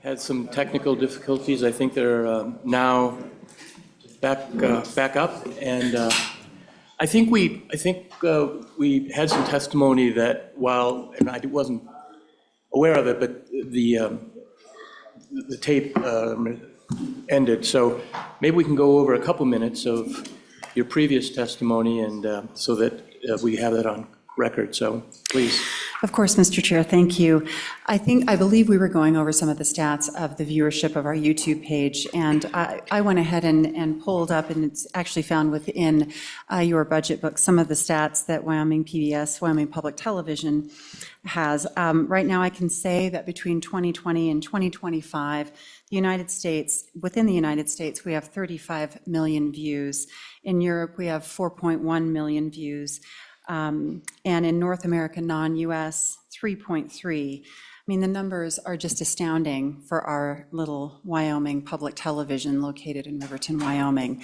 Had some technical difficulties. I think they're now back up, and I think we had some testimony that while, and I wasn't aware of it, but the tape ended. So maybe we can go over a couple minutes of your previous testimony, and so that we have that on record. So please. Of course, Mr. Chair, thank you. I believe we were going over some of the stats of the viewership of our YouTube page, and I went ahead and pulled up, and it's actually found within your budget book, some of the stats that Wyoming PBS, Wyoming Public Television, has. Right now, I can say that between 2020 and 2025, the United States, within the United States, we have 35 million views. In Europe, we have 4.1 million views. And in North America, non-US, 3.3. I mean, the numbers are just astounding for our little Wyoming public television located in Riverton, Wyoming.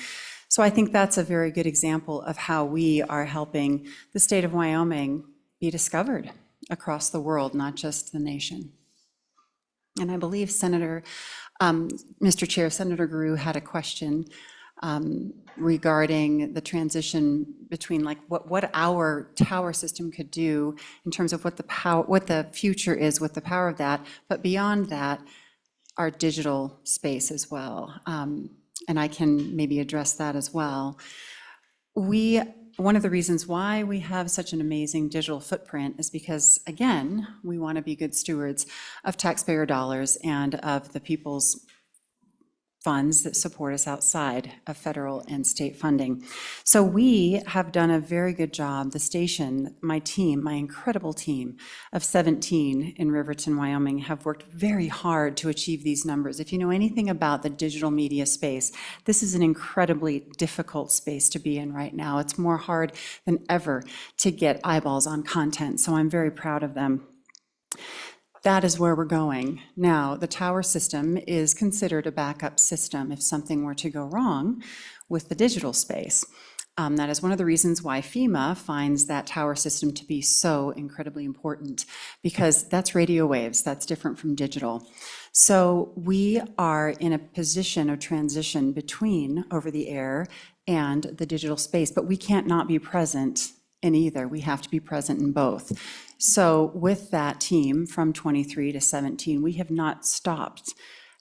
So I think that's a very good example of how we are helping the state of Wyoming be discovered across the world, not just the nation. And I believe Mr. Chair, Senator Guru had a question regarding the transition between like what our tower system could do in terms of what the future is with the power of that, but beyond that, our digital space as well. And I can maybe address that as well. One of the reasons why we have such an amazing digital footprint is because, again, we want to be good stewards of taxpayer dollars and of the people's funds that support us outside of federal and state funding. So we have done a very good job. The station, my team, my incredible team of 17 in Riverton, Wyoming, have worked very hard to achieve these numbers. If you know anything about the digital media space, this is an incredibly difficult space to be in right now. It's more hard than ever to get eyeballs on content, so I'm very proud of them. That is where we're going. Now, the tower system is considered a backup system if something were to go wrong with the digital space. That is one of the reasons why FEMA finds that tower system to be so incredibly important, because that's radio waves, that's different from digital. So we are in a position of transition between over the air and the digital space, but we can't not be present in either. We have to be present in both. So with that team from 23 to 17, we have not stopped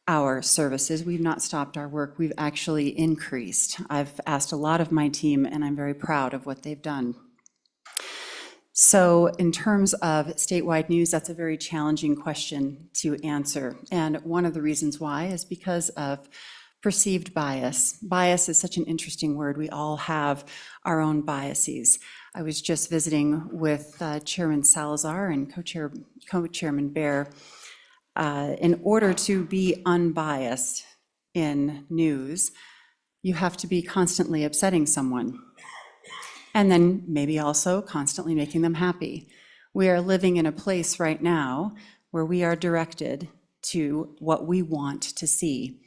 our services. We've not stopped our work. We've actually increased. I've asked a lot of my team, and I'm very proud of what they've done. So in terms of statewide news, that's a very challenging question to answer. And one of the reasons why is because of perceived bias. Bias is such an interesting word. We all have our own biases. I was just visiting with Chairman Salazar and Co-Chairman Bear. In order to be unbiased in news, you have to be constantly upsetting someone, and then maybe also constantly making them happy. We are living in a place right now where we are directed to what we want to see.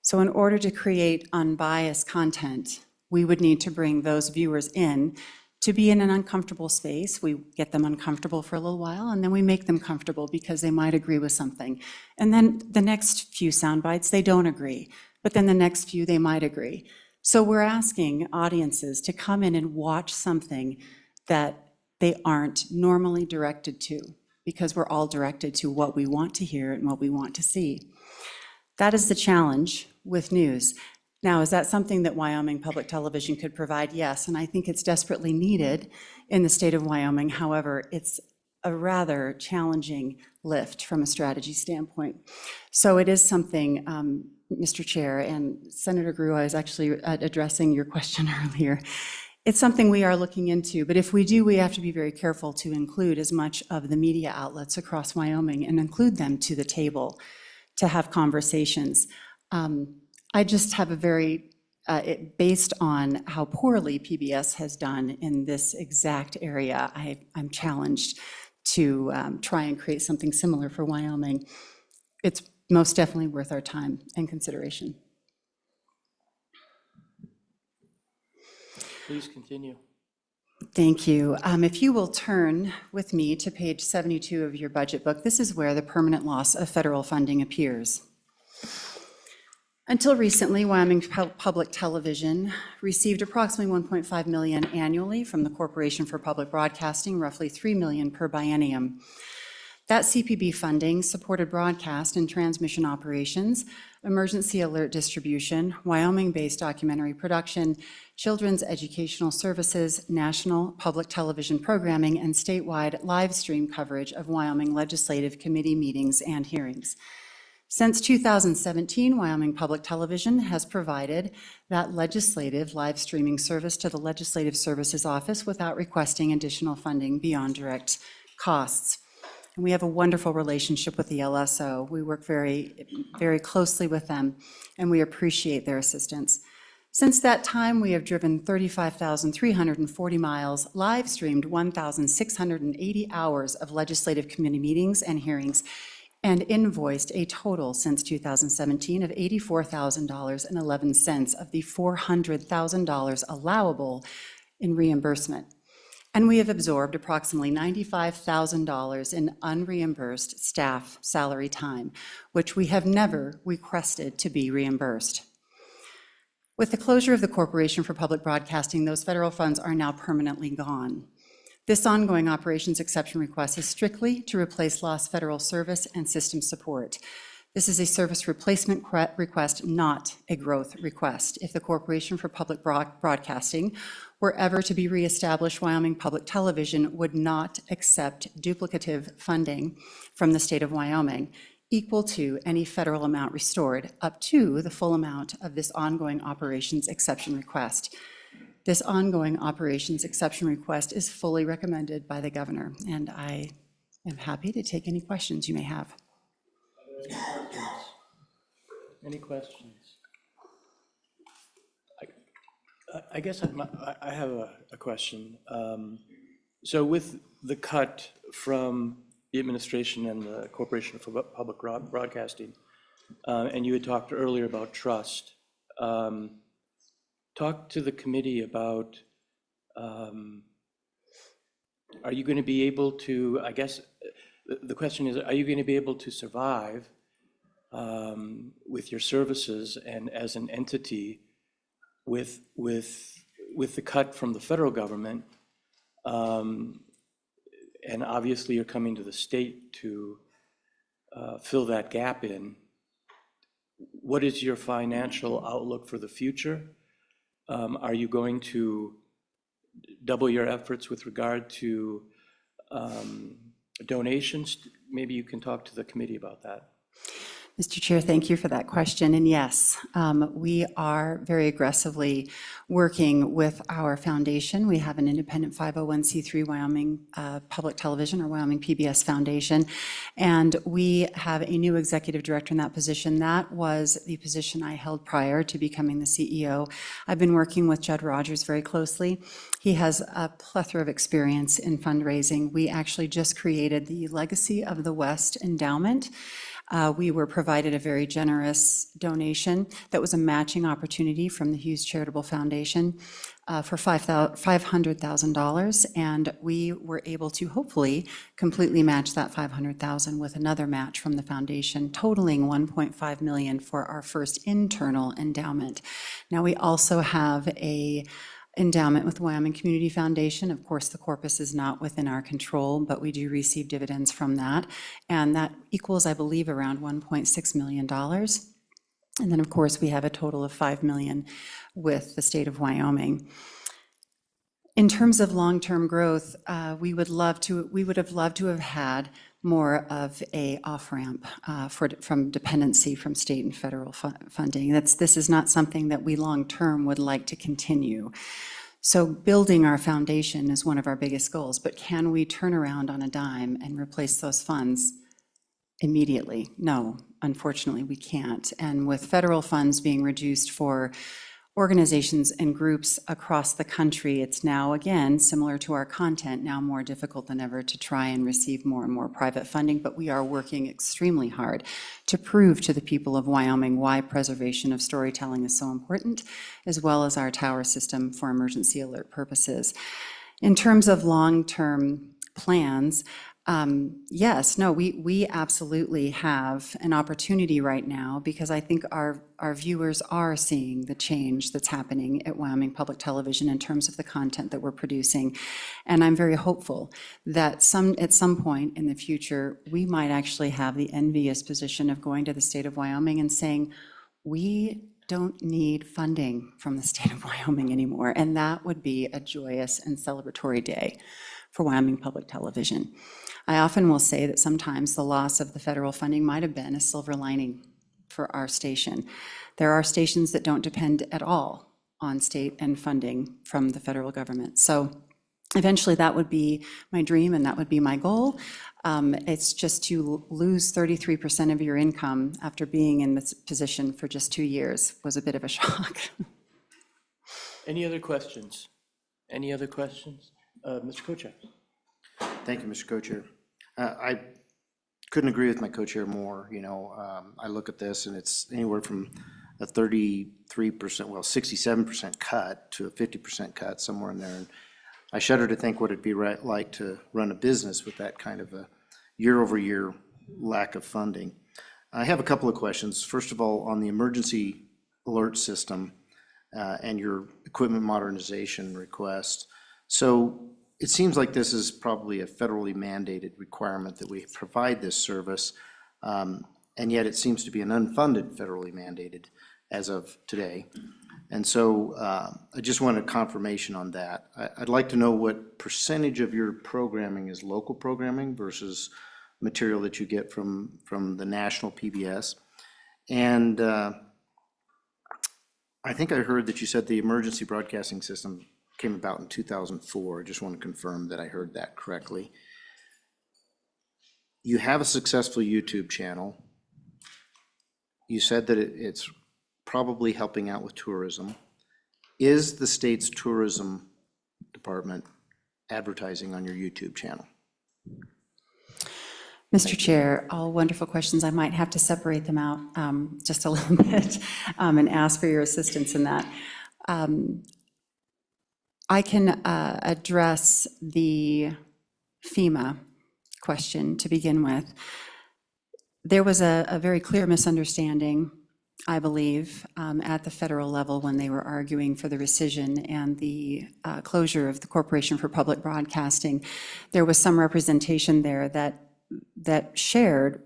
So in order to create unbiased content, we would need to bring those viewers in to be in an uncomfortable space. We get them uncomfortable for a little while, and then we make them comfortable because they might agree with something. And then the next few sound bites, they don't agree, but then the next few, they might agree. So we're asking audiences to come in and watch something that they aren't normally directed to, because we're all directed to what we want to hear and what we want to see. That is the challenge with news. Now, is that something that Wyoming Public Television could provide? Yes, and I think it's desperately needed in the state of Wyoming. However, it's a rather challenging lift from a strategy standpoint. So it is something, Mr. Chair, and Senator Gru, I was actually addressing your question earlier. It's something we are looking into, but if we do, we have to be very careful to include as much of the media outlets across Wyoming and include them to the table to have conversations. I just have a very, based on how poorly PBS has done in this exact area, I'm challenged to try and create something similar for Wyoming. It's most definitely worth our time and consideration. Please continue. Thank you. If you will turn with me to page 72 of your budget book, this is where the permanent loss of federal funding appears. Until recently, Wyoming Public Television received approximately $1.5 million annually from the Corporation for Public Broadcasting, roughly $3 million per biennium. That CPB funding supported broadcast and transmission operations, emergency alert distribution, Wyoming-based documentary production, children's educational services, national public television programming, and statewide live stream coverage of Wyoming legislative committee meetings and hearings. Since 2017, Wyoming Public Television has provided that legislative live streaming service to the Legislative Services Office without requesting additional funding beyond direct costs. And we have a wonderful relationship with the LSO. We work very, very closely with them, and we appreciate their assistance. Since that time, we have driven 35,340 miles, live streamed 1,680 hours of legislative committee meetings and hearings, and invoiced a total since 2017 of $84,011 of the $400,000 allowable in reimbursement. And we have absorbed approximately $95,000 in unreimbursed staff salary time, which we have never requested to be reimbursed. With the closure of the Corporation for Public Broadcasting, those federal funds are now permanently gone. This ongoing operations exception request is strictly to replace lost federal service and system support. This is a service replacement request, not a growth request. If the Corporation for Public Broadcasting were ever to be reestablished, Wyoming Public Television would not accept duplicative funding from the state of Wyoming equal to any federal amount restored up to the full amount of this ongoing operations exception request. This ongoing operations exception request is fully recommended by the governor, and I am happy to take any questions you may have. Any questions? I guess I have a question. So with the cut from the administration and the Corporation for Public Broadcasting, and you had talked earlier about trust, talk to the committee about, are you going to be able to, I guess, the question is, are you going to be able to survive with your services and as an entity with the cut from the federal government? And obviously you're coming to the state to fill that gap in. What is your financial outlook for the future? Are you going to double your efforts with regard to donations? Maybe you can talk to the committee about that. Mr. Chair, thank you for that question. And yes, we are very aggressively working with our foundation. We have an independent 501c3 Wyoming Public Television, or Wyoming PBS Foundation, and we have a new executive director in that position. That was the position I held prior to becoming the CEO. I've been working with Judd Rogers very closely. He has a plethora of experience in fundraising. We actually just created the Legacy of the West Endowment. We were provided a very generous donation that was a matching opportunity from the Hughes Charitable Foundation for $500,000, and we were able to hopefully completely match that $500,000 with another match from the foundation, totaling $1.5 million for our first internal endowment. Now, we also have a endowment with Wyoming Community Foundation. Of course, the corpus is not within our control, but we do receive dividends from that. And that equals, I believe, around $1.6 million. And then, of course, we have a total of $5 million with the state of Wyoming. In terms of long-term growth, we would have loved to have had more of a off-ramp from dependency from state and federal funding. This is not something that we long-term would like to continue. So building our foundation is one of our biggest goals, but can we turn around on a dime and replace those funds immediately? No, unfortunately, we can't. And with federal funds being reduced for organizations and groups across the country, it's now, again, similar to our content, now more difficult than ever to try and receive more and more private funding, but we are working extremely hard to prove to the people of Wyoming why preservation of storytelling is so important, as well as our tower system for emergency alert purposes. In terms of long-term plans, yes, no, we absolutely have an opportunity right now because I think our viewers are seeing the change that's happening at Wyoming Public Television in terms of the content that we're producing. And I'm very hopeful that at some point in the future, we might actually have the envious position of going to the state of Wyoming and saying, we don't need funding from the state of Wyoming anymore. And that would be a joyous and celebratory day for Wyoming Public Television. I often will say that sometimes the loss of the federal funding might have been a silver lining for our station. There are stations that don't depend at all on state and funding from the federal government. So eventually that would be my dream and that would be my goal. It's just to lose 33% of your income after being in this position for just 2 years was a bit of a shock. Any other questions? Any other questions? Mr. Co-Chair. Thank you, Mr. Co-Chair. I couldn't agree with my co-chair more. I look at this and it's anywhere from a 33%, well, 67% cut to a 50% cut, somewhere in there. And I shudder to think what it'd be like to run a business with that kind of a year-over-year lack of funding. I have a couple of questions. First of all, on the emergency alert system and your equipment modernization request. So it seems like this is probably a federally mandated requirement that we provide this service, and yet it seems to be an unfunded federally mandated as of today. And so I just want a confirmation on that. I'd like to know what percentage of your programming is local programming versus material that you get from the national PBS. And I think I heard that you said the emergency broadcasting system came about in 2004. I just want to confirm that I heard that correctly. You have a successful YouTube channel. You said that it's probably helping out with tourism. Is the state's tourism department advertising on your YouTube channel? Mr. Chair, all wonderful questions. I might have to separate them out just a little bit and ask for your assistance in that. I can address the FEMA question to begin with. There was a very clear misunderstanding, I believe, at the federal level when they were arguing for the rescission and the closure of the Corporation for Public Broadcasting. There was some representation there that shared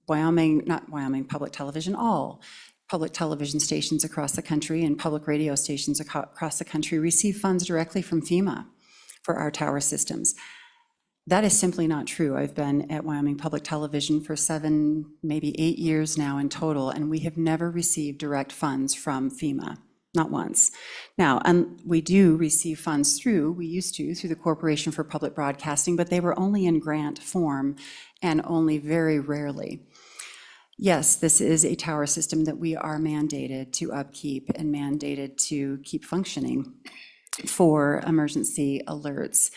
not Wyoming Public Television, all public television stations across the country and public radio stations across the country receive funds directly from FEMA for our tower systems. That is simply not true. I've been at Wyoming Public Television for 7, maybe 8 years now in total, and we have never received direct funds from FEMA, not once. Now, we do receive funds we used to, through the Corporation for Public Broadcasting, but they were only in grant form and only very rarely. Yes, this is a tower system that we are mandated to upkeep and mandated to keep functioning for emergency alerts.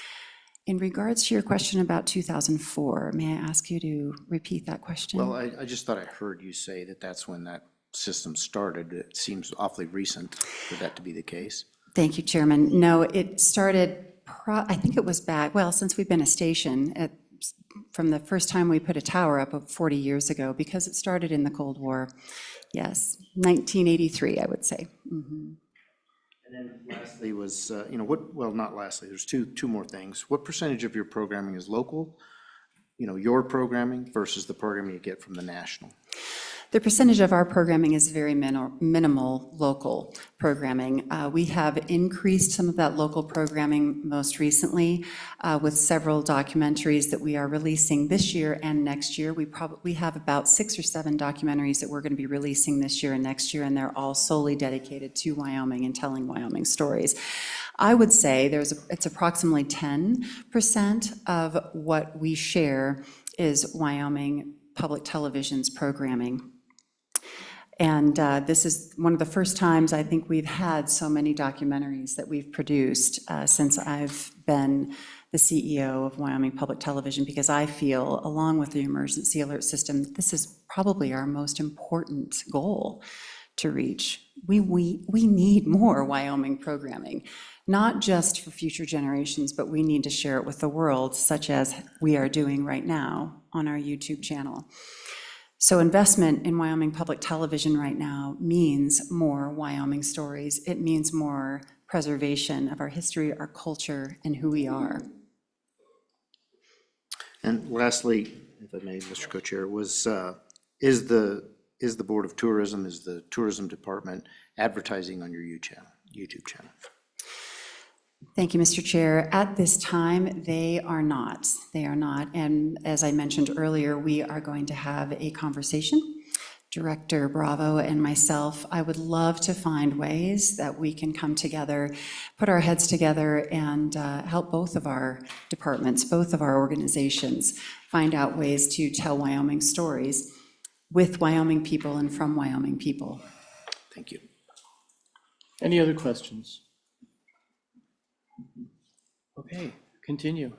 In regards to your question about 2004, may I ask you to repeat that question? Well, I just thought I heard you say that that's when that system started. It seems awfully recent for that to be the case. Thank you, Chairman. No, it started, I think it was back, well, since we've been a station, from the first time we put a tower up 40 years ago, because it started in the Cold War. Yes, 1983, I would say. Mm-hmm. And then lastly was, not lastly, there's two more things. What percentage of your programming is local, your programming versus the programming you get from the national? The percentage of our programming is very minimal local programming. We have increased some of that local programming most recently with several documentaries that we are releasing this year and next year. We have about 6 or 7 documentaries that we're going to be releasing this year and next year, and they're all solely dedicated to Wyoming and telling Wyoming stories. I would say it's approximately 10% of what we share is Wyoming Public Television's programming. And this is one of the first times I think we've had so many documentaries that we've produced since I've been the CEO of Wyoming Public Television, because I feel, along with the emergency alert system, this is probably our most important goal to reach. We need more Wyoming programming. not just for future generations, but we need to share it with the world, such as we are doing right now on our YouTube channel. So investment in Wyoming Public Television right now means more Wyoming stories. It means more preservation of our history, our culture, and who we are. And lastly, if I may, Mr. Co-Chair, is the Board of Tourism, is the Tourism Department advertising on your YouTube channel? Thank you, Mr. Chair. At this time, they are not. They are not. And as I mentioned earlier, we are going to have a conversation. Director Bravo and myself, I would love to find ways that we can come together, put our heads together, and help both of our departments, both of our organizations, find out ways to tell Wyoming stories with Wyoming people and from Wyoming people. Thank you. Any other questions? Okay, continue.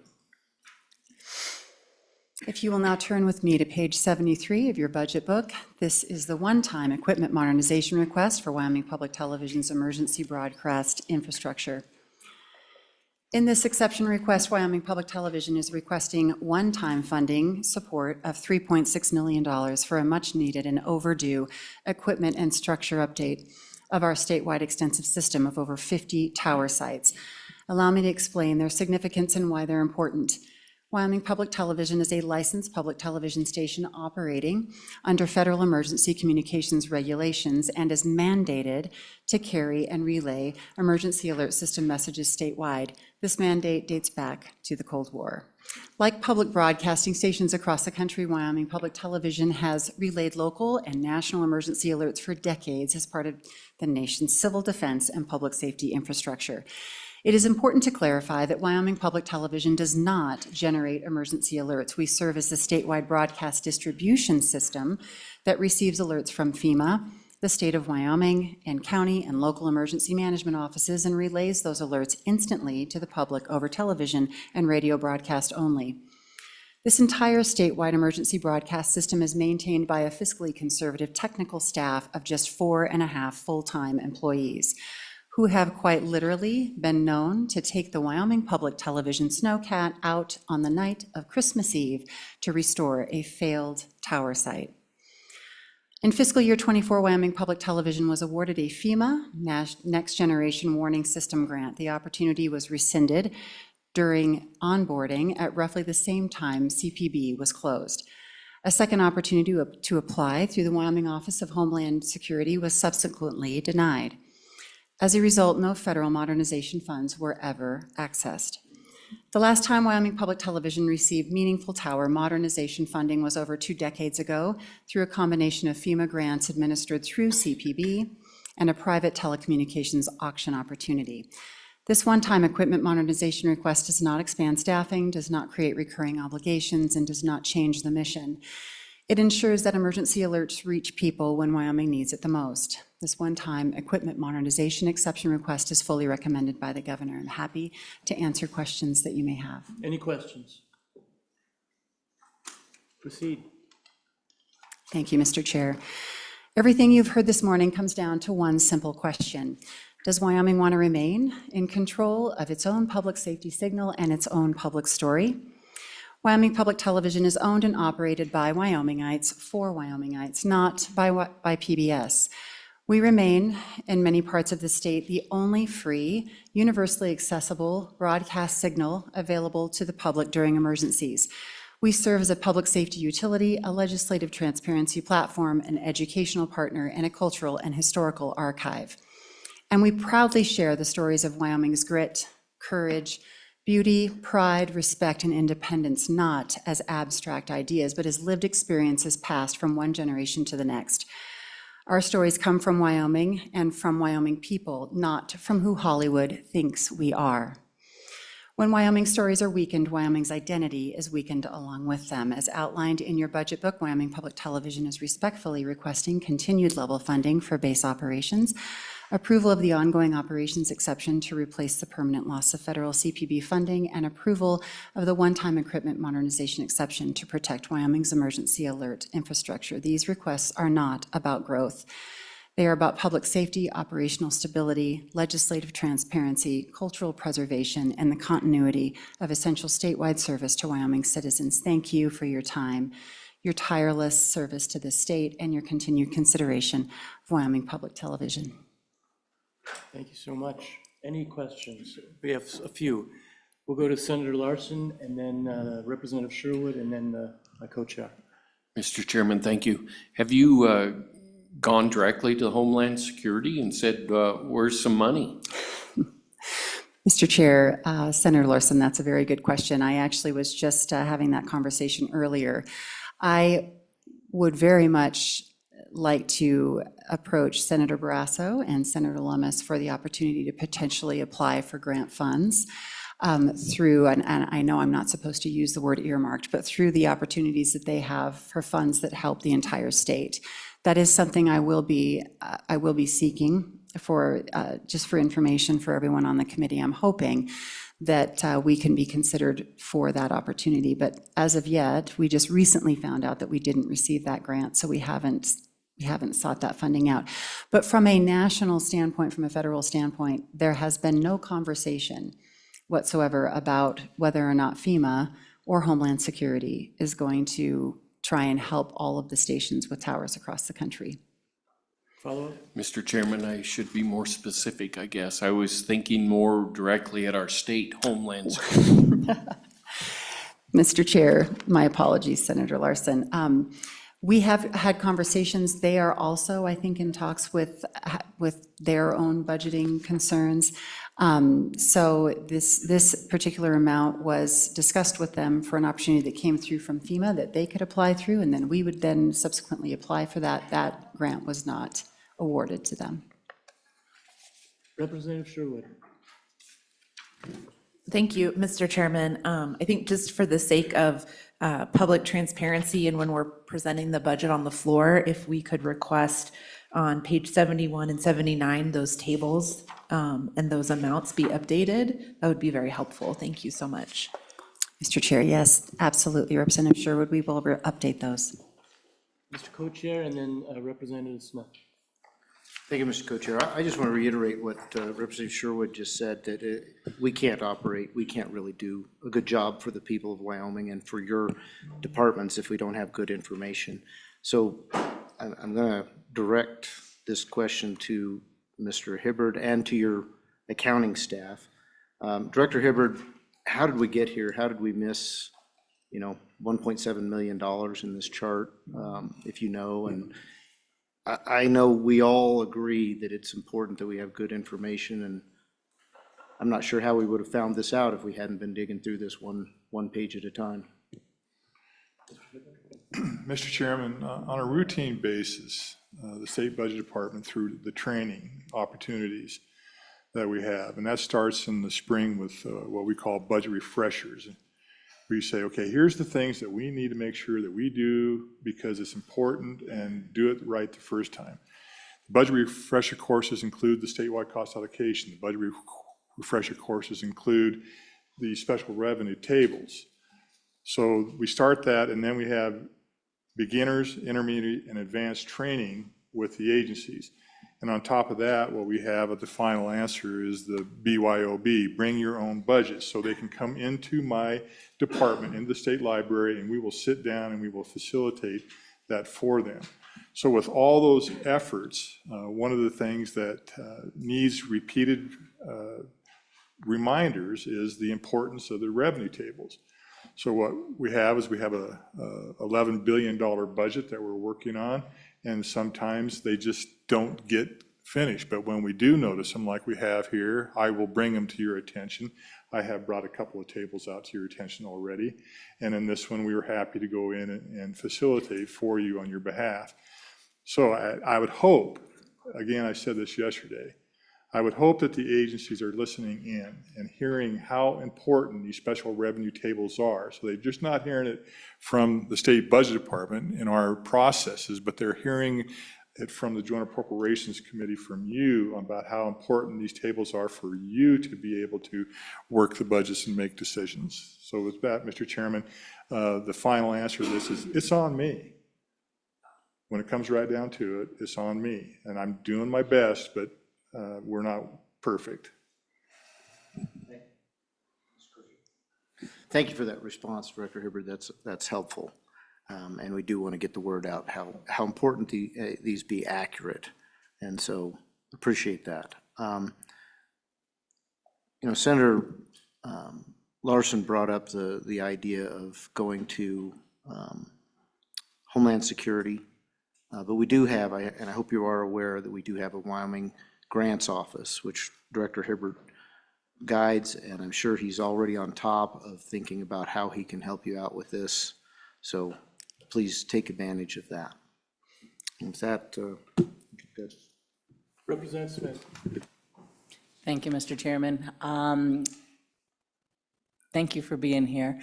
If you will now turn with me to page 73 of your budget book, this is the one-time equipment modernization request for Wyoming Public Television's emergency broadcast infrastructure. In this exception request, Wyoming Public Television is requesting one-time funding support of $3.6 million for a much-needed and overdue equipment and structure update of our statewide extensive system of over 50 tower sites. Allow me to explain their significance and why they're important. Wyoming Public Television is a licensed public television station operating under federal emergency communications regulations and is mandated to carry and relay emergency alert system messages statewide. This mandate dates back to the Cold War. Like public broadcasting stations across the country, Wyoming Public Television has relayed local and national emergency alerts for decades as part of the nation's civil defense and public safety infrastructure. It is important to clarify that Wyoming Public Television does not generate emergency alerts. We serve as the statewide broadcast distribution system that receives alerts from FEMA, the state of Wyoming, and county and local emergency management offices, and relays those alerts instantly to the public over television and radio broadcast only. This entire statewide emergency broadcast system is maintained by a fiscally conservative technical staff of just 4.5 full-time employees, who have quite literally been known to take the Wyoming Public Television snowcat out on the night of Christmas Eve to restore a failed tower site. In fiscal year 24, Wyoming Public Television was awarded a FEMA Next Generation Warning System grant. The opportunity was rescinded during onboarding at roughly the same time CPB was closed. A second opportunity to apply through the Wyoming Office of Homeland Security was subsequently denied. As a result, no federal modernization funds were ever accessed. The last time Wyoming Public Television received meaningful tower modernization funding was over 2 decades ago through a combination of FEMA grants administered through CPB and a private telecommunications auction opportunity. This one-time equipment modernization request does not expand staffing, does not create recurring obligations, and does not change the mission. It ensures that emergency alerts reach people when Wyoming needs it the most. This one-time equipment modernization exception request is fully recommended by the governor. I'm happy to answer questions that you may have. Any questions? Proceed. Thank you, Mr. Chair. Everything you've heard this morning comes down to one simple question. Does Wyoming want to remain in control of its own public safety signal and its own public story? Wyoming Public Television is owned and operated by Wyomingites for Wyomingites, not by PBS. We remain, in many parts of the state, the only free, universally accessible broadcast signal available to the public during emergencies. We serve as a public safety utility, a legislative transparency platform, an educational partner, and a cultural and historical archive. And we proudly share the stories of Wyoming's grit, courage, beauty, pride, respect, and independence, not as abstract ideas, but as lived experiences passed from one generation to the next. Our stories come from Wyoming and from Wyoming people, not from who Hollywood thinks we are. When Wyoming stories are weakened, Wyoming's identity is weakened along with them. As outlined in your budget book, Wyoming Public Television is respectfully requesting continued level funding for base operations, approval of the ongoing operations exception to replace the permanent loss of federal CPB funding, and approval of the one-time equipment modernization exception to protect Wyoming's emergency alert infrastructure. These requests are not about growth. They are about public safety, operational stability, legislative transparency, cultural preservation, and the continuity of essential statewide service to Wyoming citizens. Thank you for your time, your tireless service to the state, and your continued consideration of Wyoming Public Television. Thank you so much. Any questions? We have a few. We'll go to Senator Larson, and then Representative Sherwood, and then my co-chair. Mr. Chairman, thank you. Have you gone directly to Homeland Security and said, where's some money? Mr. Chair, Senator Larson, that's a very good question. I actually was just having that conversation earlier. I would very much like to approach Senator Barrasso and Senator Lummis for the opportunity to potentially apply for grant funds through, and I know I'm not supposed to use the word earmarked, but through the opportunities that they have for funds that help the entire state. That is something I will be seeking for, just for information for everyone on the committee. I'm hoping that we can be considered for that opportunity. But as of yet, we just recently found out that we didn't receive that grant, so we haven't sought that funding out. But from a national standpoint, from a federal standpoint, there has been no conversation whatsoever about whether or not FEMA or Homeland Security is going to try and help all of the stations with towers across the country. Follow-up? Mr. Chairman, I should be more specific, I guess. I was thinking more directly at our state Homeland Security. Mr. Chair, my apologies, Senator Larson. We have had conversations. They are also, I think, in talks with their own budgeting concerns. So this particular amount was discussed with them for an opportunity that came through from FEMA that they could apply through, and then we would then subsequently apply for that. That grant was not awarded to them. Representative Sherwood. Thank you, Mr. Chairman. I think just for the sake of public transparency and when we're presenting the budget on the floor, if we could request on page 71 and 79, those tables and those amounts be updated, that would be very helpful. Thank you so much. Mr. Chair, yes, absolutely. Representative Sherwood, we will update those. Mr. Co-Chair, and then Representative Smith. Thank you, Mr. Co-Chair. I just want to reiterate what Representative Sherwood just said, that we can't really do a good job for the people of Wyoming and for your departments if we don't have good information. So I'm going to direct this question to Mr. Hibbard and to your accounting staff. Director Hibbard, how did we get here? How did we miss, $1.7 million in this chart, if you know? And I know we all agree that it's important that we have good information, and I'm not sure how we would have found this out if we hadn't been digging through this one page at a time. Mr. Chairman, on a routine basis, the State Budget Department, through the training opportunities that we have, and that starts in the spring with what we call budget refreshers. We say, okay, here's the things that we need to make sure that we do because it's important, and do it right the first time. The budget refresher courses include the statewide cost allocation. The budget refresher courses include the special revenue tables. So we start that, and then we have beginners, intermediate, and advanced training with the agencies. And on top of that, what we have at the final answer is the BYOB, bring your own budget, so they can come into my department, in the state library, and we will sit down and we will facilitate that for them. So with all those efforts, one of the things that needs repeated reminders is the importance of the revenue tables. So what we have is we have a $11 billion budget that we're working on, and sometimes they just don't get finished. But when we do notice them, like we have here, I will bring them to your attention. I have brought a couple of tables out to your attention already. And in this one, we were happy to go in and facilitate for you on your behalf. So I would hope, again, I said this yesterday, I would hope that the agencies are listening in and hearing how important these special revenue tables are. So they're just not hearing it from the State Budget Department in our processes, but they're hearing it from the Joint Appropriations Committee from you about how important these tables are for you to be able to work the budgets and make decisions. So with that, Mr. Chairman, the final answer to this is, it's on me. when it comes right down to it, it's on me. And I'm doing my best, but we're not perfect. Thank you for that response, Director Hibbard. That's helpful. And we do want to get the word out, how important these be accurate. And so appreciate that. Senator Larson brought up the idea of going to Homeland Security. But we do have, and I hope you are aware that we do have a Wyoming Grants Office, which Director Hibbard guides, and I'm sure he's already on top of thinking about how he can help you out with this. So please take advantage of that. And with that, good. Representative Smith. Thank you, Mr. Chairman. Thank you for being here.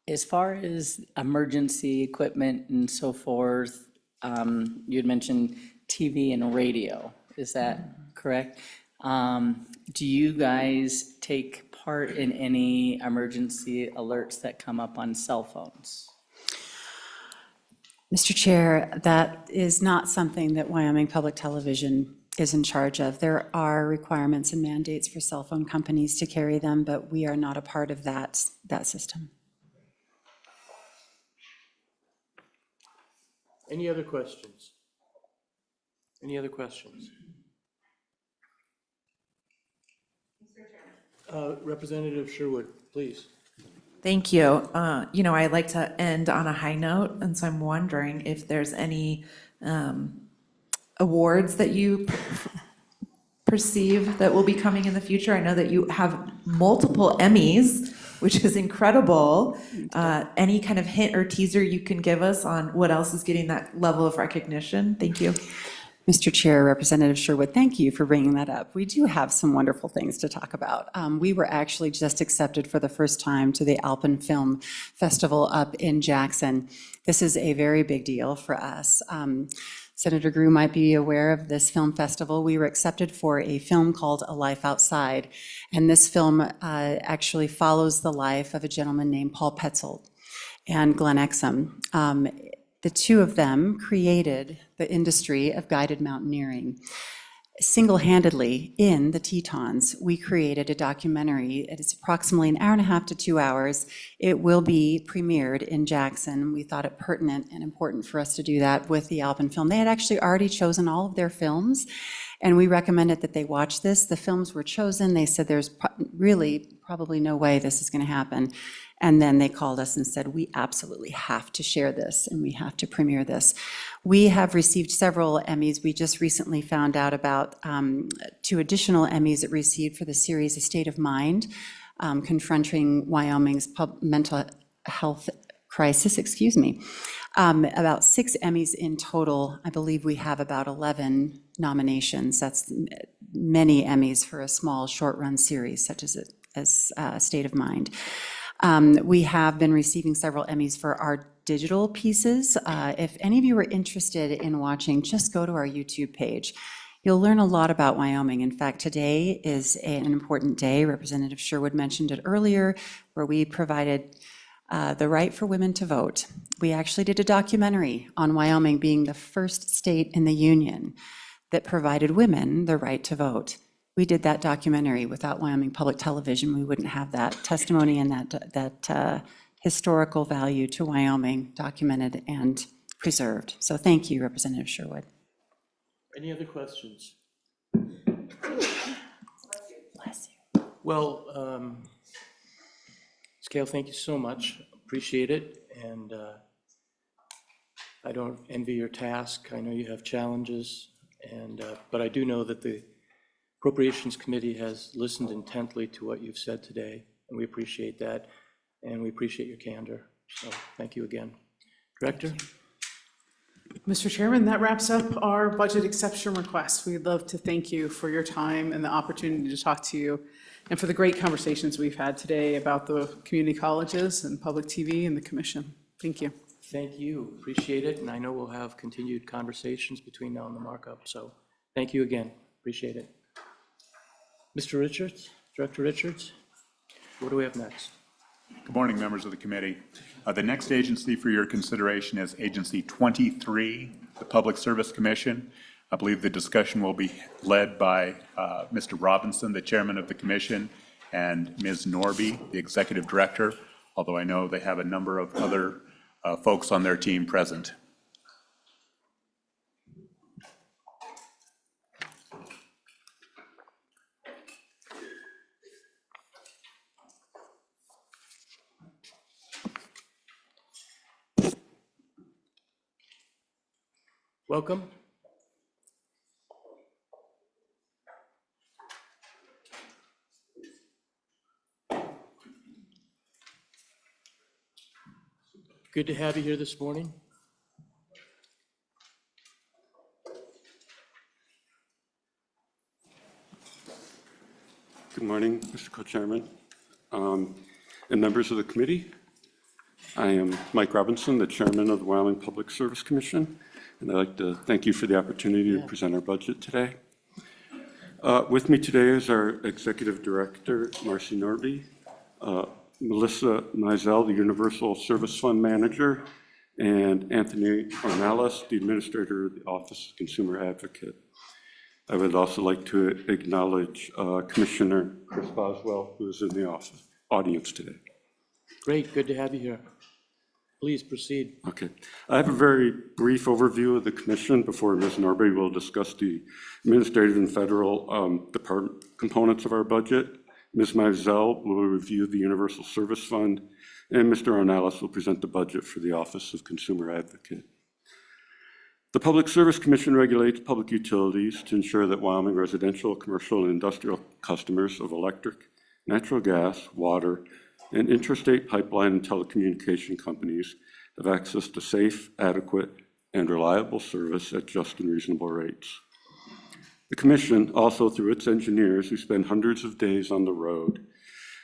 As far as emergency equipment and so forth, you had mentioned TV and radio. Is that correct? Do you guys take part in any emergency alerts that come up on cell phones? Mr. Chair, that is not something that Wyoming Public Television is in charge of. There are requirements and mandates for cell phone companies to carry them, but we are not a part of that system. Any other questions? Any other questions? Representative Sherwood, please. Thank you. I like to end on a high note, and so I'm wondering if there's any awards that you perceive that will be coming in the future. I know that you have multiple Emmys, which is incredible. Any kind of hint or teaser you can give us on what else is getting that level of recognition? Thank you. Mr. Chair, Representative Sherwood, thank you for bringing that up. We do have some wonderful things to talk about. We were actually just accepted for the first time to the Alpen Film Festival up in Jackson. This is a very big deal for us. Senator Grew might be aware of this film festival. We were accepted for a film called A Life Outside, and this film actually follows the life of a gentleman named Paul Petzold and Glenn Exum. The two of them created the industry of guided mountaineering. Single-handedly in the Tetons, we created a documentary. It is approximately an hour and a half to 2 hours. It will be premiered in Jackson. We thought it pertinent and important for us to do that with the Alpen Film. They had actually already chosen all of their films, and we recommended that they watch this. The films were chosen. They said there's really probably no way this is going to happen. And then they called us and said, we absolutely have to share this and we have to premiere this. We have received several Emmys. We just recently found out about 2 additional Emmys it received for the series A State of Mind, confronting Wyoming's mental health crisis, about 6 Emmys in total. I believe we have about 11 nominations. That's many Emmys for a small short-run series such as State of Mind. We have been receiving several Emmys for our digital pieces. If any of you are interested in watching, just go to our YouTube page. You'll learn a lot about Wyoming. In fact, today is an important day. Representative Sherwood mentioned it earlier, where we provided the right for women to vote. We actually did a documentary on Wyoming being the first state in the union that provided women the right to vote. We did that documentary. Without Wyoming Public Television, we wouldn't have that testimony and that historical value to Wyoming documented and preserved. So thank you, Representative Sherwood. Any other questions? Bless you. Well, Scale, thank you so much. Appreciate it. And I don't envy your task. I know you have challenges, but I do know that the Appropriations Committee has listened intently to what you've said today, and we appreciate that, and we appreciate your candor. So thank you again. Director? Mr. Chairman, that wraps up our budget exception request. We'd love to thank you for your time and the opportunity to talk to you, and for the great conversations we've had today about the community colleges and public TV and the commission. Thank you. Thank you. Appreciate it, and I know we'll have continued conversations between now and the markup. So thank you again. Appreciate it. Mr. Richards, Director Richards, what do we have next? Good morning, members of the committee. The next agency for your consideration is Agency 23, the Public Service Commission. I believe the discussion will be led by Mr. Robinson, the chairman of the commission, and Ms. Norby, the executive director, although I know they have a number of other folks on their team present. Welcome. Good to have you here this morning. Good morning, Mr. Co-Chairman, and members of the committee. I am Mike Robinson, the chairman of the Wyoming Public Service Commission, and I'd like to thank you for the opportunity to present our budget today. With me today is our executive director, Marcy Norby, Melissa Mizell, the Universal Service Fund manager, and Anthony Ornelas, the administrator of the Office of Consumer Advocate. I would also like to acknowledge Commissioner Chris Boswell, who is in the audience today. Great, good to have you here. Please proceed. Okay. I have a very brief overview of the commission before Ms. Norby will discuss the administrative and federal department components of our budget. Ms. Mizell will review the Universal Service Fund, and Mr. Ornelas will present the budget for the Office of Consumer Advocate. The Public Service Commission regulates public utilities to ensure that Wyoming residential, commercial, and industrial customers of electric, natural gas, water, and interstate pipeline and telecommunication companies have access to safe, adequate, and reliable service at just and reasonable rates. The Commission, also through its engineers who spend hundreds of days on the road,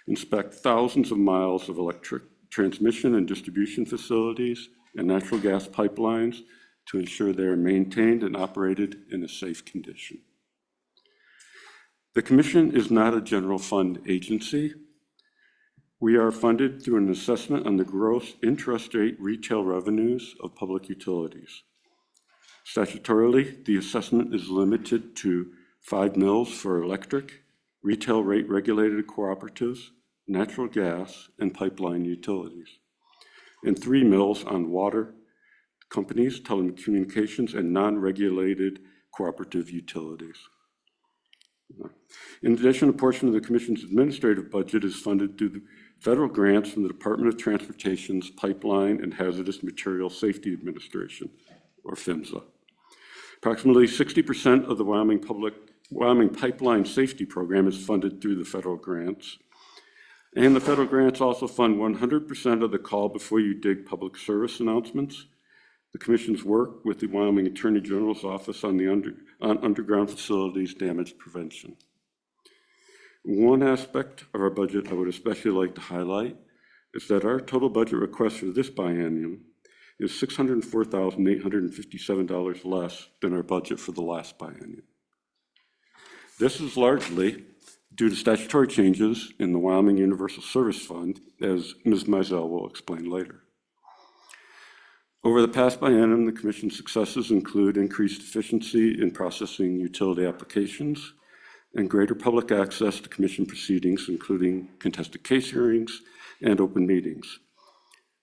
inspect thousands of miles of electric transmission and distribution facilities and natural gas pipelines to ensure they are maintained and operated in a safe condition. The Commission is not a general fund agency. We are funded through an assessment on the gross intrastate retail revenues of public utilities. Statutorily, the assessment is limited to 5 mills for electric, retail rate regulated cooperatives, natural gas, and pipeline utilities, and 3 mills on water companies, telecommunications, and non-regulated cooperative utilities. In addition, a portion of the Commission's administrative budget is funded through the federal grants from the Department of Transportation's Pipeline and Hazardous Materials Safety Administration, or PHMSA. Approximately 60% of the Wyoming Pipeline Safety Program is funded through the federal grants. And the federal grants also fund 100% of the call before you dig public service announcements. The Commission's work with the Wyoming Attorney General's Office on underground facilities damage prevention. One aspect of our budget I would especially like to highlight is that our total budget request for this biennium is $604,857 less than our budget for the last biennium. This is largely due to statutory changes in the Wyoming Universal Service Fund, as Ms. Mizell will explain later. Over the past biennium, the Commission's successes include increased efficiency in processing utility applications and greater public access to Commission proceedings, including contested case hearings and open meetings.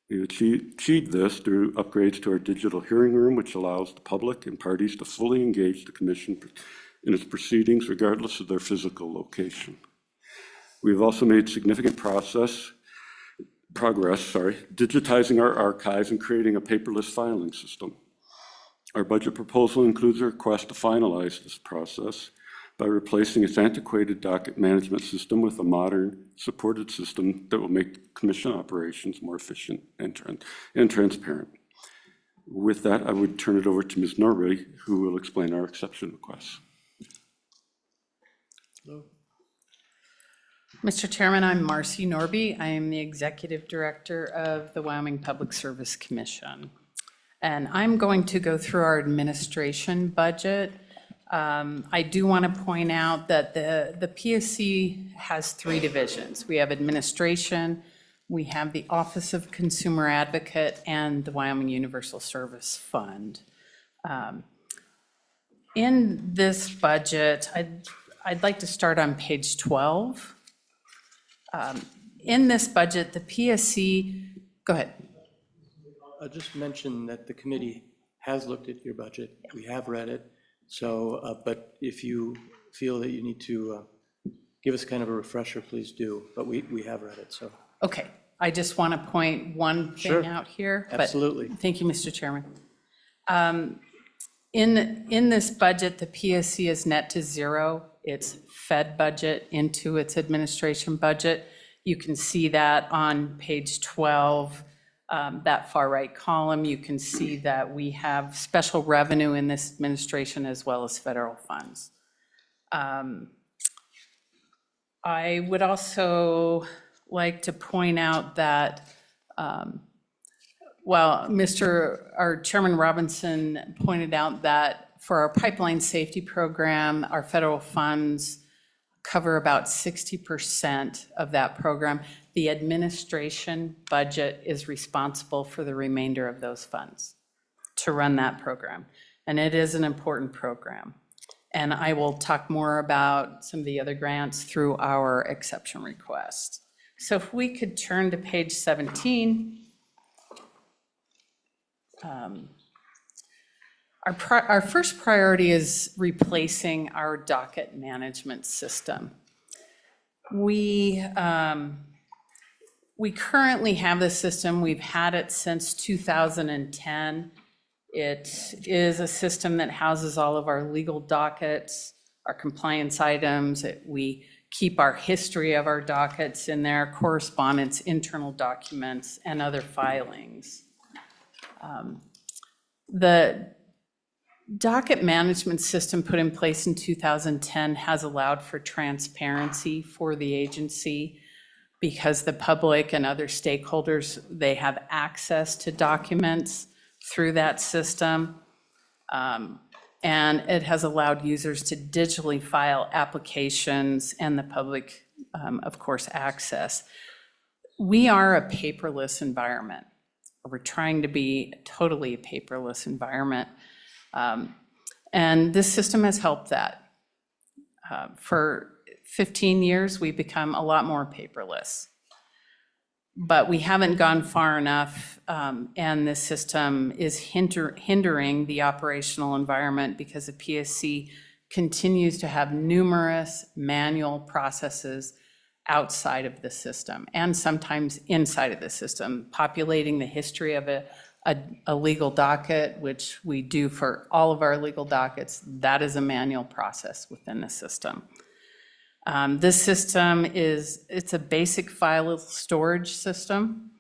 We achieved this through upgrades to our digital hearing room, which allows the public and parties to fully engage the Commission in its proceedings, regardless of their physical location. We've also made significant progress, digitizing our archives and creating a paperless filing system. Our budget proposal includes a request to finalize this process by replacing its antiquated docket management system with a modern supported system that will make Commission operations more efficient and transparent. With that, I would turn it over to Ms. Norby, who will explain our exception requests. Mr. Chairman, I'm Marcy Norby. I am the Executive Director of the Wyoming Public Service Commission. And I'm going to go through our administration budget. I do want to point out that the PSC has 3 divisions. We have administration, we have the Office of Consumer Advocate and the Wyoming Universal Service Fund. In this budget, I'd like to start on page 12. In this budget, the PSC, go ahead. I'll just mention that the committee has looked at your budget. We have read it. So, but if you feel that you need to give us kind of a refresher, please do. But we have read it, so. Okay, I just want to point one Sure. thing out here. but Absolutely. Thank you, Mr. Chairman. In this budget, the PSC is net to zero. It's fed budget into its administration budget. You can see that on page 12, that far right column. You can see that we have special revenue in this administration as well as federal funds. I would also like to point out that while our Chairman Robinson pointed out that for our pipeline safety program, our federal funds cover about 60% of that program. The administration budget is responsible for the remainder of those funds to run that program. And it is an important program. And I will talk more about some of the other grants through our exception request. So if we could turn to page 17. Our first priority is replacing our docket management system. We currently have this system. We've had it since 2010. It is a system that houses all of our legal dockets, our compliance items. We keep our history of our dockets in there, correspondence, internal documents, and other filings. The docket management system put in place in 2010 has allowed for transparency for the agency because the public and other stakeholders, they have access to documents through that system. And it has allowed users to digitally file applications and the public, of course, access. We are a paperless environment. We're trying to be totally a paperless environment. And this system has helped that. For 15 years, we've become a lot more paperless. But we haven't gone far enough, and this system is hindering the operational environment because the PSC continues to have numerous manual processes outside of the system and sometimes inside of the system, populating the history of a legal docket, which we do for all of our legal dockets. That is a manual process within the system. This system it's a basic file storage system.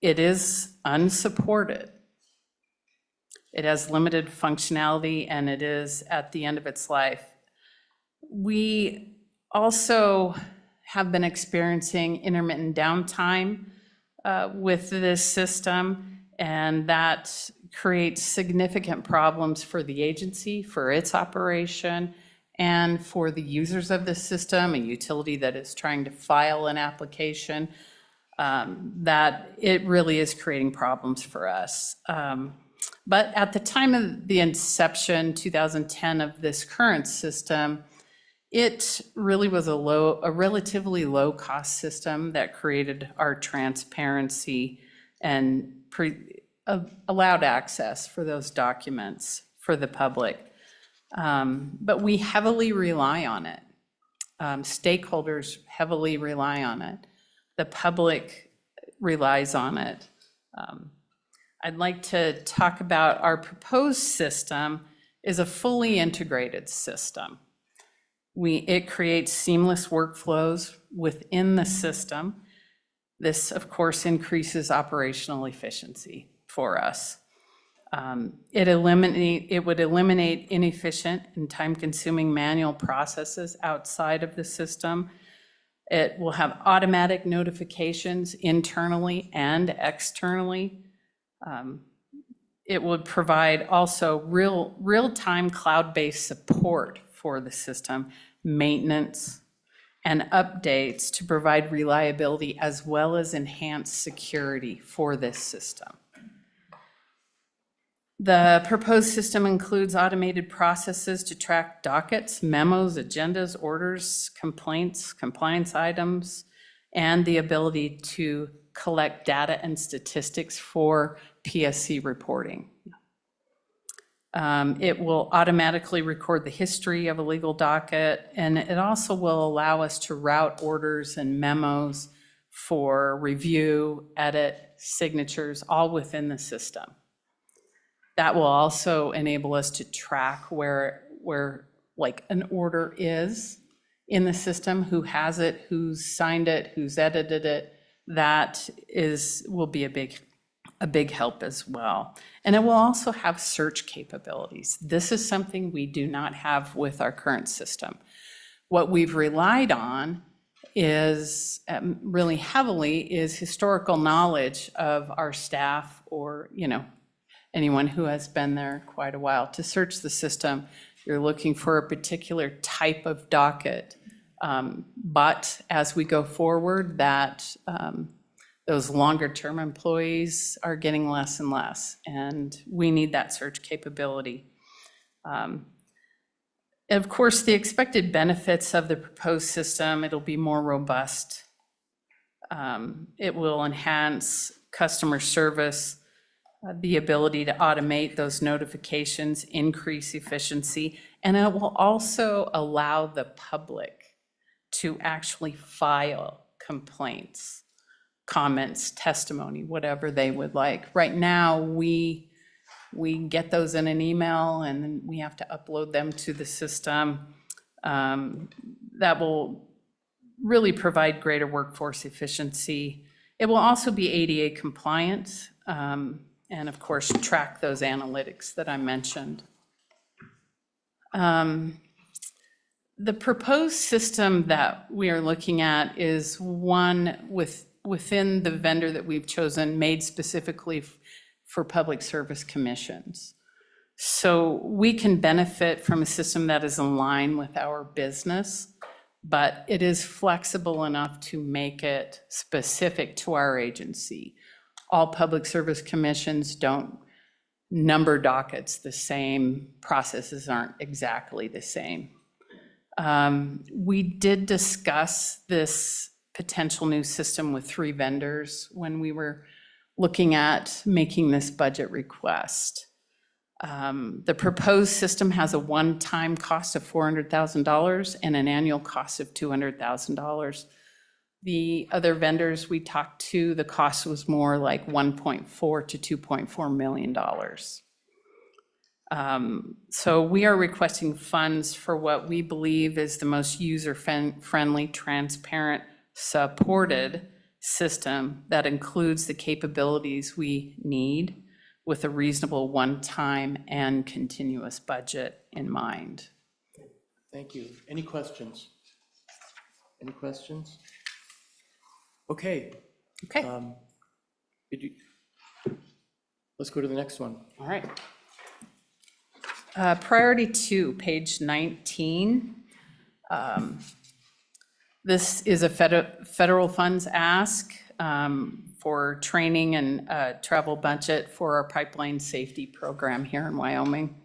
It is unsupported. It has limited functionality and it is at the end of its life. We also have been experiencing intermittent downtime with this system, and that creates significant problems for the agency, for its operation, and for the users of the system, a utility that is trying to file an application, that it really is creating problems for us. But at the time of the inception, 2010, of this current system, it really was a relatively low-cost system that created our transparency and allowed access for those documents for the public. But we heavily rely on it. Stakeholders heavily rely on it. The public relies on it. I'd like to talk about our proposed system is a fully integrated system. It creates seamless workflows within the system. This, of course, increases operational efficiency for us. It would eliminate inefficient and time-consuming manual processes outside of the system. It will have automatic notifications internally and externally. It would provide also real-time cloud-based support for the system, maintenance, and updates to provide reliability as well as enhanced security for this system. The proposed system includes automated processes to track dockets, memos, agendas, orders, complaints, compliance items, and the ability to collect data and statistics for PSC reporting. It will automatically record the history of a legal docket, and it also will allow us to route orders and memos for review, edit, signatures, all within the system. That will also enable us to track where like an order is in the system, who has it, who's signed it, who's edited it. That will be a big help as well. And it will also have search capabilities. This is something we do not have with our current system. What we've relied on is really heavily is historical knowledge of our staff or, anyone who has been there quite a while to search the system. You're looking for a particular type of docket. But as we go forward, those longer-term employees are getting less and less, and we need that search capability. Of course, the expected benefits of the proposed system, it'll be more robust. It will enhance customer service, the ability to automate those notifications, increase efficiency, and it will also allow the public to actually file complaints, comments, testimony, whatever they would like. Right now, we get those in an email and then we have to upload them to the system. That will really provide greater workforce efficiency. It will also be ADA compliant, and of course, track those analytics that I mentioned. The proposed system that we are looking at is one within the vendor that we've chosen, made specifically for public service commissions. So we can benefit from a system that is in line with our business, but it is flexible enough to make it specific to our agency. All public service commissions don't number dockets the same, processes aren't exactly the same. We did discuss this potential new system with 3 vendors when we were looking at making this budget request. The proposed system has a one-time cost of $400,000 and an annual cost of $200,000. The other vendors we talked to, the cost was more like $1.4 to $2.4 million. So we are requesting funds for what we believe is the most user-friendly, transparent, supported system that includes the capabilities we need with a reasonable one-time and continuous budget in mind. Thank you. Any questions? Any questions? Okay. Let's go to the next one. All right. Priority 2, page 19. This is a federal funds ask for training and travel budget for our pipeline safety program here in Wyoming.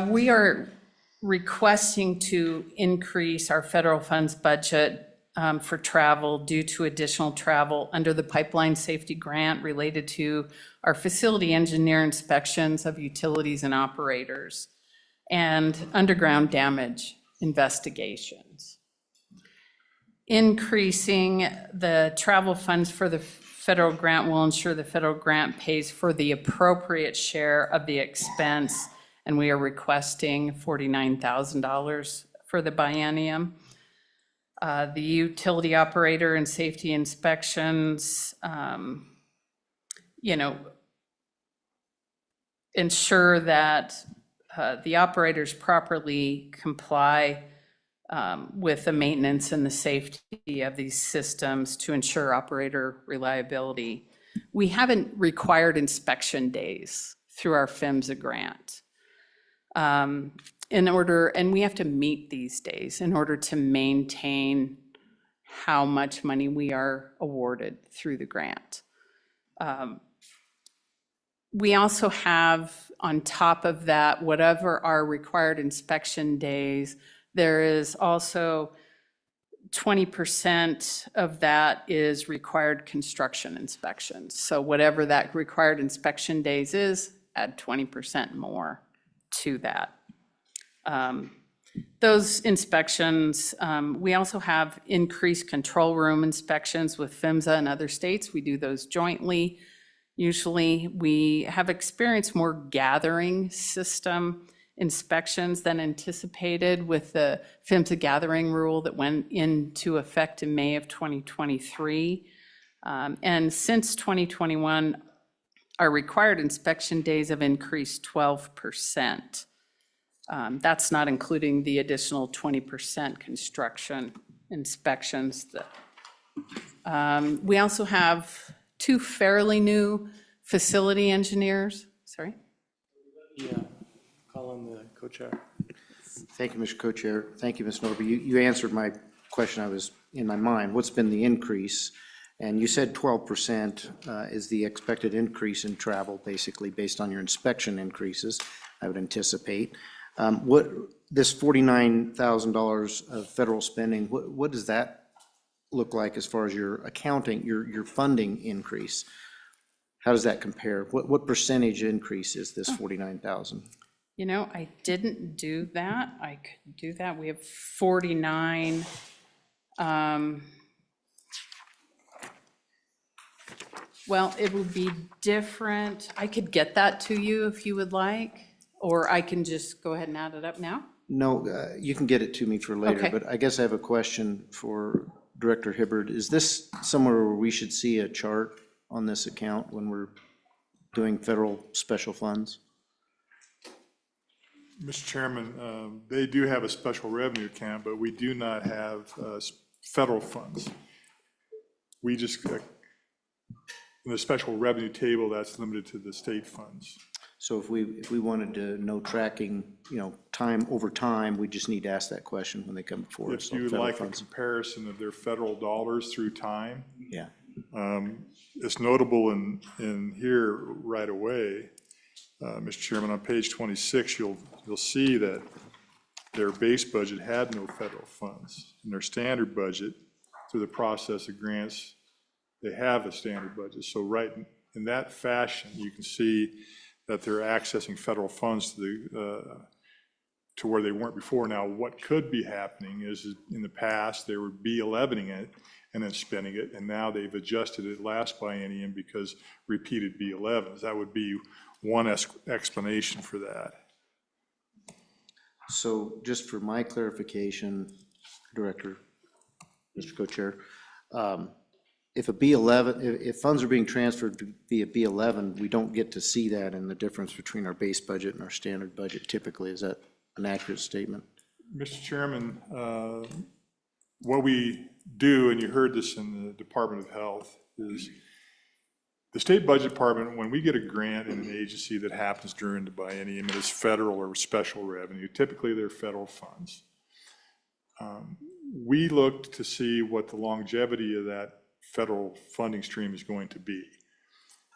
We are requesting to increase our federal funds budget for travel due to additional travel under the pipeline safety grant related to our facility engineer inspections of utilities and operators and underground damage investigations. Increasing the travel funds for the federal grant will ensure the federal grant pays for the appropriate share of the expense, and we are requesting $49,000 for the biennium. The utility operator and safety inspections, ensure that the operators properly comply with the maintenance and the safety of these systems to ensure operator reliability. We haven't required inspection days through our PHMSA grant. in order, and we have to meet these days in order to maintain how much money we are awarded through the grant. We also have, on top of that, whatever our required inspection days, there is also 20% of that is required construction inspections. So whatever that required inspection days is, add 20% more to that. Those inspections, we also have increased control room inspections with PHMSA and other states. We do those jointly. Usually, we have experienced more gathering system inspections than anticipated with the PHMSA gathering rule that went into effect in May of 2023. And since 2021, our required inspection days have increased 12%. That's not including the additional 20% construction inspections. We also have 2 fairly new facility engineers. Sorry? Yeah, call on the co-chair. Thank you, Mr. Co-Chair. Thank you, Ms. Norby. You answered my question. I was in my mind. What's been the increase? And you said 12% is the expected increase in travel, basically, based on your inspection increases, I would anticipate. What, this $49,000 of federal spending, what does that look like as far as your accounting, your funding increase? How does that compare? What percentage increase is this 49,000? You know, I didn't do that. I could do that. We have 49. Well, it would be different. I could get that to you if you would like, or I can just go ahead and add it up now. No, you can get it to me for later, Okay. but I guess I have a question for Director Hibbard. Is this somewhere where we should see a chart on this account when we're doing federal special funds? Mr. Chairman, they do have a special revenue account, but we do not have federal funds. We just, in the special revenue table, that's limited to the state funds. So if we wanted to know tracking, time over time, we just need to ask that question when they come before us. If you would like a comparison of their federal dollars through time. Yeah. It's notable in here right away, Mr. Chairman, on page 26, you'll see that their base budget had no federal funds. In their standard budget, through the process of grants, they have a standard budget. So right in that fashion, you can see that they're accessing federal funds to where they weren't before. Now, what could be happening is in the past, they were B11ing it and then spending it, and now they've adjusted it last biennium because repeated B11s. That would be one explanation for that. So just for my clarification, Director, Mr. Co-Chair, if a B11, if funds are being transferred via B11, we don't get to see that in the difference between our base budget and our standard budget typically. Is that an accurate statement? Mr. Chairman, what we do, and you heard this in the Department of Health, is the state budget department, when we get a grant in an agency that happens during the biennium, it is federal or special revenue. Typically, they're federal funds. We look to see what the longevity of that federal funding stream is going to be.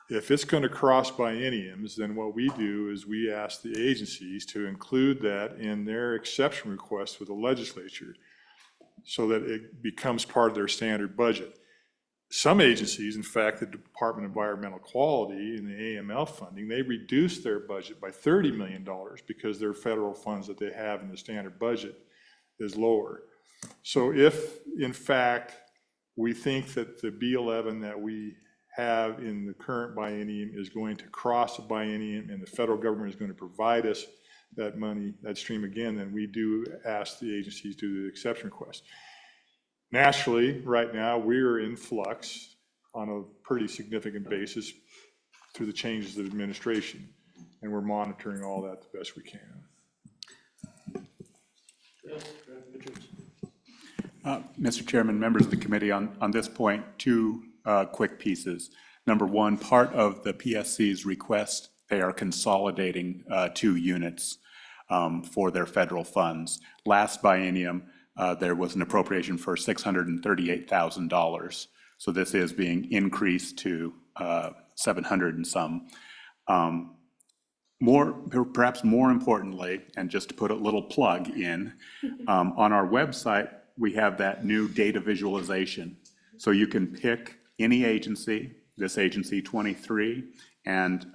If it's going to cross bienniums, then what we do is we ask the agencies to include that in their exception request with the legislature so that it becomes part of their standard budget. Some agencies, in fact, the Department of Environmental Quality and the AML funding, they reduced their budget by $30 million because their federal funds that they have in the standard budget is lower. So if, in fact, we think that the B11 that we have in the current biennium is going to cross the biennium and the federal government is going to provide us that money, that stream again, then we do ask the agencies to do the exception request. Naturally, right now, we're in flux on a pretty significant basis through the changes of administration, and we're monitoring all that the best we can. Mr. Chairman, members of the committee, on this point, 2 quick pieces. Number 1, part of the PSC's request, they are consolidating 2 units. for their federal funds. Last biennium, there was an appropriation for $638,000. So this is being increased to 700 and some. Perhaps more importantly, and just to put a little plug in, on our website, we have that new data visualization. So you can pick any agency, this agency 23, and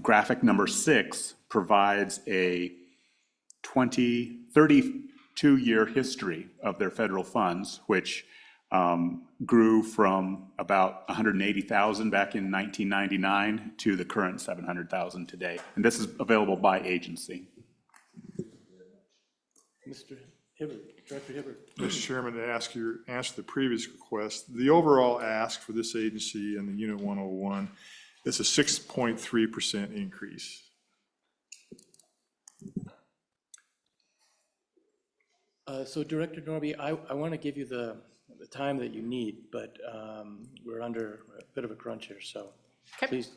graphic number 6 provides a 32-year history of their federal funds, which grew from about 180,000 back in 1999 to the current 700,000 today. And this is available by agency. Mr. Hibbert, Director Hibbert. Mr. Chairman, to answer the previous request, the overall ask for this agency in the Unit 101 is a 6.3% increase. So Director Norby, I want to give you the time that you need, but we're under a bit of a crunch here, so please.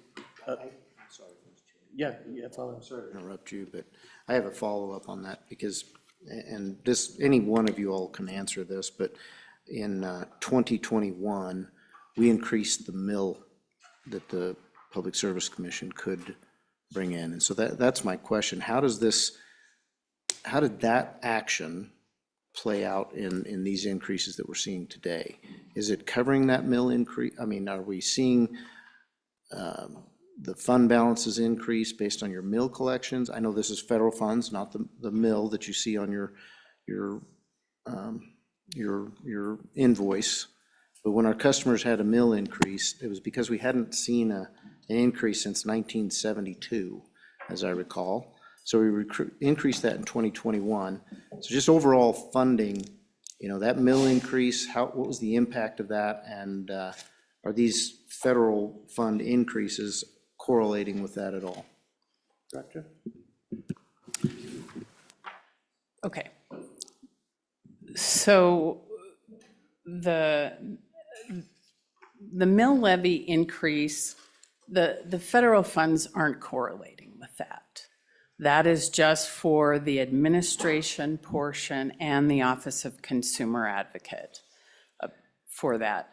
Yeah, follow. I'm sorry to interrupt you, but I have a follow-up on that because, and this, any one of you all can answer this, but in 2021, we increased the mill that the Public Service Commission could bring in. And so that's my question. How did that action play out in these increases that we're seeing today? Is it covering that mill increase? I mean, are we seeing the fund balances increase based on your mill collections? I know this is federal funds, not the mill that you see on your invoice. But when our customers had a mill increase, it was because we hadn't seen an increase since 1972, as I recall. So we increased that in 2021. So just overall funding, that mill increase, what was the impact of that? And are these federal fund increases correlating with that at all? Director? Okay. So the mill levy increase, the federal funds aren't correlating with that. That is just for the administration portion and the Office of Consumer Advocate for that.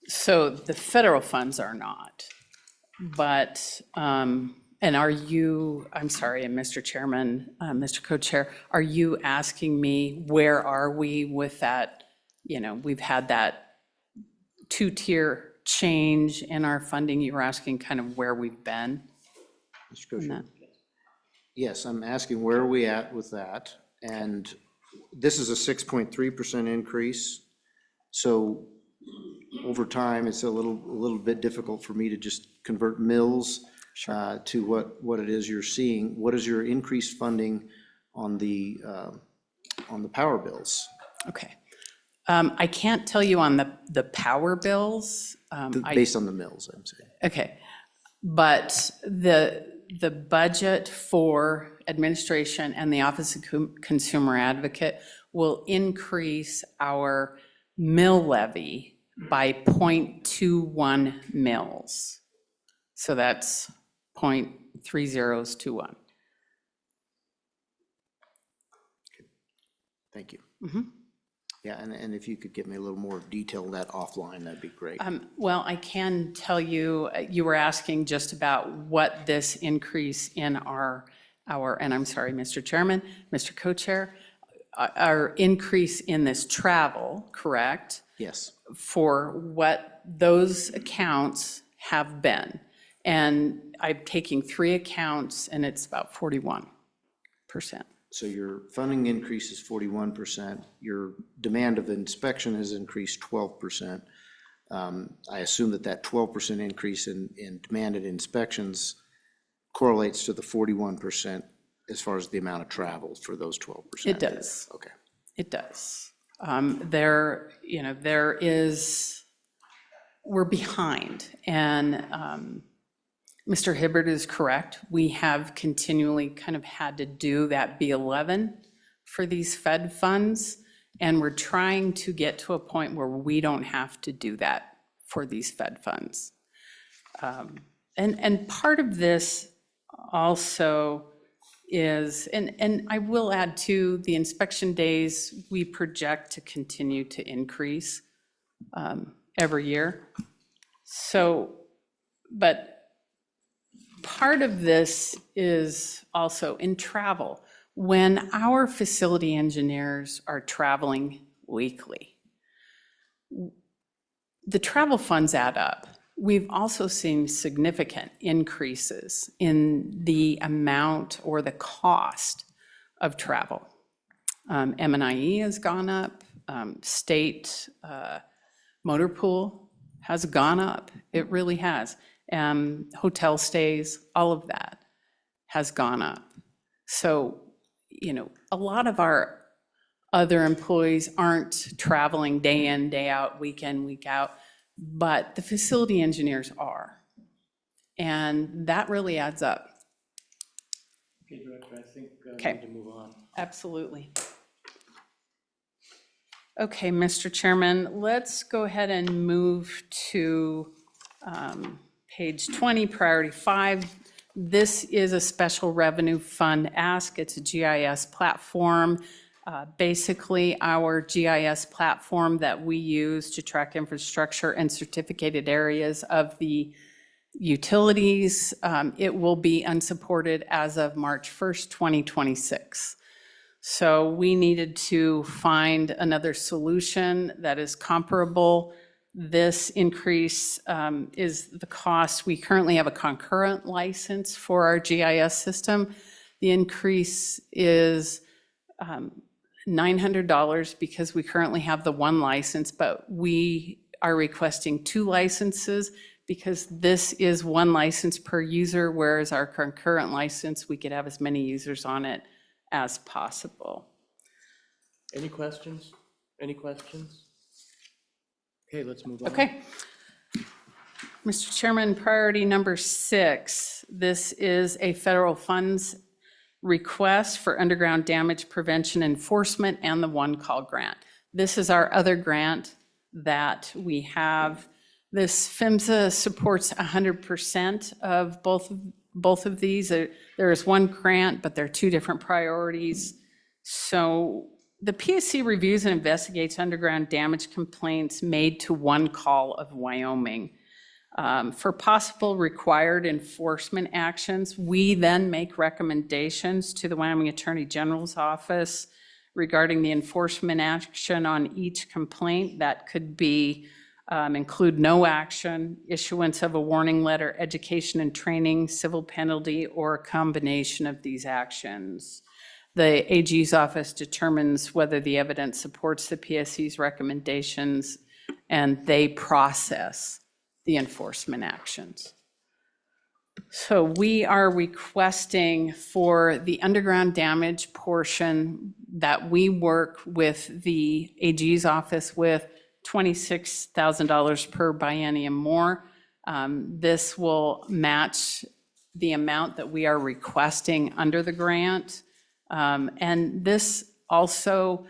So the federal funds are not. But, and are you, I'm sorry, Mr. Chairman, Mr. Co-Chair, are you asking me where are we with that? We've had that two-tier change in our funding. You were asking kind of where we've been? Mr. Co-Chair? Yes, I'm asking where are we at with that? And this is a 6.3% increase. So over time, it's a little bit difficult for me to just convert mills to what it is you're seeing. What is your increased funding on the power bills? Okay. I can't tell you on the power bills. Based on the mills, I'm saying. Okay. But the budget for administration and the Office of Consumer Advocate will increase our mill levy by 0.21 mills. So that's 0.3021. Thank you. Yeah, and if you could give me a little more detail on that offline, that'd be great. Well, I can tell you, you were asking just about what this increase in our, and I'm sorry, Mr. Chairman, Mr. Co-Chair, our increase in this travel, correct? Yes. For what those accounts have been. And I'm taking 3 accounts and it's about 41%. So your funding increase is 41%. Your demand of inspection has increased 12%. I assume that 12% increase in demanded inspections correlates to the 41% as far as the amount of travel for those 12%. It does. Okay. It does. We're behind. And Mr. Hibbert is correct. We have continually kind of had to do that B11 for these Fed funds. And we're trying to get to a point where we don't have to do that for these Fed funds. And part of this also is, and I will add too, the inspection days, we project to continue to increase every year. So, but part of this is also in travel. When our facility engineers are traveling weekly, the travel funds add up. We've also seen significant increases in the amount or the cost of travel. M&IE has gone up, state motor pool has gone up, it really has. Hotel stays, all of that has gone up. So, you know, a lot of our other employees aren't traveling day in, day out, week in, week out, but the facility engineers are. And that really adds up. Okay, Director, I think we Okay. need to move on. Absolutely. Okay, Mr. Chairman, let's go ahead and move to page 20, priority 5. This is a special revenue fund ask. It's a GIS platform. Basically, our GIS platform that we use to track infrastructure and certificated areas of the utilities. It will be unsupported as of March 1st, 2026. So we needed to find another solution that is comparable. This increase is the cost. We currently have a concurrent license for our GIS system. The increase is $900 because we currently have the one license, but we are requesting 2 licenses because this is 1 license per user, whereas our concurrent license, we could have as many users on it as possible. Any questions? Any questions? Okay, let's move on. Okay. Mr. Chairman, priority number 6, this is a federal funds request for underground damage prevention enforcement and the One Call grant. This is our other grant that we have. This PHMSA supports 100% of both of these. There is one grant, but they're 2 different priorities. So the PSC reviews and investigates underground damage complaints made to One Call of Wyoming. For possible required enforcement actions, we then make recommendations to the Wyoming Attorney General's office regarding the enforcement action on each complaint. That could be include no action, issuance of a warning letter, education and training, civil penalty, or a combination of these actions. The AG's office determines whether the evidence supports the PSC's recommendations, and they process the enforcement actions. So we are requesting for the underground damage portion that we work with the AG's office with $26,000 per biennium more. This will match the amount that we are requesting under the grant. And this also,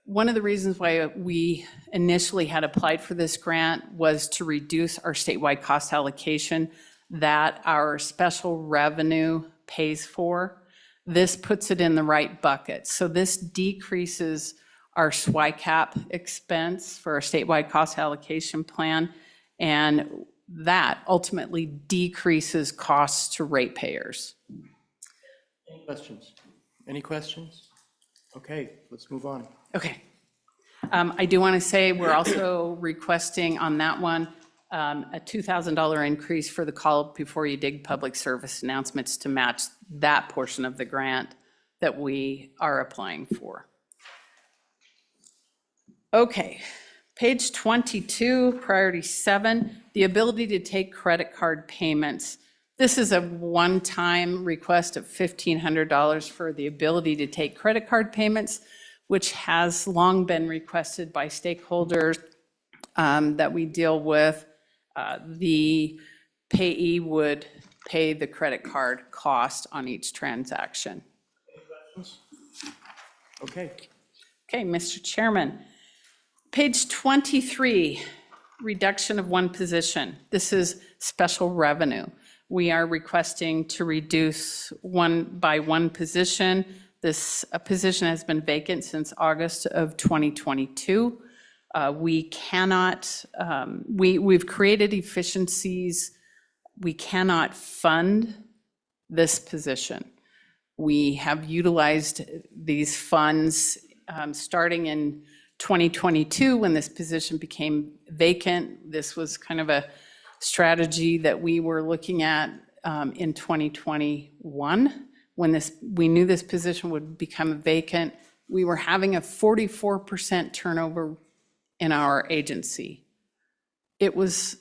one of the reasons why we initially had applied for this grant was to reduce our statewide cost allocation that our special revenue pays for. This puts it in the right bucket. So this decreases our SWICAP expense for our statewide cost allocation plan, and that ultimately decreases costs to ratepayers. Any questions? Any questions? Okay, let's move on. Okay. I do want to say we're also requesting on that one a $2,000 increase for the call before you dig public service announcements to match that portion of the grant that we are applying for. Okay, page 22, priority 7, the ability to take credit card payments. This is a one-time request of $1,500 for the ability to take credit card payments, which has long been requested by stakeholders that we deal with. The payee would pay the credit card cost on each transaction. Any questions? Okay. Okay, Mr. Chairman. Page 23, reduction of 1 position. This is special revenue. we are requesting to reduce by one position. This position has been vacant since August of 2022. We cannot, we've created efficiencies. We cannot fund this position. We have utilized these funds starting in 2022 when this position became vacant. This was kind of a strategy that we were looking at in 2021 when we knew this position would become vacant. We were having a 44% turnover in our agency. It was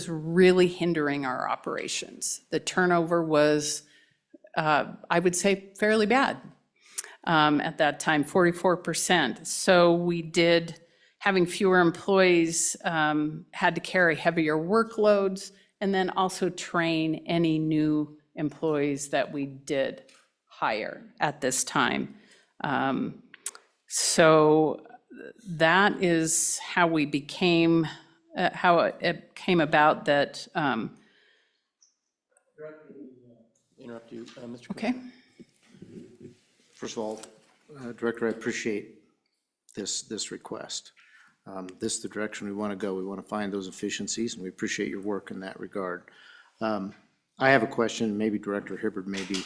really hindering our operations. The turnover was, I would say, fairly bad at that time, 44%. So we did, having fewer employees, had to carry heavier workloads and then also train any new employees that we did hire at this time. So that is how we became, how it came about that. Interrupt you, Mr. Okay. First of all, Director, I appreciate this request. This is the direction we want to go. We want to find those efficiencies, and we appreciate your work in that regard. I have a question, maybe Director Hibbard may be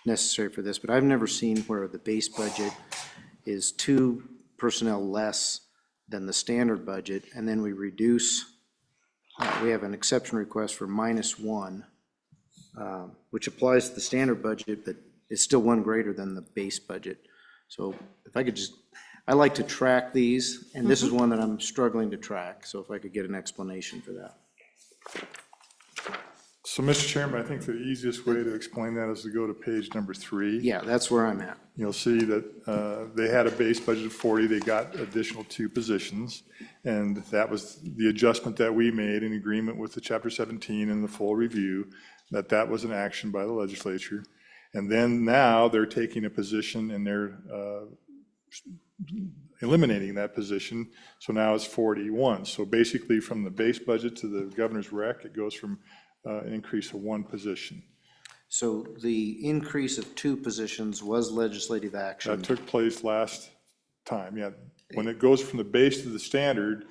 necessary for this, but I've never seen where the base budget is 2 personnel less than the standard budget, and then we reduce, we have an exception request for -1, which applies to the standard budget, but it's still 1 greater than the base budget. So if I could just, I like to track these, and this is one that I'm struggling to track, so if I could get an explanation for that. So, Mr. Chairman, I think the easiest way to explain that is to go to page number 3. Yeah, that's where I'm at. You'll see that they had a base budget of 40, they got additional 2 positions, and that was the adjustment that we made in agreement with the Chapter 17 and the full review, that was an action by the legislature. And then now they're taking a position and they're eliminating that position, so now it's 41. So basically, from the base budget to the governor's rec, it goes from an increase of 1 position. So the increase of 2 positions was legislative action. That took place last time, yeah. When it goes from the base to the standard,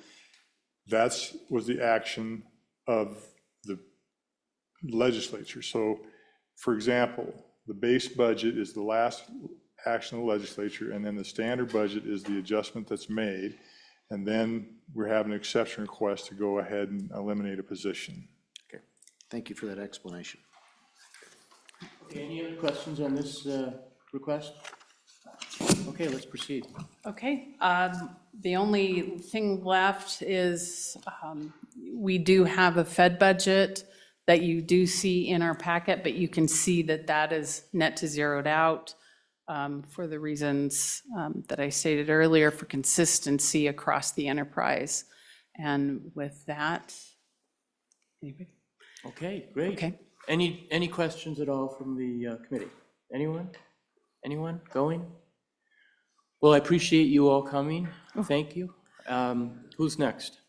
was the action of the legislature. So, for example, the base budget is the last action of the legislature, and then the standard budget is the adjustment that's made, and then we have an exception request to go ahead and eliminate a position. Okay, thank you for that explanation. Okay, any other questions on this request? Okay, let's proceed. Okay, the only thing left is we do have a Fed budget that you do see in our packet, but you can see that that is net to zeroed out for the reasons that I stated earlier, for consistency across the enterprise. And with that, anybody? Okay, great. Okay. Any questions at all from the committee? Anyone? Anyone going? Well, I appreciate you all coming. Thank you. Who's next?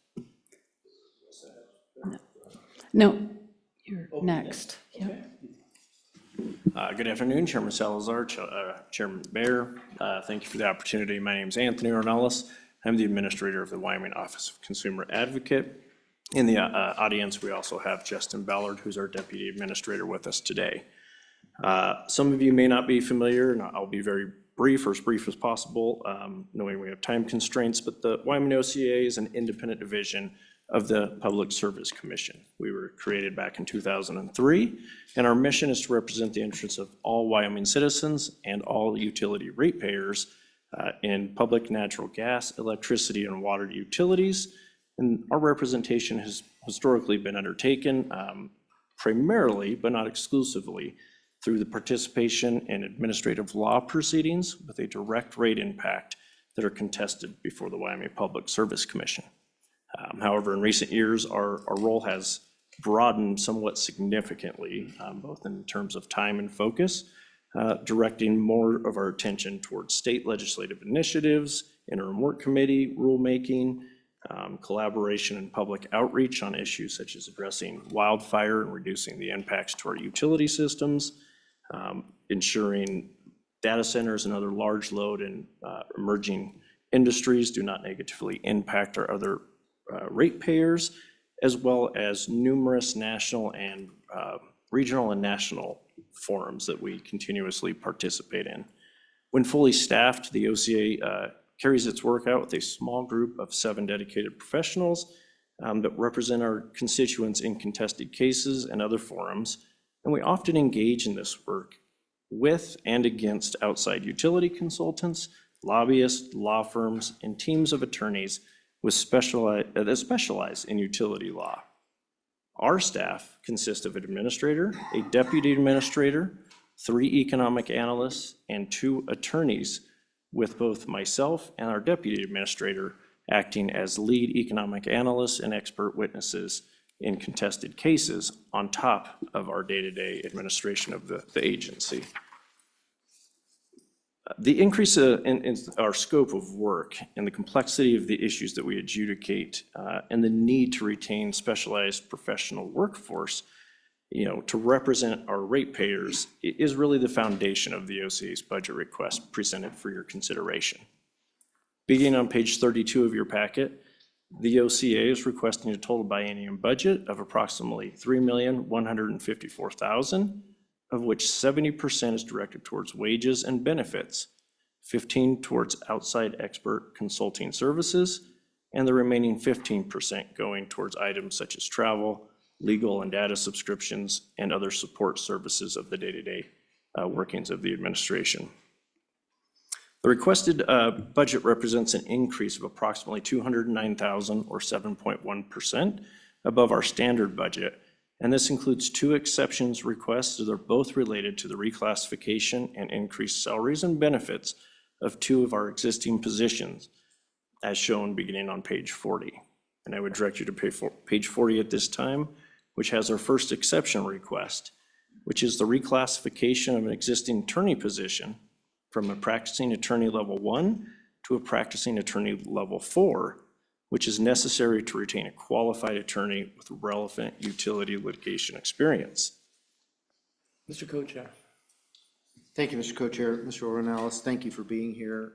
No, you're next. Yep. Good afternoon, Chairman Salazar, Chairman Bear. Thank you for the opportunity. My name is Anthony Ornelas. I'm the administrator of the Wyoming Office of Consumer Advocate. In the audience, we also have Justin Ballard, who's our deputy administrator, with us today. Some of you may not be familiar, and I'll be very brief, or as brief as possible, knowing we have time constraints, but the Wyoming OCA is an independent division of the Public Service Commission. We were created back in 2003, and our mission is to represent the interests of all Wyoming citizens and all utility ratepayers in public natural gas, electricity, and water utilities. And our representation has historically been undertaken primarily, but not exclusively, through the participation in administrative law proceedings with a direct rate impact that are contested before the Wyoming Public Service Commission. However, in recent years, our role has broadened somewhat significantly, both in terms of time and focus, directing more of our attention towards state legislative initiatives, interim work committee, rulemaking, collaboration and public outreach on issues such as addressing wildfire and reducing the impacts to our utility systems, ensuring data centers and other large load and emerging industries do not negatively impact our other ratepayers, as well as numerous national and regional and national forums that we continuously participate in. When fully staffed, the OCA carries its work out with a small group of 7 dedicated professionals that represent our constituents in contested cases and other forums, and we often engage in this work with and against outside utility consultants, lobbyists, law firms, and teams of attorneys that specialize in utility law. Our staff consists of an administrator, a deputy administrator, 3 economic analysts, and 2 attorneys, with both myself and our deputy administrator acting as lead economic analysts and expert witnesses in contested cases on top of our day-to-day administration of the agency. The increase in our scope of work and the complexity of the issues that we adjudicate and the need to retain specialized professional workforce, to represent our ratepayers is really the foundation of the OCA's budget request presented for your consideration. Beginning on page 32 of your packet, the OCA is requesting a total biennium budget of approximately $3,154,000, of which 70% is directed towards wages and benefits, 15% towards outside expert consulting services, and the remaining 15% going towards items such as travel, legal and data subscriptions, and other support services of the day-to-day workings of the administration. The requested budget represents an increase of approximately $209,000 or 7.1% above our standard budget, and this includes 2 exceptions requests that are both related to the reclassification and increased salaries and benefits of 2 of our existing positions, as shown beginning on page 40. And I would direct you to page 40 at this time, which has our first exception request, which is the reclassification of an existing attorney position from a practicing attorney level 1 to a practicing attorney level 4, which is necessary to retain a qualified attorney with relevant utility litigation experience. Mr. Co-Chair. Thank you, Mr. Co-Chair. Mr. Ornelas, thank you for being here.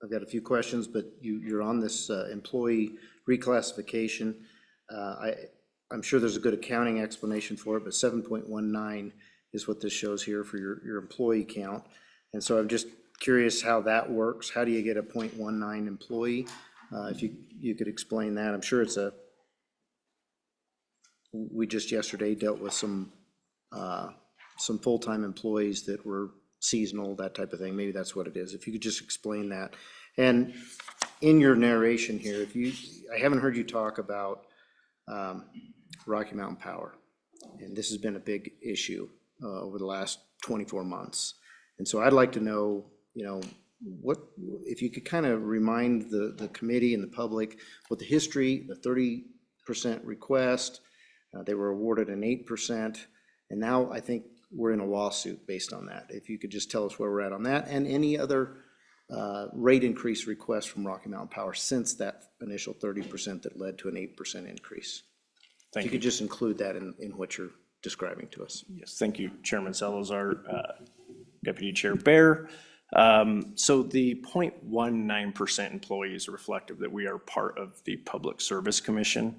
I've got a few questions, but you're on this employee reclassification. I'm sure there's a good accounting explanation for it, but 7.19 is what this shows here for your employee count. And so I'm just curious how that works. How do you get a 0.19 employee? If you could explain that. I'm sure we just yesterday dealt with some full-time employees that were seasonal, that type of thing. Maybe that's what it is. If you could just explain that. And in your narration here, I haven't heard you talk about Rocky Mountain Power, and this has been a big issue over the last 24 months. And so I'd like to know, what, if you could kind of remind the committee and the public what the history, the 30% request, they were awarded an 8%, and now I think we're in a lawsuit based on that. If you could just tell us where we're at on that, and any other rate increase requests from Rocky Mountain Power since that initial 30% that led to an 8% increase. If you could just include that in what you're describing to us. Yes, thank you, Chairman Salazar, Deputy Chair Bear. So the 0.19% employees are reflective that we are part of the Public Service Commission.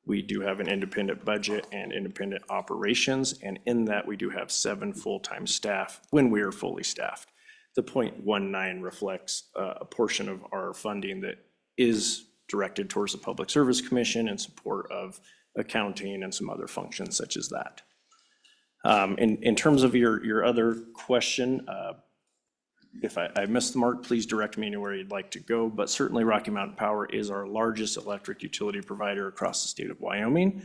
We do have an independent budget and independent operations, and in that we do have 7 full-time staff when we are fully staffed. The 0.19 reflects a portion of our funding that is directed towards the Public Service Commission in support of accounting and some other functions such as that. In terms of your other question, if I missed the mark, please direct me anywhere you'd like to go, but certainly Rocky Mountain Power is our largest electric utility provider across the state of Wyoming.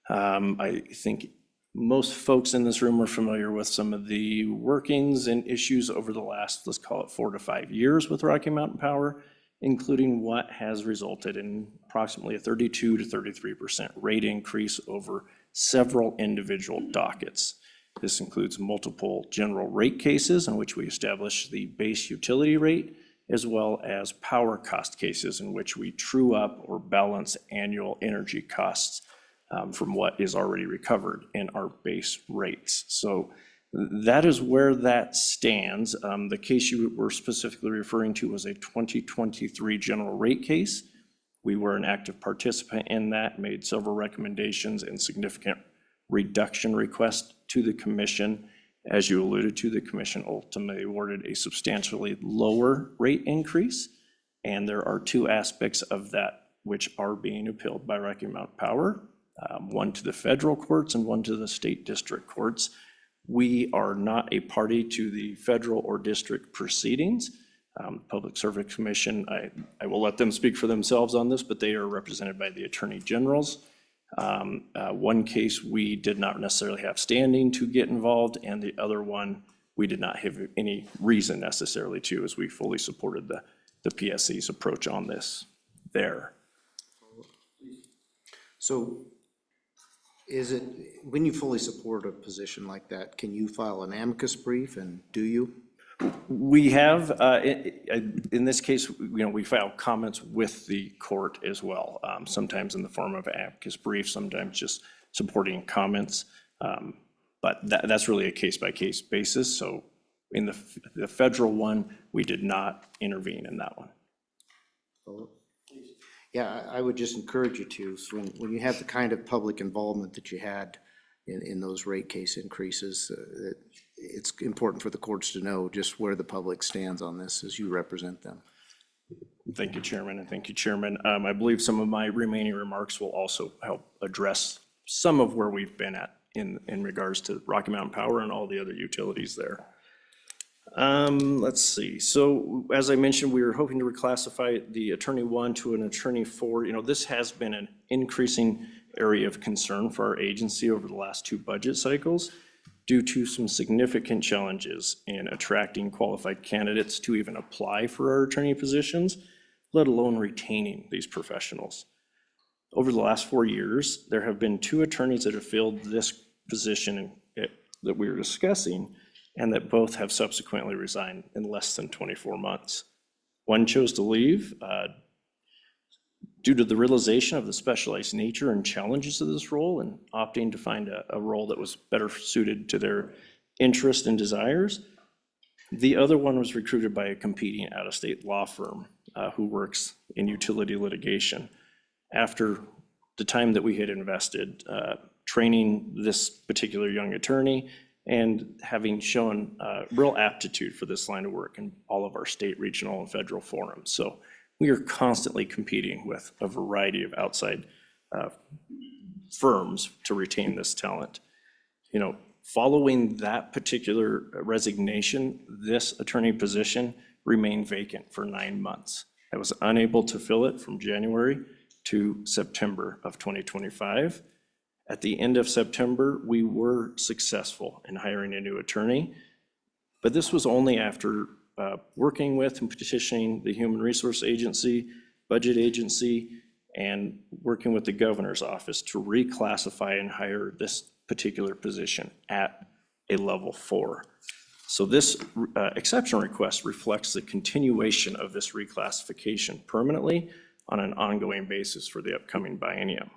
I think most folks in this room are familiar with some of the workings and issues over the last, let's call it 4 to 5 years with Rocky Mountain Power, including what has resulted in approximately a 32 to 33% rate increase over several individual dockets. This includes multiple general rate cases in which we establish the base utility rate as well as power cost cases in which we true up or balance annual energy costs from what is already recovered in our base rates. So that is where that stands. The case you were specifically referring to was a 2023 general rate case. We were an active participant in that, made several recommendations and significant reduction requests to the commission. As you alluded to, the commission ultimately awarded a substantially lower rate increase. And there are two aspects of that which are being appealed by Rocky Mount Power, one to the federal courts and one to the state district courts. We are not a party to the federal or district proceedings. Public Service Commission, I will let them speak for themselves on this, but they are represented by the attorney generals. One case we did not necessarily have standing to get involved, and the other one we did not have any reason necessarily to, as we fully supported the PSC's approach on this there. So is it, when you fully support a position like that, can you file an amicus brief, and do you? We have, in this case, we file comments with the court as well, sometimes in the form of amicus brief, sometimes just supporting comments. But that's really a case-by-case basis. So in the federal one, we did not intervene in that one. Yeah, I would just encourage you to, so when you have the kind of public involvement that you had in those rate case increases, it's important for the courts to know just where the public stands on this as you represent them. Thank you, Chairman, and thank you, Chairman. I believe some of my remaining remarks will also help address some of where we've been at in regards to Rocky Mountain Power and all the other utilities there. Let's see. So as I mentioned, we were hoping to reclassify the Attorney 1 to an Attorney 4. This has been an increasing area of concern for our agency over the last 2 budget cycles due to some significant challenges in attracting qualified candidates to even apply for our attorney positions, let alone retaining these professionals. Over the last 4 years, there have been 2 attorneys that have filled this position that we were discussing, and that both have subsequently resigned in less than 24 months. One chose to leave due to the realization of the specialized nature and challenges of this role and opting to find a role that was better suited to their interest and desires. The other one was recruited by a competing out-of-state law firm who works in utility litigation. After the time that we had invested training this particular young attorney and having shown real aptitude for this line of work in all of our state, regional, and federal forums. So we are constantly competing with a variety of outside firms to retain this talent. Following that particular resignation, this attorney position remained vacant for 9 months. I was unable to fill it from January to September of 2025. At the end of September, we were successful in hiring a new attorney, but this was only after working with and petitioning the Human Resource Agency, Budget Agency, and working with the governor's office to reclassify and hire this particular position at a level 4. So this exception request reflects the continuation of this reclassification permanently on an ongoing basis for the upcoming biennium.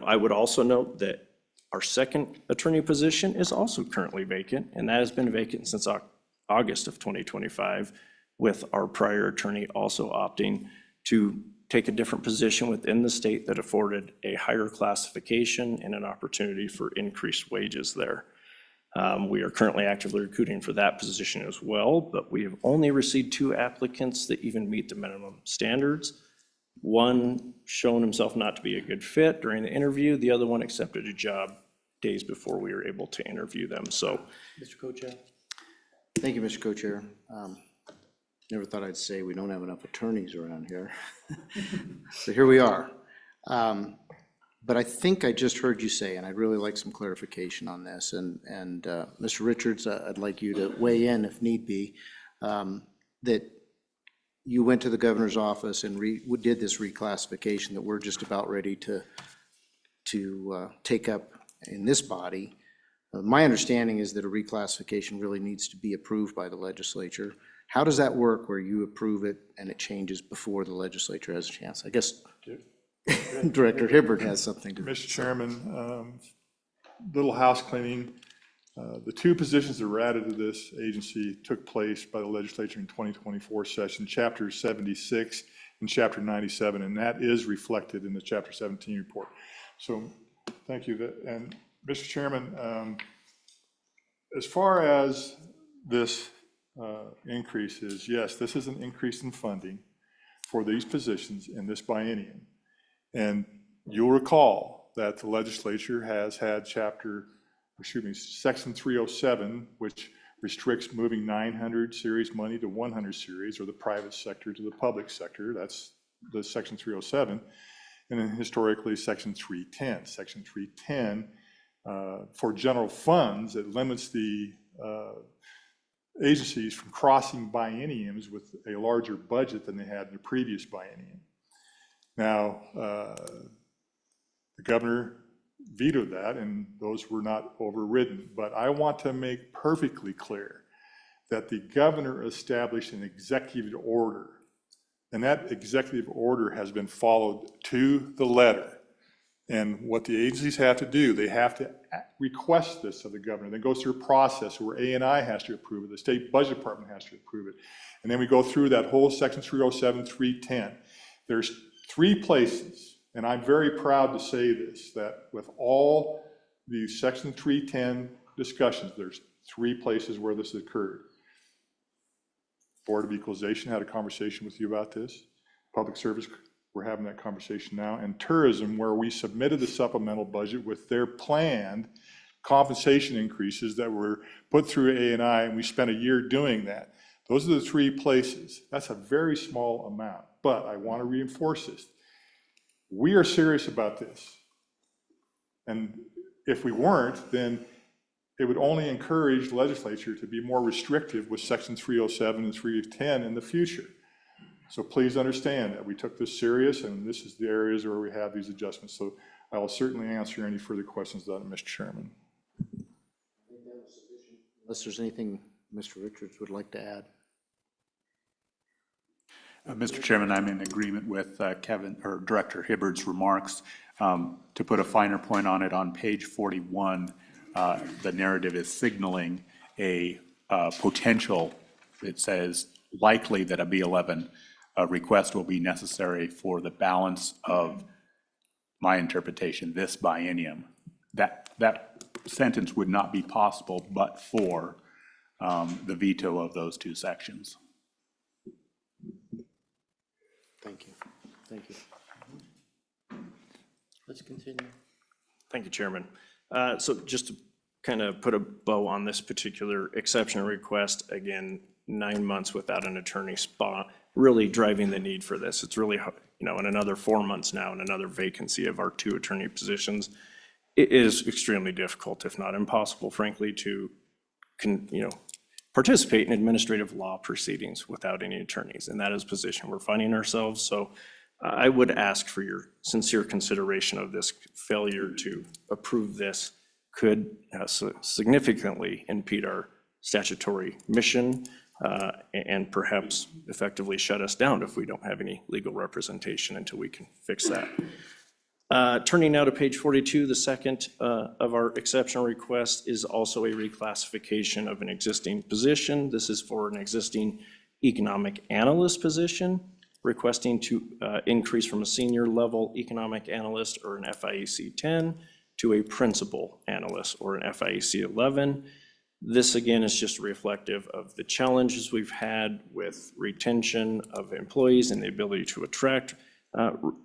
I would also note that our second attorney position is also currently vacant, and that has been vacant since August of 2025, with our prior attorney also opting to take a different position within the state that afforded a higher classification and an opportunity for increased wages there. We are currently actively recruiting for that position as well, but we have only received 2 applicants that even meet the minimum standards. One shown himself not to be a good fit during the interview. The other one accepted a job days before we were able to interview them. So, Mr. Co-Chair. Thank you, Mr. Co-Chair. Never thought I'd say we don't have enough attorneys around here. So here we are. But I think I just heard you say, and I'd really like some clarification on this, and Mr. Richards, I'd like you to weigh in if need be, that you went to the governor's office and did this reclassification that we're just about ready to take up in this body. My understanding is that a reclassification really needs to be approved by the legislature. How does that work where you approve it and it changes before the legislature has a chance? I guess Director Hibbert has something to. Mr. Chairman, little house cleaning. The two positions that were added to this agency took place by the legislature in 2024 session, Chapter 76 and Chapter 97, and that is reflected in the Chapter 17 report. So thank you. And Mr. Chairman, as far as this increase is, yes, this is an increase in funding for these positions in this biennium. And you'll recall that the legislature has had Section 307, which restricts moving 900 series money to 100 series, or the private sector to the public sector. That's the Section 307. And then historically, Section 310. Section 310, for general funds, it limits the agencies from crossing bienniums with a larger budget than they had in the previous biennium. Now, the governor vetoed that, and those were not overridden. But I want to make perfectly clear that the governor established an executive order, and that executive order has been followed to the letter. And what the agencies have to do, they have to request this of the governor. Then it goes through a process where A&I has to approve it, the state budget department has to approve it. And then we go through that whole Section 307, 310. There's 3 places, and I'm very proud to say this, that with all the Section 310 discussions, there's 3 places where this occurred. Board of Equalization had a conversation with you about this. Public Service, we're having that conversation now. And Tourism, where we submitted the supplemental budget with their planned compensation increases that were put through A&I, and we spent a year doing that. Those are the 3 places. That's a very small amount, but I want to reinforce this. We are serious about this. And if we weren't, then it would only encourage the legislature to be more restrictive with Section 307 and 310 in the future. So please understand that we took this serious, and this is the areas where we have these adjustments. So I will certainly answer any further questions on it, Mr. Chairman. Unless there's anything Mr. Richards would like to add. Mr. Chairman, I'm in agreement with Director Hibbert's remarks. To put a finer point on it, on page 41, the narrative is signaling a potential. It says likely that a B11 request will be necessary for the balance of my interpretation, this biennium. That sentence would not be possible but for the veto of those 2 sections. Thank you. Thank you. Let's continue. Thank you, Chairman. So just to kind of put a bow on this particular exception request, again, 9 months without an attorney spot, really driving the need for this. It's really, in another 4 months now, and another vacancy of our 2 attorney positions, it is extremely difficult, if not impossible, frankly, to, participate in administrative law proceedings without any attorneys. And that is a position we're finding ourselves. So I would ask for your sincere consideration of this. Failure to approve this could significantly impede our statutory mission and perhaps effectively shut us down if we don't have any legal representation until we can fix that. Turning now to page 42, the second of our exceptional request is also a reclassification of an existing position. This is for an existing economic analyst position, requesting to increase from a senior level economic analyst or an FIEC 10 to a principal analyst or an FIEC 11. This again is just reflective of the challenges we've had with retention of employees and the ability to attract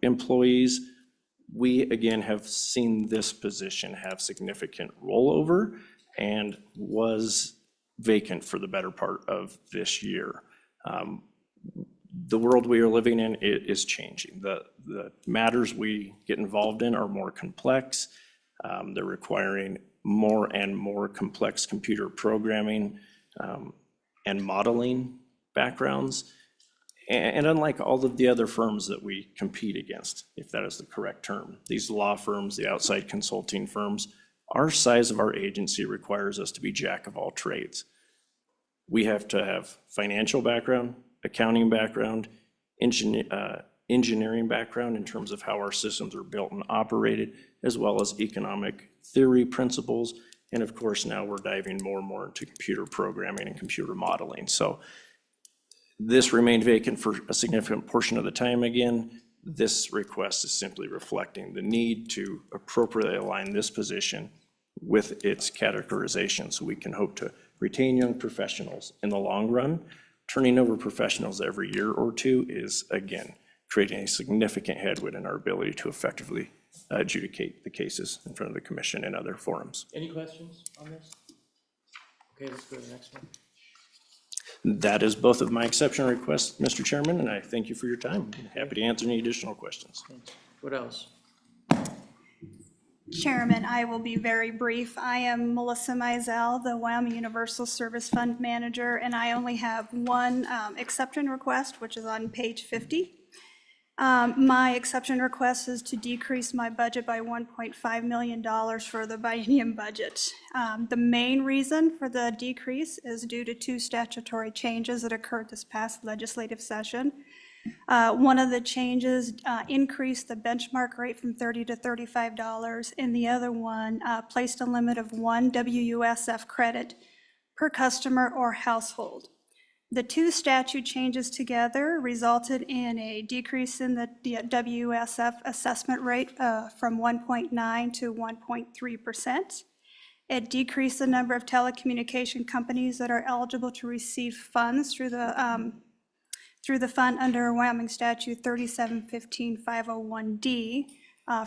employees. We again have seen this position have significant rollover and was vacant for the better part of this year. The world we are living in is changing. The matters we get involved in are more complex. They're requiring more and more complex computer programming and modeling backgrounds. And unlike all of the other firms that we compete against, if that is the correct term, these law firms, the outside consulting firms, our size of our agency requires us to be jack of all trades. We have to have financial background, accounting background, engineering background in terms of how our systems are built and operated, as well as economic theory principles. And of course, now we're diving more and more into computer programming and computer modeling. So this remained vacant for a significant portion of the time again. This request is simply reflecting the need to appropriately align this position with its categorization so we can hope to retain young professionals in the long run. Turning over professionals every year or two is, again, creating a significant headwind in our ability to effectively adjudicate the cases in front of the commission and other forums. Any questions on this? Okay, let's go to the next one. That is both of my exception requests, Mr. Chairman, and I thank you for your time. I'm happy to answer any additional questions. What else? Chairman, I will be very brief. I am Melissa Mizell, the Wyoming Universal Service Fund Manager, and I only have one exception request, which is on page 50. My exception request is to decrease my budget by $1.5 million for the biennium budget. The main reason for the decrease is due to two statutory changes that occurred this past legislative session. One of the changes increased the benchmark rate from $30 to $35, and the other one placed a limit of 1 WUSF credit per customer or household. The two statute changes together resulted in a decrease in the WUSF assessment rate from 1.9 to 1.3%. It decreased the number of telecommunication companies that are eligible to receive funds through the fund under Wyoming Statute 3715-501D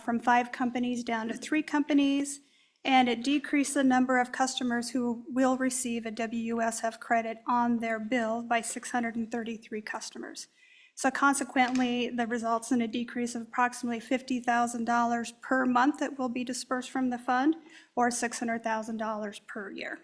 from 5 companies down to 3 companies. And it decreased the number of customers who will receive a WUSF credit on their bill by 633 customers. So consequently, that results in a decrease of approximately $50,000 per month that will be dispersed from the fund, or $600,000 per year.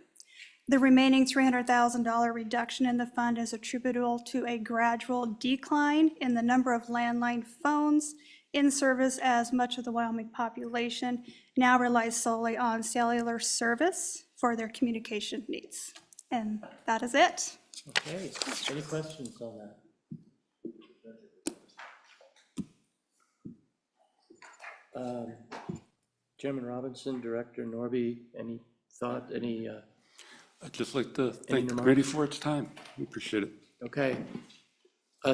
The remaining $300,000 reduction in the fund is attributable to a gradual decline in the number of landline phones in service, as much of the Wyoming population now relies solely on cellular service for their communication needs. And that is it. Okay, any questions on that? Chairman Robinson, Director Norby, any thought, any? I'd just like to thank the remarks? committee for its time. We appreciate it. Okay.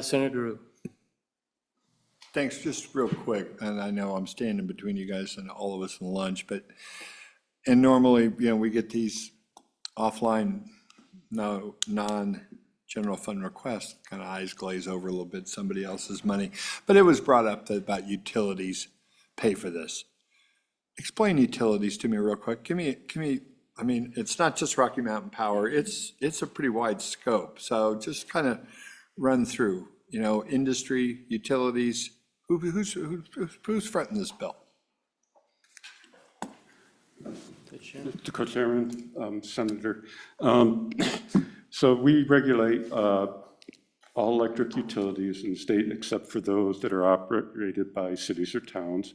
Senator Guru. Thanks, just real quick, and I know I'm standing between you guys and all of us in lunch, and normally, we get these offline, non-general fund requests, kind of eyes glaze over a little bit, somebody else's money. But it was brought up about utilities pay for this. Explain utilities to me real quick. Give me, I mean, it's not just Rocky Mountain Power, it's a pretty wide scope. So just kind of run through, industry, utilities, who's fronting this bill? Mr. Co-Chairman, Senator. So we regulate all electric utilities in the state except for those that are operated by cities or towns.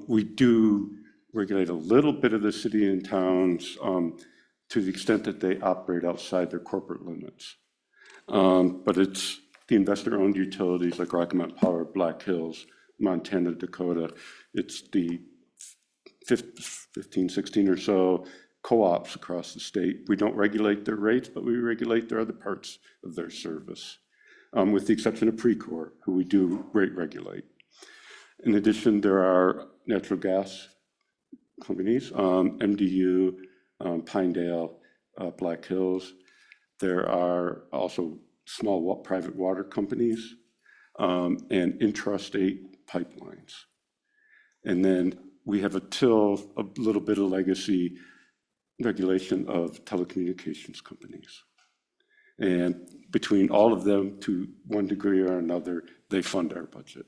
We do regulate a little bit of the city and towns to the extent that they operate outside their corporate limits. But it's the investor-owned utilities like Rocky Mountain Power, Black Hills, Montana, Dakota. It's the 15, 16 or so co-ops across the state. We don't regulate their rates, but we regulate their other parts of their service, with the exception of Precor, who we do rate regulate. In addition, there are natural gas companies, MDU, Pinedale, Black Hills. There are also small private water companies and intrastate pipelines. And then we have a little bit of legacy regulation of telecommunications companies. And between all of them, to one degree or another, they fund our budget.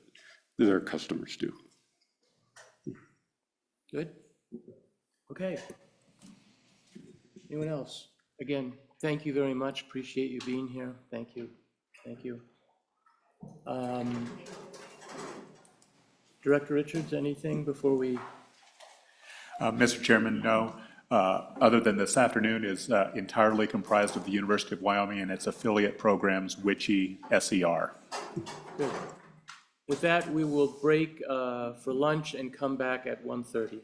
Their customers do. Good. Okay. Anyone else? Again, thank you very much. Appreciate you being here. Thank you. Thank you. Director Richards, anything before we? Mr. Chairman, no. other than this afternoon, is entirely comprised of the University of Wyoming and its affiliate programs, WICHE, SER. Good. With that, we will break for lunch and come back at 1:30.